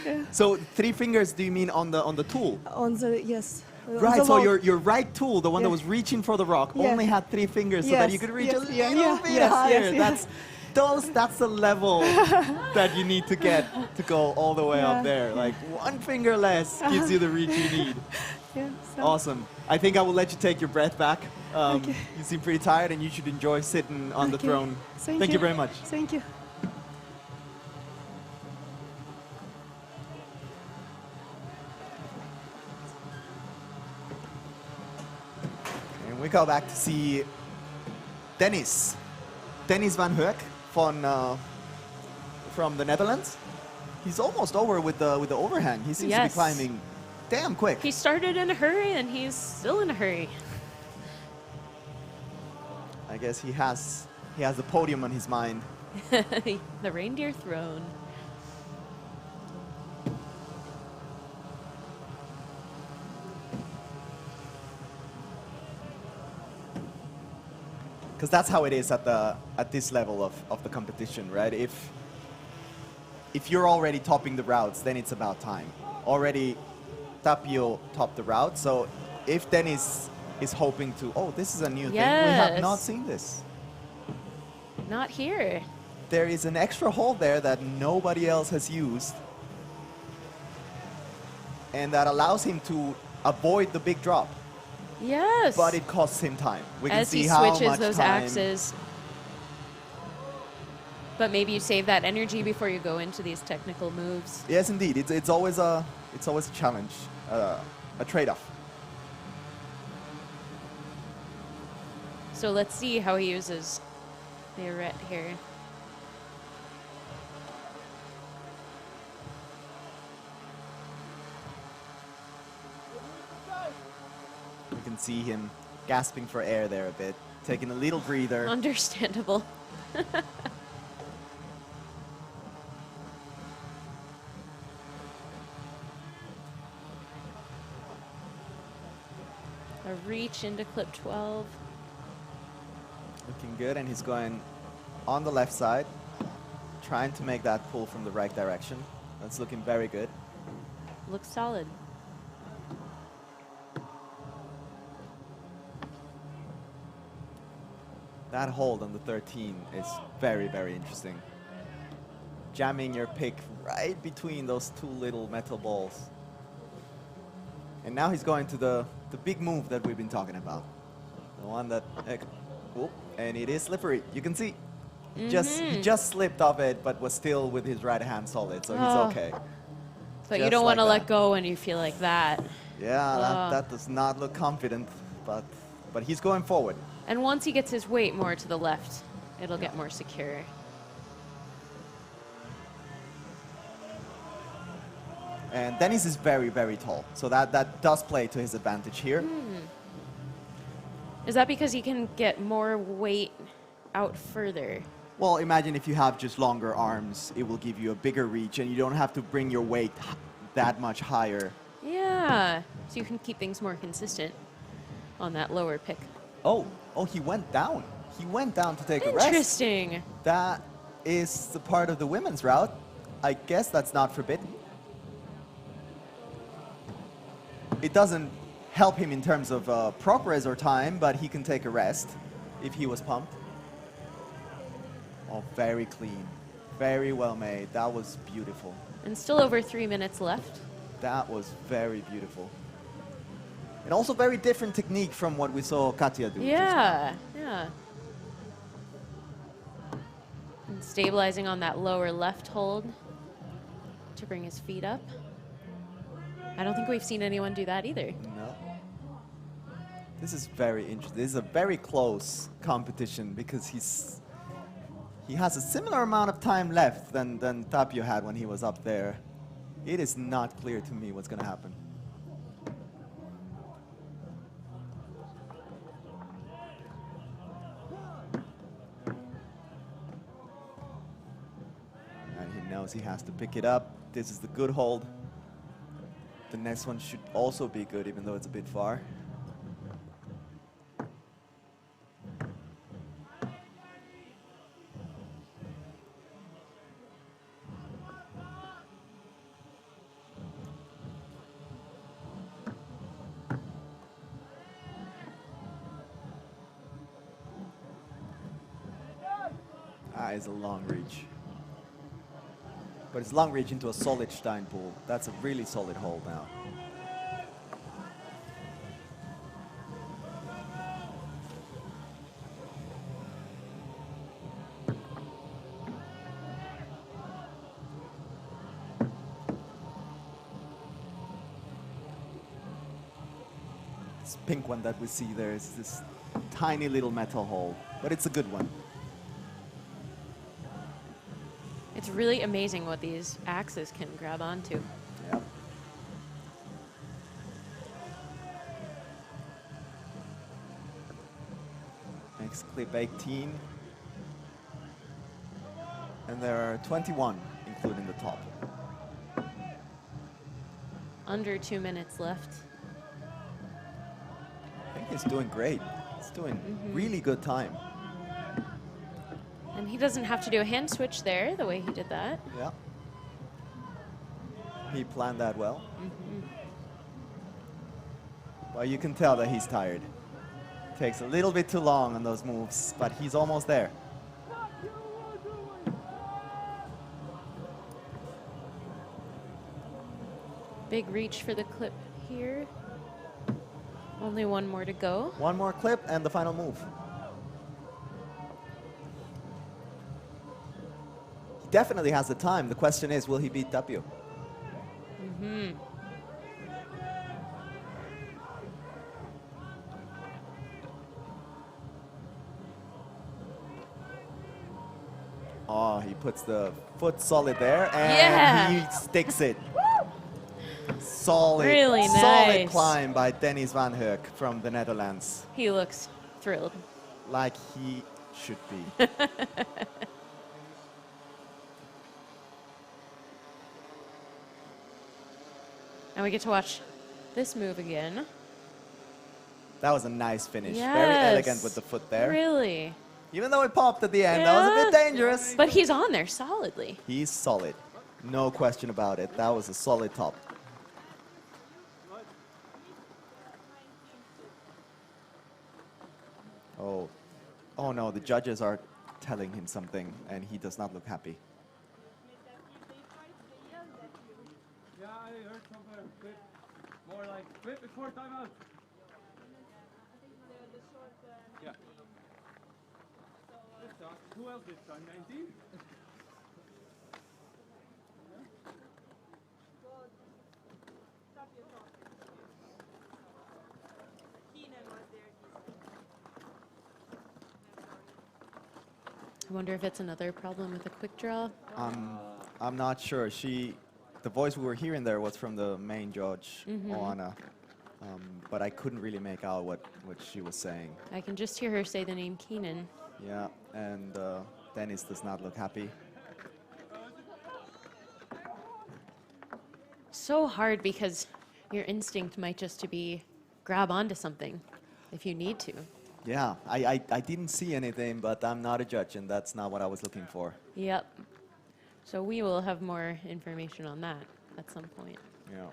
Yeah. So 3 fingers? Do you mean on the tool? On the yes. Right. So your right tool, the one that was reaching for the rock, only had 3 fingers, so that you could reach a little bit higher. That's the level that you need to get to go all the way up there. Like 1 finger less gives you the reach you need. Yeah, so. Awesome. I think I will let you take your breath back. Okay. You seem pretty tired, and you should enjoy sitting on the throne. Thank you very much. Thank you. And we go back to see Dennis van Hoek from the Netherlands. He's almost over with the overhang. He seems to be climbing damn quick. He started in a hurry and he's still in a hurry. I guess he has the podium on his mind. The reindeer throne. Because that's how it is at this level of the competition, right? If you're already topping the routes, then it's about time. Already Tapio topped the route, so if Dennis is hoping to, oh, this is a new thing. We have not seen this. Not here. There is an extra hold there that nobody else has used, and that allows him to avoid the big drop. Yes. But it costs him time. We can As see he how switches much those time. axes. But maybe you save that energy before you go into these technical moves. Yes, indeed. It's always a challenge, a trade-off. So let's see how he uses the arete here. You can see him gasping for air there a bit, taking a little breather. Understandable. A reach into clip 12. Looking good, and he's going on the left side, trying to make that pull from the right direction. That's looking very good. Looks solid. That hold on the 13 is very, very interesting. Jamming your pick right between those two little metal balls. And now he's going to the big move that we've been talking about. The one that, whoop, and it is slippery. You can see, he just slipped off it, but was still with his right hand solid, so he's okay. But you Just don't want to like let go when you feel like that. Yeah, that does not look confident, but he's going forward. And once he gets his weight more to the left, it'll get more secure. And Dennis is very, very tall, so that does play to his advantage here. Is that because he can get more weight out further? Well, imagine if you have just longer arms, it will give you a bigger reach, and you don't have to bring your weight that much higher. Yeah, so you can keep things more consistent on that lower pick. Oh, he went down. He went down to take a rest. Interesting. That is the part of the women's route. I guess that's not forbidden. It doesn't help him in terms of progress or time, but he can take a rest if he was pumped. Oh, very clean. Very well made. That was beautiful. And still over 3 minutes left. That was very beautiful. And also very different technique from what we saw Katja do. Yeah, yeah. And stabilizing on that lower left hold to bring his feet up. I don't think we've seen anyone do that either. No. This is very interesting. This is a very close competition because he has a similar amount of time left than Tapio had when he was up there. It is not clear to me what's going to happen. And he knows he has to pick it up. This is the good hold. The next one should also be good, even though it's a bit far. That is a long reach. But it's long reach into a solid Stein pool. That's a really solid hold now. This pink one that we see there is this tiny little metal hole, but it's a good one. It's really amazing what these axes can grab onto. Yeah. Makes clip 18. And there are 21, including the top. Under 2 minutes left. I think he's doing great. He's doing really good time. And he doesn't have to do a hand switch there, the way he did that. Yeah. He planned that well. Well, you can tell that he's tired. Takes a little bit too long on those moves, but he's almost there. Big reach for the clip here. Only one more to go. One more clip and the final move. He definitely has the time. The question is, will he beat Tapio? Oh, he puts the foot solid there, and he sticks it. Solid, Really solid nice. climb by Dennis van Hoek from the Netherlands. He looks thrilled. Like he should be. And we get to watch this move again. That was a nice finish. Yes. Very elegant with the foot there. Really? Even though it popped at the end, that was a bit dangerous. But he's on there solidly. He's solid. No question about it. That was a solid top. Oh. Oh no, the judges are telling him something and he does not look happy. Yeah, I heard something more like quit before timeout. Yeah. Who else this time? 19? I wonder if it's another problem with the quick draw. I'm not sure. The voice we were hearing there was from the main judge, Oana. But I couldn't really make out what she was saying. I can just hear her say the name Keenan. Yeah, and Dennis does not look happy. So hard because your instinct might just to be grab onto something if you need to. Yeah, I didn't see anything, but I'm not a judge, and that's not what I was looking for. Yep. So we will have more information on that at some point. Yeah.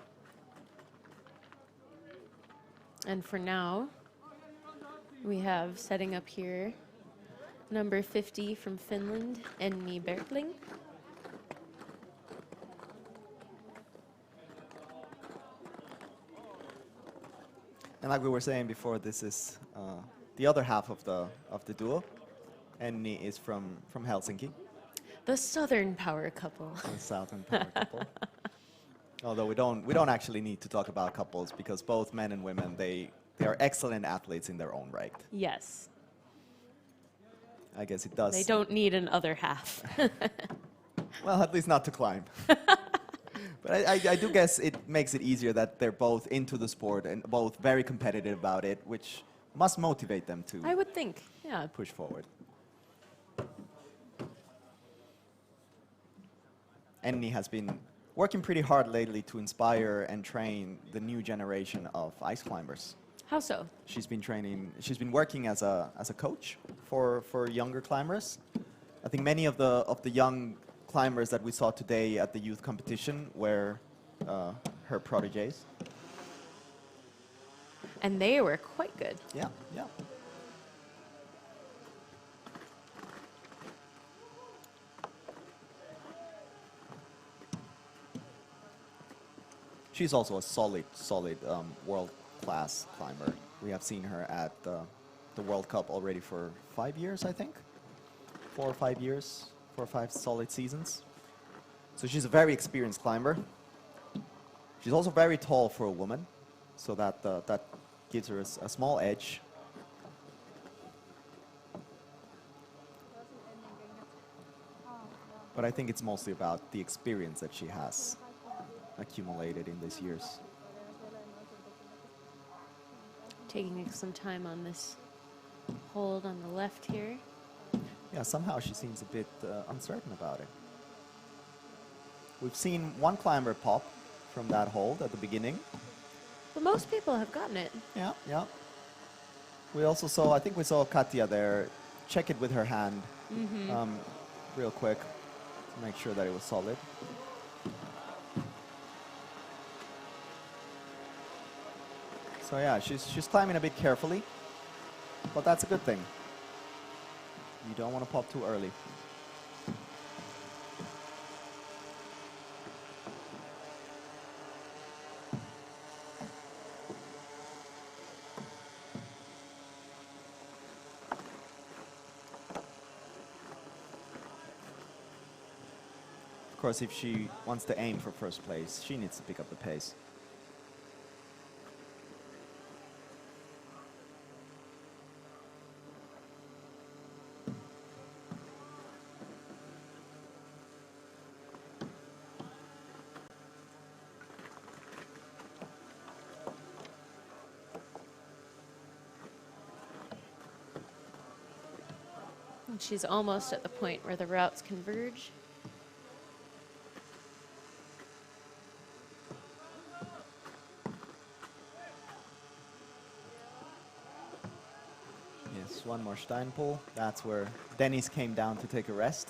And for now, we have setting up here number 50 from Finland, Enni Berkling. And like we were saying before, this is the other half of the duo. Enni is from Helsinki, The Southern Power couple. the Southern Power couple. Although we don't actually need to talk about couples because both men and women they are excellent athletes in their own right. Yes. I guess it does. They don't need an other half. Well, at least not to climb. But I do guess it makes it easier that they're both into the sport and both very competitive about it, which must motivate them to I would think, yeah. push forward. Enni has been working pretty hard lately to inspire and train the new generation of ice climbers. How so? She's been working as a coach for younger climbers. I think many of the young climbers that we saw today at the youth competition were her proteges. And they were quite good. Yeah, yeah. She's also a solid world-class climber. We have seen her at the World Cup already for 5 years, I think. 4 or 5 years, 4 or 5 solid seasons. So she's a very experienced climber. She's also very tall for a woman, so that gives her a small edge. But I think it's mostly about the experience that she has accumulated in these years. Taking some time on this hold on the left here. Yeah, somehow she seems a bit uncertain about it. We've seen one climber pop from that hold at the beginning. But most people have gotten it. Yeah, yeah. We also saw, I think we saw Katja there check it with her hand real quick to make sure that it was solid. So yeah, she's climbing a bit carefully, but that's a good thing. You don't want to pop too early. Of course, if she wants to aim for first place, she needs to pick up the pace. And she's almost at the point where the routes converge. Yes, one more Stein pull. That's where Dennis came down to take a rest.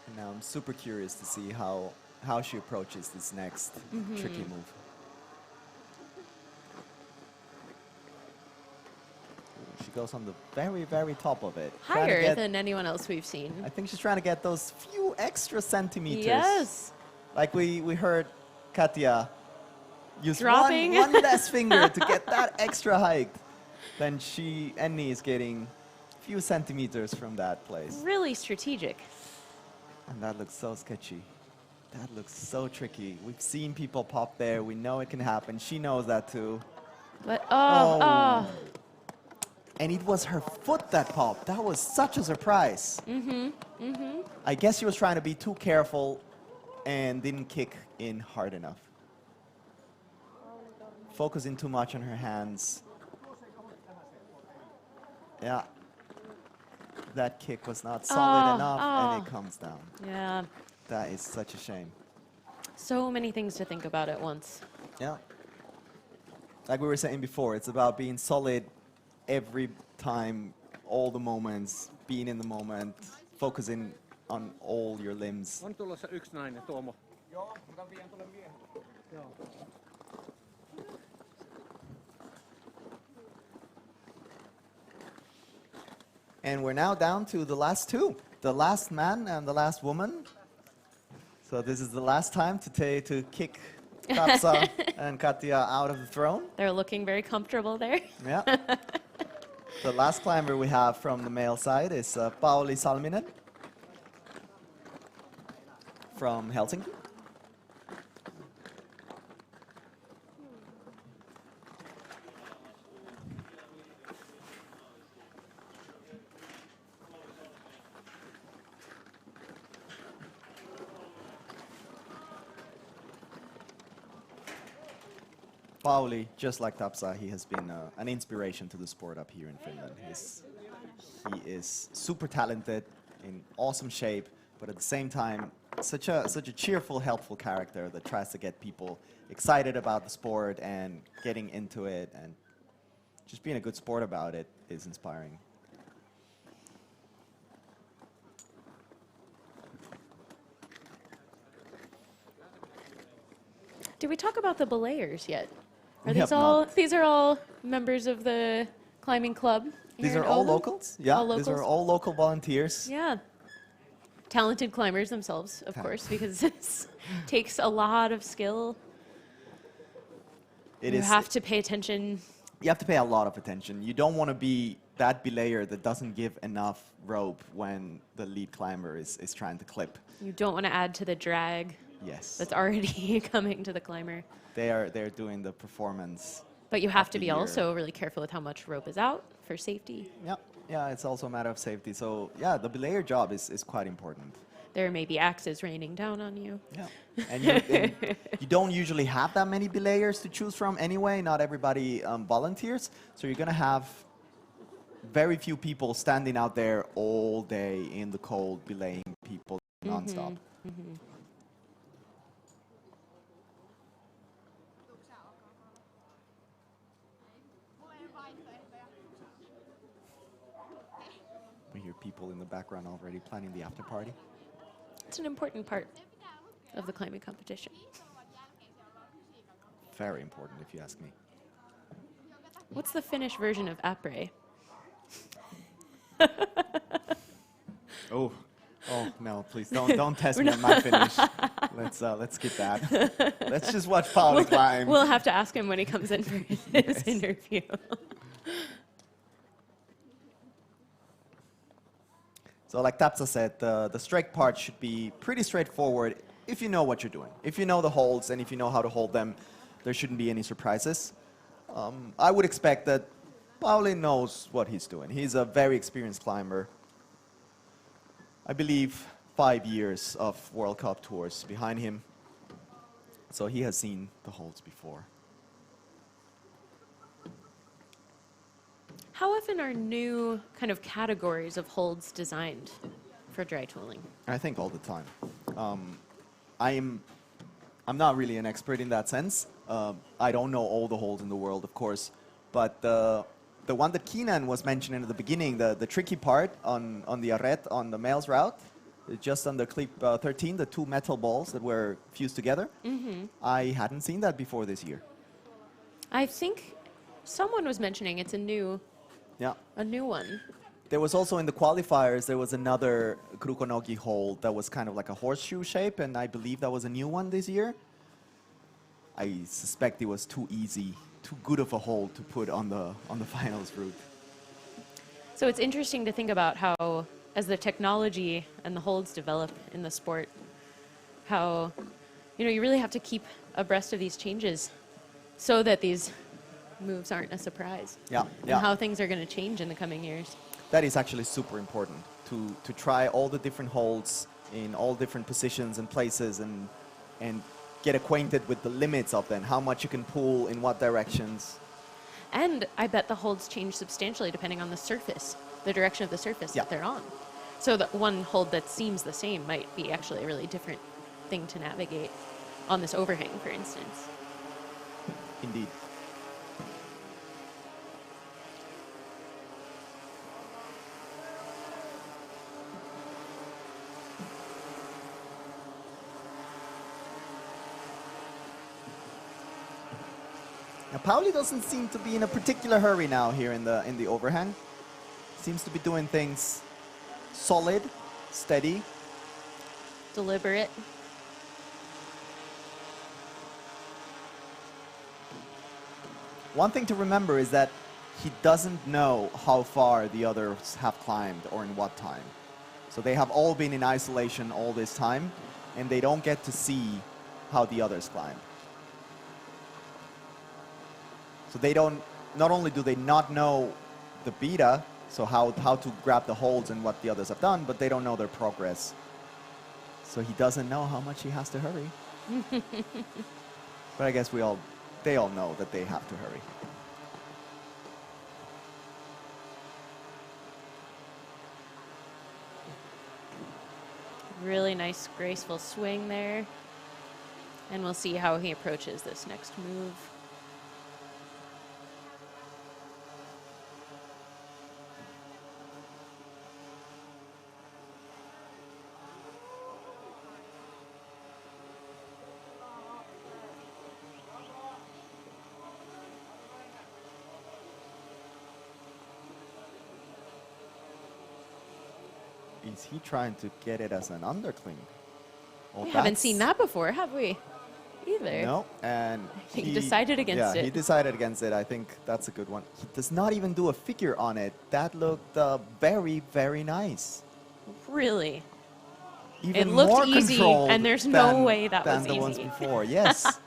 And now I'm super curious to see how she approaches this next tricky move. She goes on the very, very top of it. Higher than anyone else we've seen. I think she's trying to get those few extra centimeters. Yes. Like we heard Katja use Dropping. one less finger to get that extra height. Then Enni is getting a few centimeters from that place. Really strategic. And that looks so sketchy. That looks so tricky. We've seen people pop there. We know it can happen. She knows that too. But, And it was her foot that popped. That was such a surprise. I guess she was trying to be too careful and didn't kick in hard enough. Focusing too much on her hands. Yeah. That kick was not solid enough and it comes down. Yeah. That is such a shame. So many things to think about at once. Yeah. Like we were saying before, it's about being solid every time, all the moments, being in the moment, focusing on all your limbs. On tulossa yksi nainen, Tuomo. Joo, mutta vien tuolle miehelle. Joo. And we're now down to the last two, the last man and the last woman. So this is the last time to kick Tapsa and Katja out of the throne. They're looking very comfortable there. Yeah. The last climber we have from the male side is Pauli Salminen from Helsinki. Pauli, just like Tapsa, he has been an inspiration to the sport up here in Finland. He is super talented, in awesome shape, but at the same time, such a cheerful, helpful character that tries to get people excited about the sport and getting into it, and just being a good sport about it is inspiring. Did we talk about the belayers yet? Are We these have all? not. These are all members of the climbing club. These here are in all Oulu? locals? Yeah, All these are locals? all local volunteers. Yeah. Talented climbers themselves, of course, because this takes a lot of skill. You have to pay attention. You have to pay a lot of attention. You don't want to be that belayer that doesn't give enough rope when the lead climber is trying to clip. You don't want to add to the drag. Yes. That's already coming to the climber. They're doing the performance. But you have of to the be year. also really careful with how much rope is out for safety. Yeah, it's also a matter of safety. So yeah, the belayer job is quite important. there may be axes raining down on you. Yeah. And you don't usually have that many belayers to choose from anyway. Not everybody volunteers. So you're going to have very few people standing out there all day in the cold, belaying people nonstop. We hear people in the background already planning the after party. It's an important part of the climbing competition. Very important, if you ask me. What's the Finnish version of après? Oh no! Please don't test me on my Finnish. Let's skip that. Let's just watch Pauli climb. We'll have to ask him when he comes in for his interview. So like Tapsa said, the strike part should be pretty straightforward if you know what you're doing. If you know the holds and if you know how to hold them, there shouldn't be any surprises. I would expect that Pauli knows what he's doing. He's a very experienced climber. I believe 5 years of World Cup tours behind him. So he has seen the holds before. How often are new kind of categories of holds designed for dry tooling? I think all the time. I'm not really an expert in that sense. I don't know all the holds in the world, of course, but the one that Keenan was mentioning at the beginning, the tricky part on the arret on the male's route, just on the clip 13, the two metal balls that were fused together. I hadn't seen that before this year. I think someone was mentioning it's a new one. There was also in the qualifiers, there was another Krukonogi hold that was kind of like a horseshoe shape, and I believe that was a new one this year. I suspect it was too easy, too good of a hold to put on the finals route. So it's interesting to think about how, as the technology and the holds develop in the sport, how you really have to keep abreast of these changes so that these moves aren't a surprise. And how things are going to change in the coming years. That is actually super important, to try all the different holds in all different positions and places and get acquainted with the limits of them, how much you can pull in what directions. And I bet the holds change substantially depending on the surface, the direction of the surface that they're on. So that one hold that seems the same might be actually a really different thing to navigate on this overhang, for instance. Indeed. Now, Pauli doesn't seem to be in a particular hurry now here in the overhang. Seems to be doing things solid, steady, deliberate. One thing to remember is that he doesn't know how far the others have climbed or in what time. So they have all been in isolation all this time, and they don't get to see how the others climb. So they don't, not only do they not know the beta, so how to grab the holds and what the others have done, but they don't know their progress. So he doesn't know how much he has to hurry. But I guess they all know that they have to hurry. Really nice, graceful swing there. And we'll see how he approaches this next move. Is he trying to get it as an undercling? Well, We haven't seen that before, have we? Either. No, and he decided against it. Yeah, he decided against it. I think that's a good one. He does not even do a figure on it. That looked very, very nice. Really? Even it looked more easy, controlled and there's no way that was than the easy. ones before. Yes.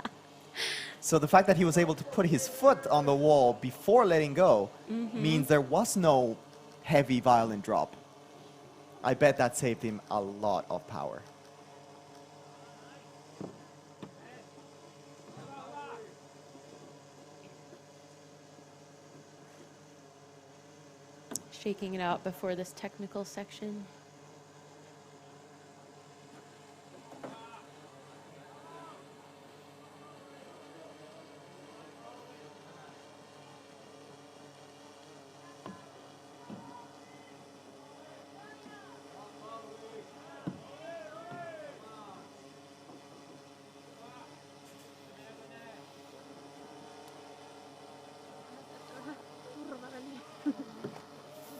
So the fact that he was able to put his foot on the wall before letting go means there was no heavy violent drop. I bet that saved him a lot of power. Shaking it out before this technical section.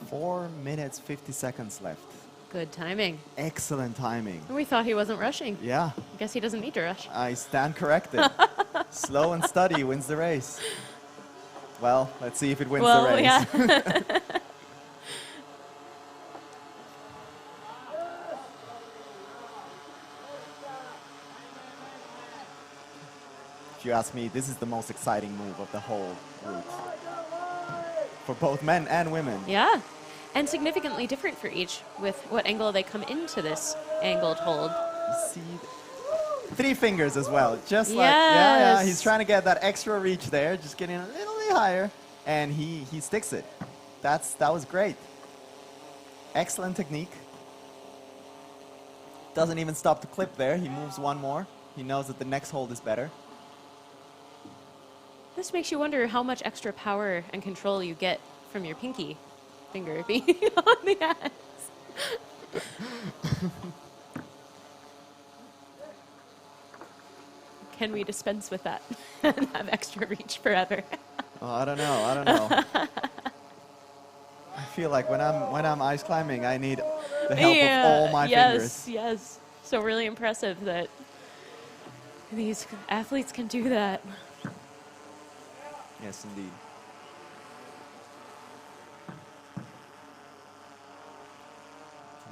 Four minutes, 50 seconds left. Good timing. Excellent timing. We thought he wasn't rushing. Yeah, I guess he doesn't need to rush. I stand corrected. Slow and steady wins the race. Well, let's see if it wins the race. Yeah. If you ask me, this is the most exciting move of the whole route. For both men and women. Yeah. And significantly different for each with what angle they come into this angled hold. You see, 3 fingers as well. Just like, yeah, he's trying to get that extra reach there, just getting a little bit higher, and he sticks it. That was great. Excellent technique. Doesn't even stop the clip there. He moves one more. He knows that the next hold is better. This makes you wonder how much extra power and control you get from your pinky finger being on the axe. Can we dispense with that and have extra reach forever? Oh, I don't know. I feel like when I'm ice climbing, I need the help of all my fingers. Yes. So really impressive that these athletes can do that. Yes, indeed.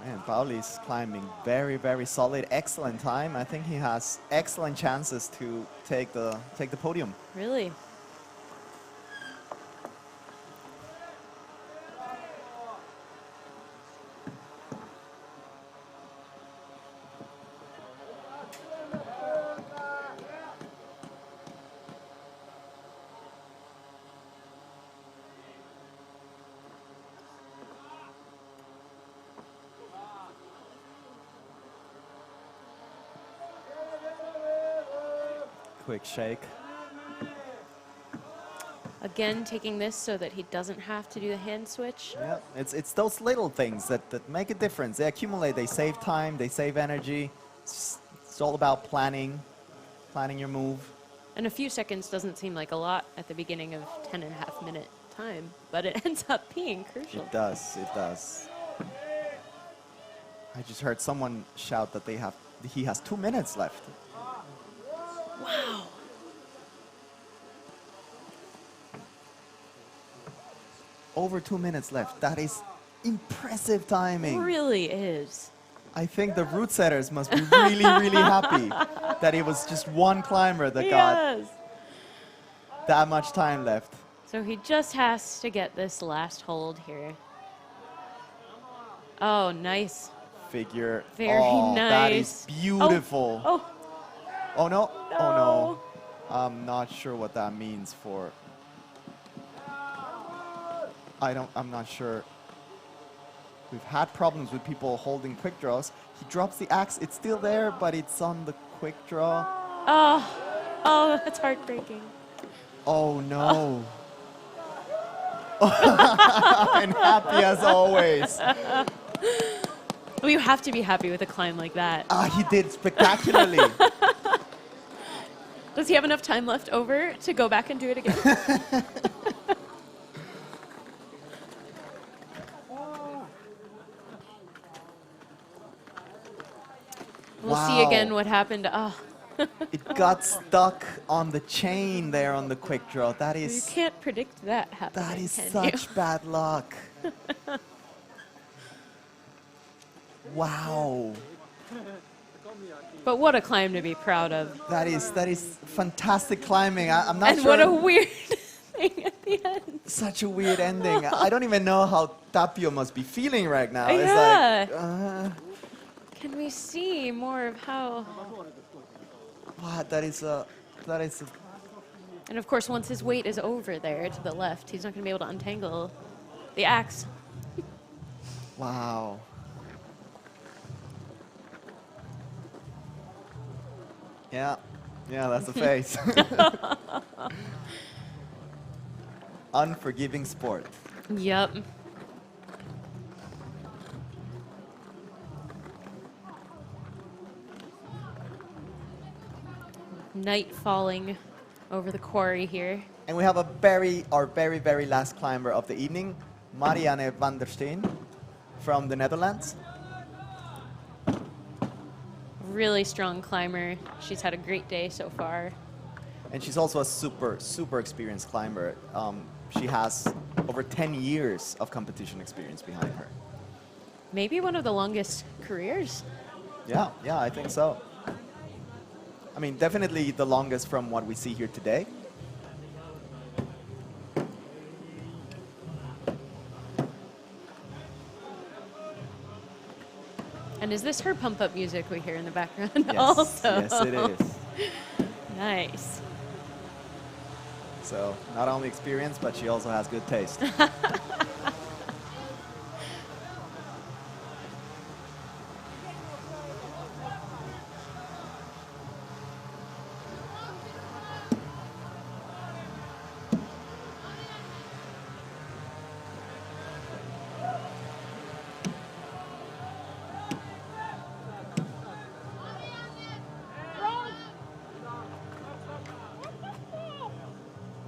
Man, Pauli's climbing very, very solid. Excellent time. I think he has excellent chances to take the podium. Really? Quick shake. Again, taking this so that he doesn't have to do the hand switch. Yeah, it's those little things that make a difference. They accumulate, they save time, they save energy. It's all about planning your move. And a few seconds doesn't seem like a lot at the beginning of 10.5 minute time, but it ends up being crucial. It does. I just heard someone shout that he has 2 minutes left. Wow. Over 2 minutes left. That is impressive timing. It really is. I think the route setters must be really, really happy that it was just one climber that got that much time left. So he just has to get this last hold here. Oh, nice. Figure. Very nice. That is nice. beautiful. Oh no. No. Oh no. I'm not sure what that means for. I'm not sure. We've had problems with people holding quick draws. He drops the axe. It's still there, but it's on the quick draw. Oh, that's heartbreaking. Oh no. I'm happy as always. Well, you have to be happy with a climb like that. He did spectacularly. Does he have enough time left over to go back and do it again? We'll see again what happened. It got stuck on the chain there on the quick draw. That is. You can't predict that happening. That is such bad luck. Wow. But what a climb to be proud of. That is fantastic climbing. I'm not and sure. what a weird ending at the end. Such a weird ending. I don't even know how Tapio must be feeling right now. Yeah. It's like, Can we see more of how? what? That is a. And of course, once his weight is over there to the left, he's not going to be able to untangle the axe. Wow. Yeah, that's the face. Unforgiving sport. Yep. Night falling over the quarry here. And we have our very, very last climber of the evening, Mariana Van Der Steen from the Netherlands. Really strong climber. She's had a great day so far. And she's also a super experienced climber. She has over 10 years of competition experience behind her. Maybe one of the longest careers. Yeah, I think so. I mean, definitely the longest from what we see here today. And is this her pump-up music we hear in the background Yes, also? yes, it is. Nice. So not only experience, but she also has good taste.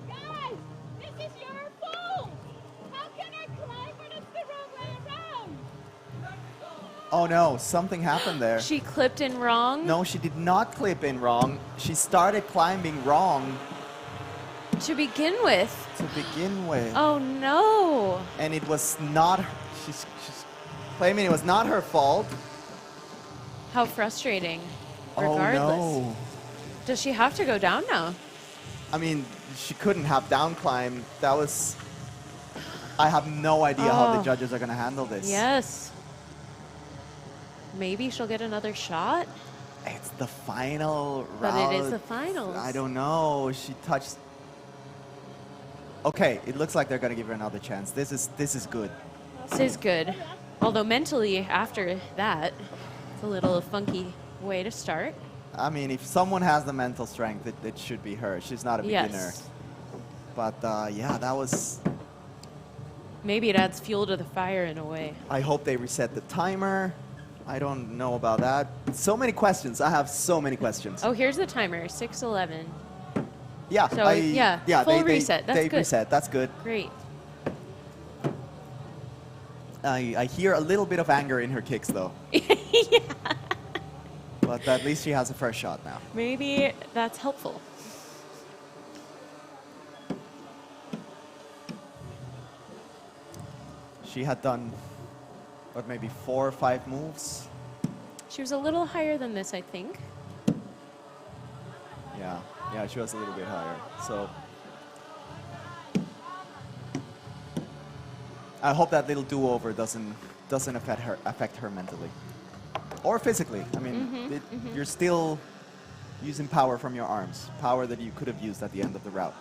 Guys, this is your fault! How can I climb when it's the wrong way around? Oh no, something happened there. She clipped in wrong. No, she did not clip in wrong. She started climbing wrong To begin with. to begin with. Oh no. And it was not, she's claiming it was not her fault. How frustrating. Oh Regardless. no. Does she have to go down now? I mean, she couldn't have down climbed. That was, I have no idea how the Oh. judges are going to handle this. Yes. Maybe she'll get another shot? It's the final But round. it is the finals. I don't know. She touched. Okay, it looks like they're going to give her another chance. This is good. This is good. Although mentally, after that, it's a little funky way to start. I mean, if someone has the mental strength, it should be her. She's not a beginner. Yes. But yeah, that was. Maybe it adds fuel to the fire in a way. I hope they reset the timer. I don't know about that. So many questions. I have so many questions. Oh, here's the timer, 6:11. Yeah. So, yeah, full reset. That's they good. reset. That's good. Great. I hear a little bit of anger in her kicks, though. Yeah. But at least she has a fresh shot now. Maybe that's helpful. She had done, what, maybe 4 or 5 moves? She was a little higher than this, I think. Yeah, she was a little bit higher. So I hope that little do-over doesn't affect her mentally or physically. I mean, you're still using power from your arms, power that you could have used at the end of the route.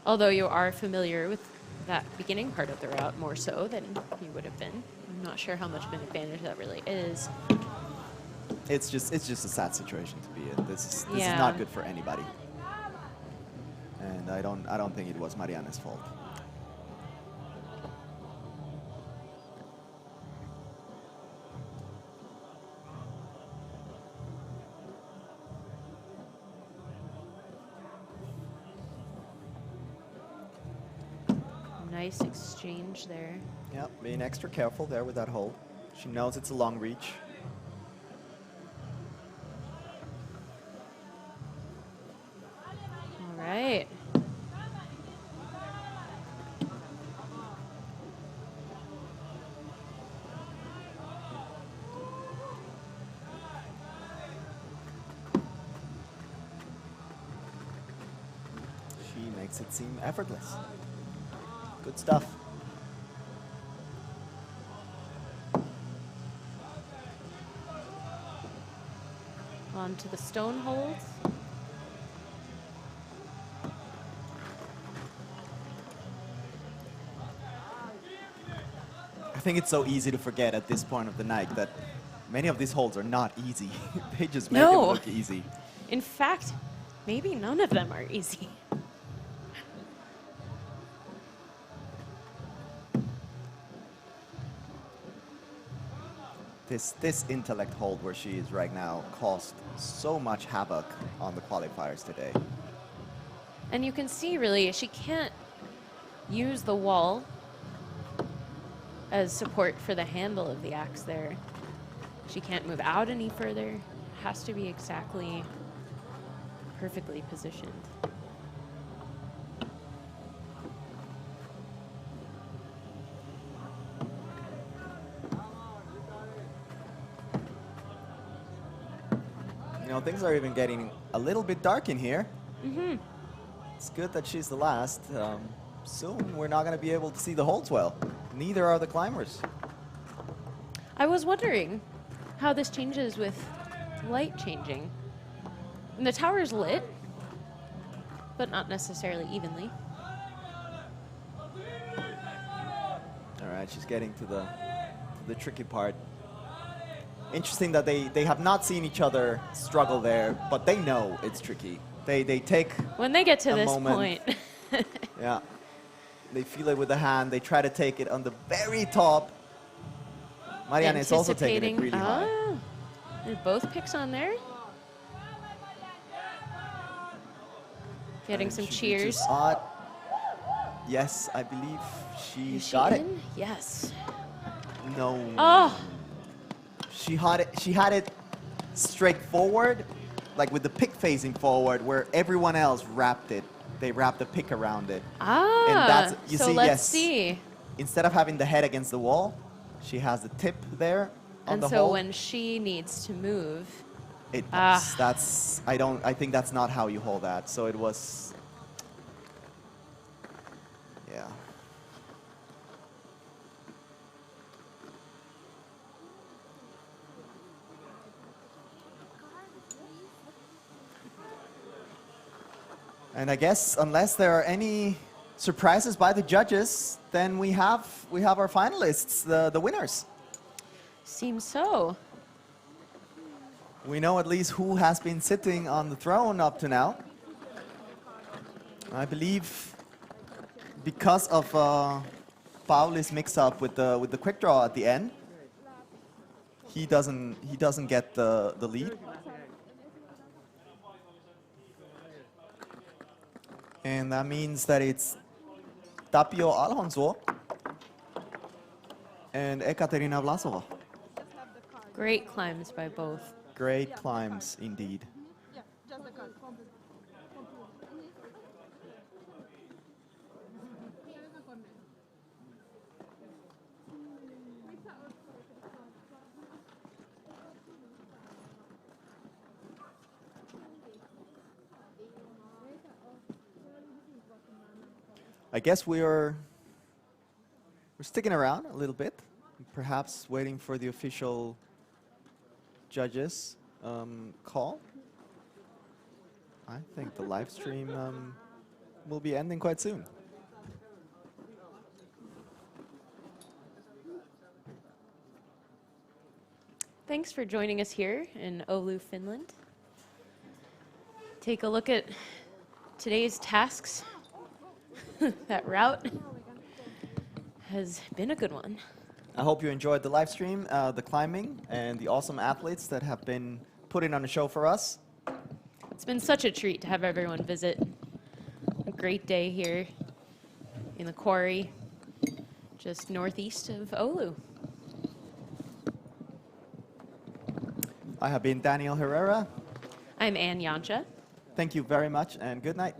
Although you are familiar with that beginning part of the route more so than you would have been. I'm not sure how much of an advantage that really is. It's just a sad situation to be in. This is Yeah. not good for anybody. And I don't think it was Mariana's fault. Nice exchange there. Yeah, being extra careful there with that hold. She knows it's a long reach. All right. She makes makes it seem effortless. Good stuff. On to the stone holds. I think it's so easy to forget at this point of the night that many of these holds are not easy. They just make them look easy. In fact, maybe none of them are easy. This intellect hold where she is right now caused so much havoc on the qualifiers today. And you can see, really, she can't use the wall as support for the handle of the axe there. She can't move out any further. Has to be exactly perfectly positioned. You know, things are even getting a little bit dark in here. Mm-hmm. It's good that she's the last. Soon we're not going to be able to see the holds well. Neither are the climbers. I was wondering how this changes with light changing. And the tower's lit, but not necessarily evenly. All right, she's getting to the tricky part. Interesting that they have not seen each other struggle there, but they know it's tricky. They take when they get to a this moment. point. Yeah, they feel it with the hand. They try to take it on the very top. Mariana is also taking it really high. There's both picks on there. Getting And some she cheers. reaches odd. Yes, I believe she Is she got it. in? Yes. No. Oh, She had it. She had it straight forward, like with the pick facing forward, where everyone else wrapped it. They wrapped the pick around it. And that's, you so see, let's yes. see. Instead of having the head against the wall, she has the tip there on And the so hole. when she needs to move, It pops. That's, I think that's not how you hold that. So it was, yeah. And I guess unless there are any surprises by the judges, then we have our finalists, the winners. seems so. We know at least who has been sitting on the throne up to now. I believe because of Pauli's mix-up with the quick draw at the end, he doesn't get the lead. And that means that it's Tapio Alonso and Katarina Vlasova. Great climbs by both. Great climbs indeed. I guess we're sticking around a little bit, perhaps waiting for the official judges call. I think the live stream will be ending quite soon. Thanks for joining us here in Oulu, Finland. Take a look at today's tasks. That route has been a good one. I hope you enjoyed the live stream, the climbing, and the awesome athletes that have been putting on a show for us. It's been such a treat to have everyone visit. A great day here in the quarry, just northeast of Oulu. I have been Daniel Herrera. I'm Ann Jancha. Thank you very much, and good night.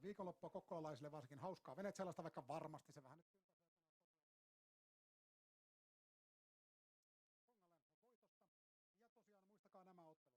viikonloppua kokkolalaisille, varsinkin hauskaa venetsialaista, vaikka varmasti se vähän nyt voitosta. Ja tosiaan muistakaa nämä ottelut.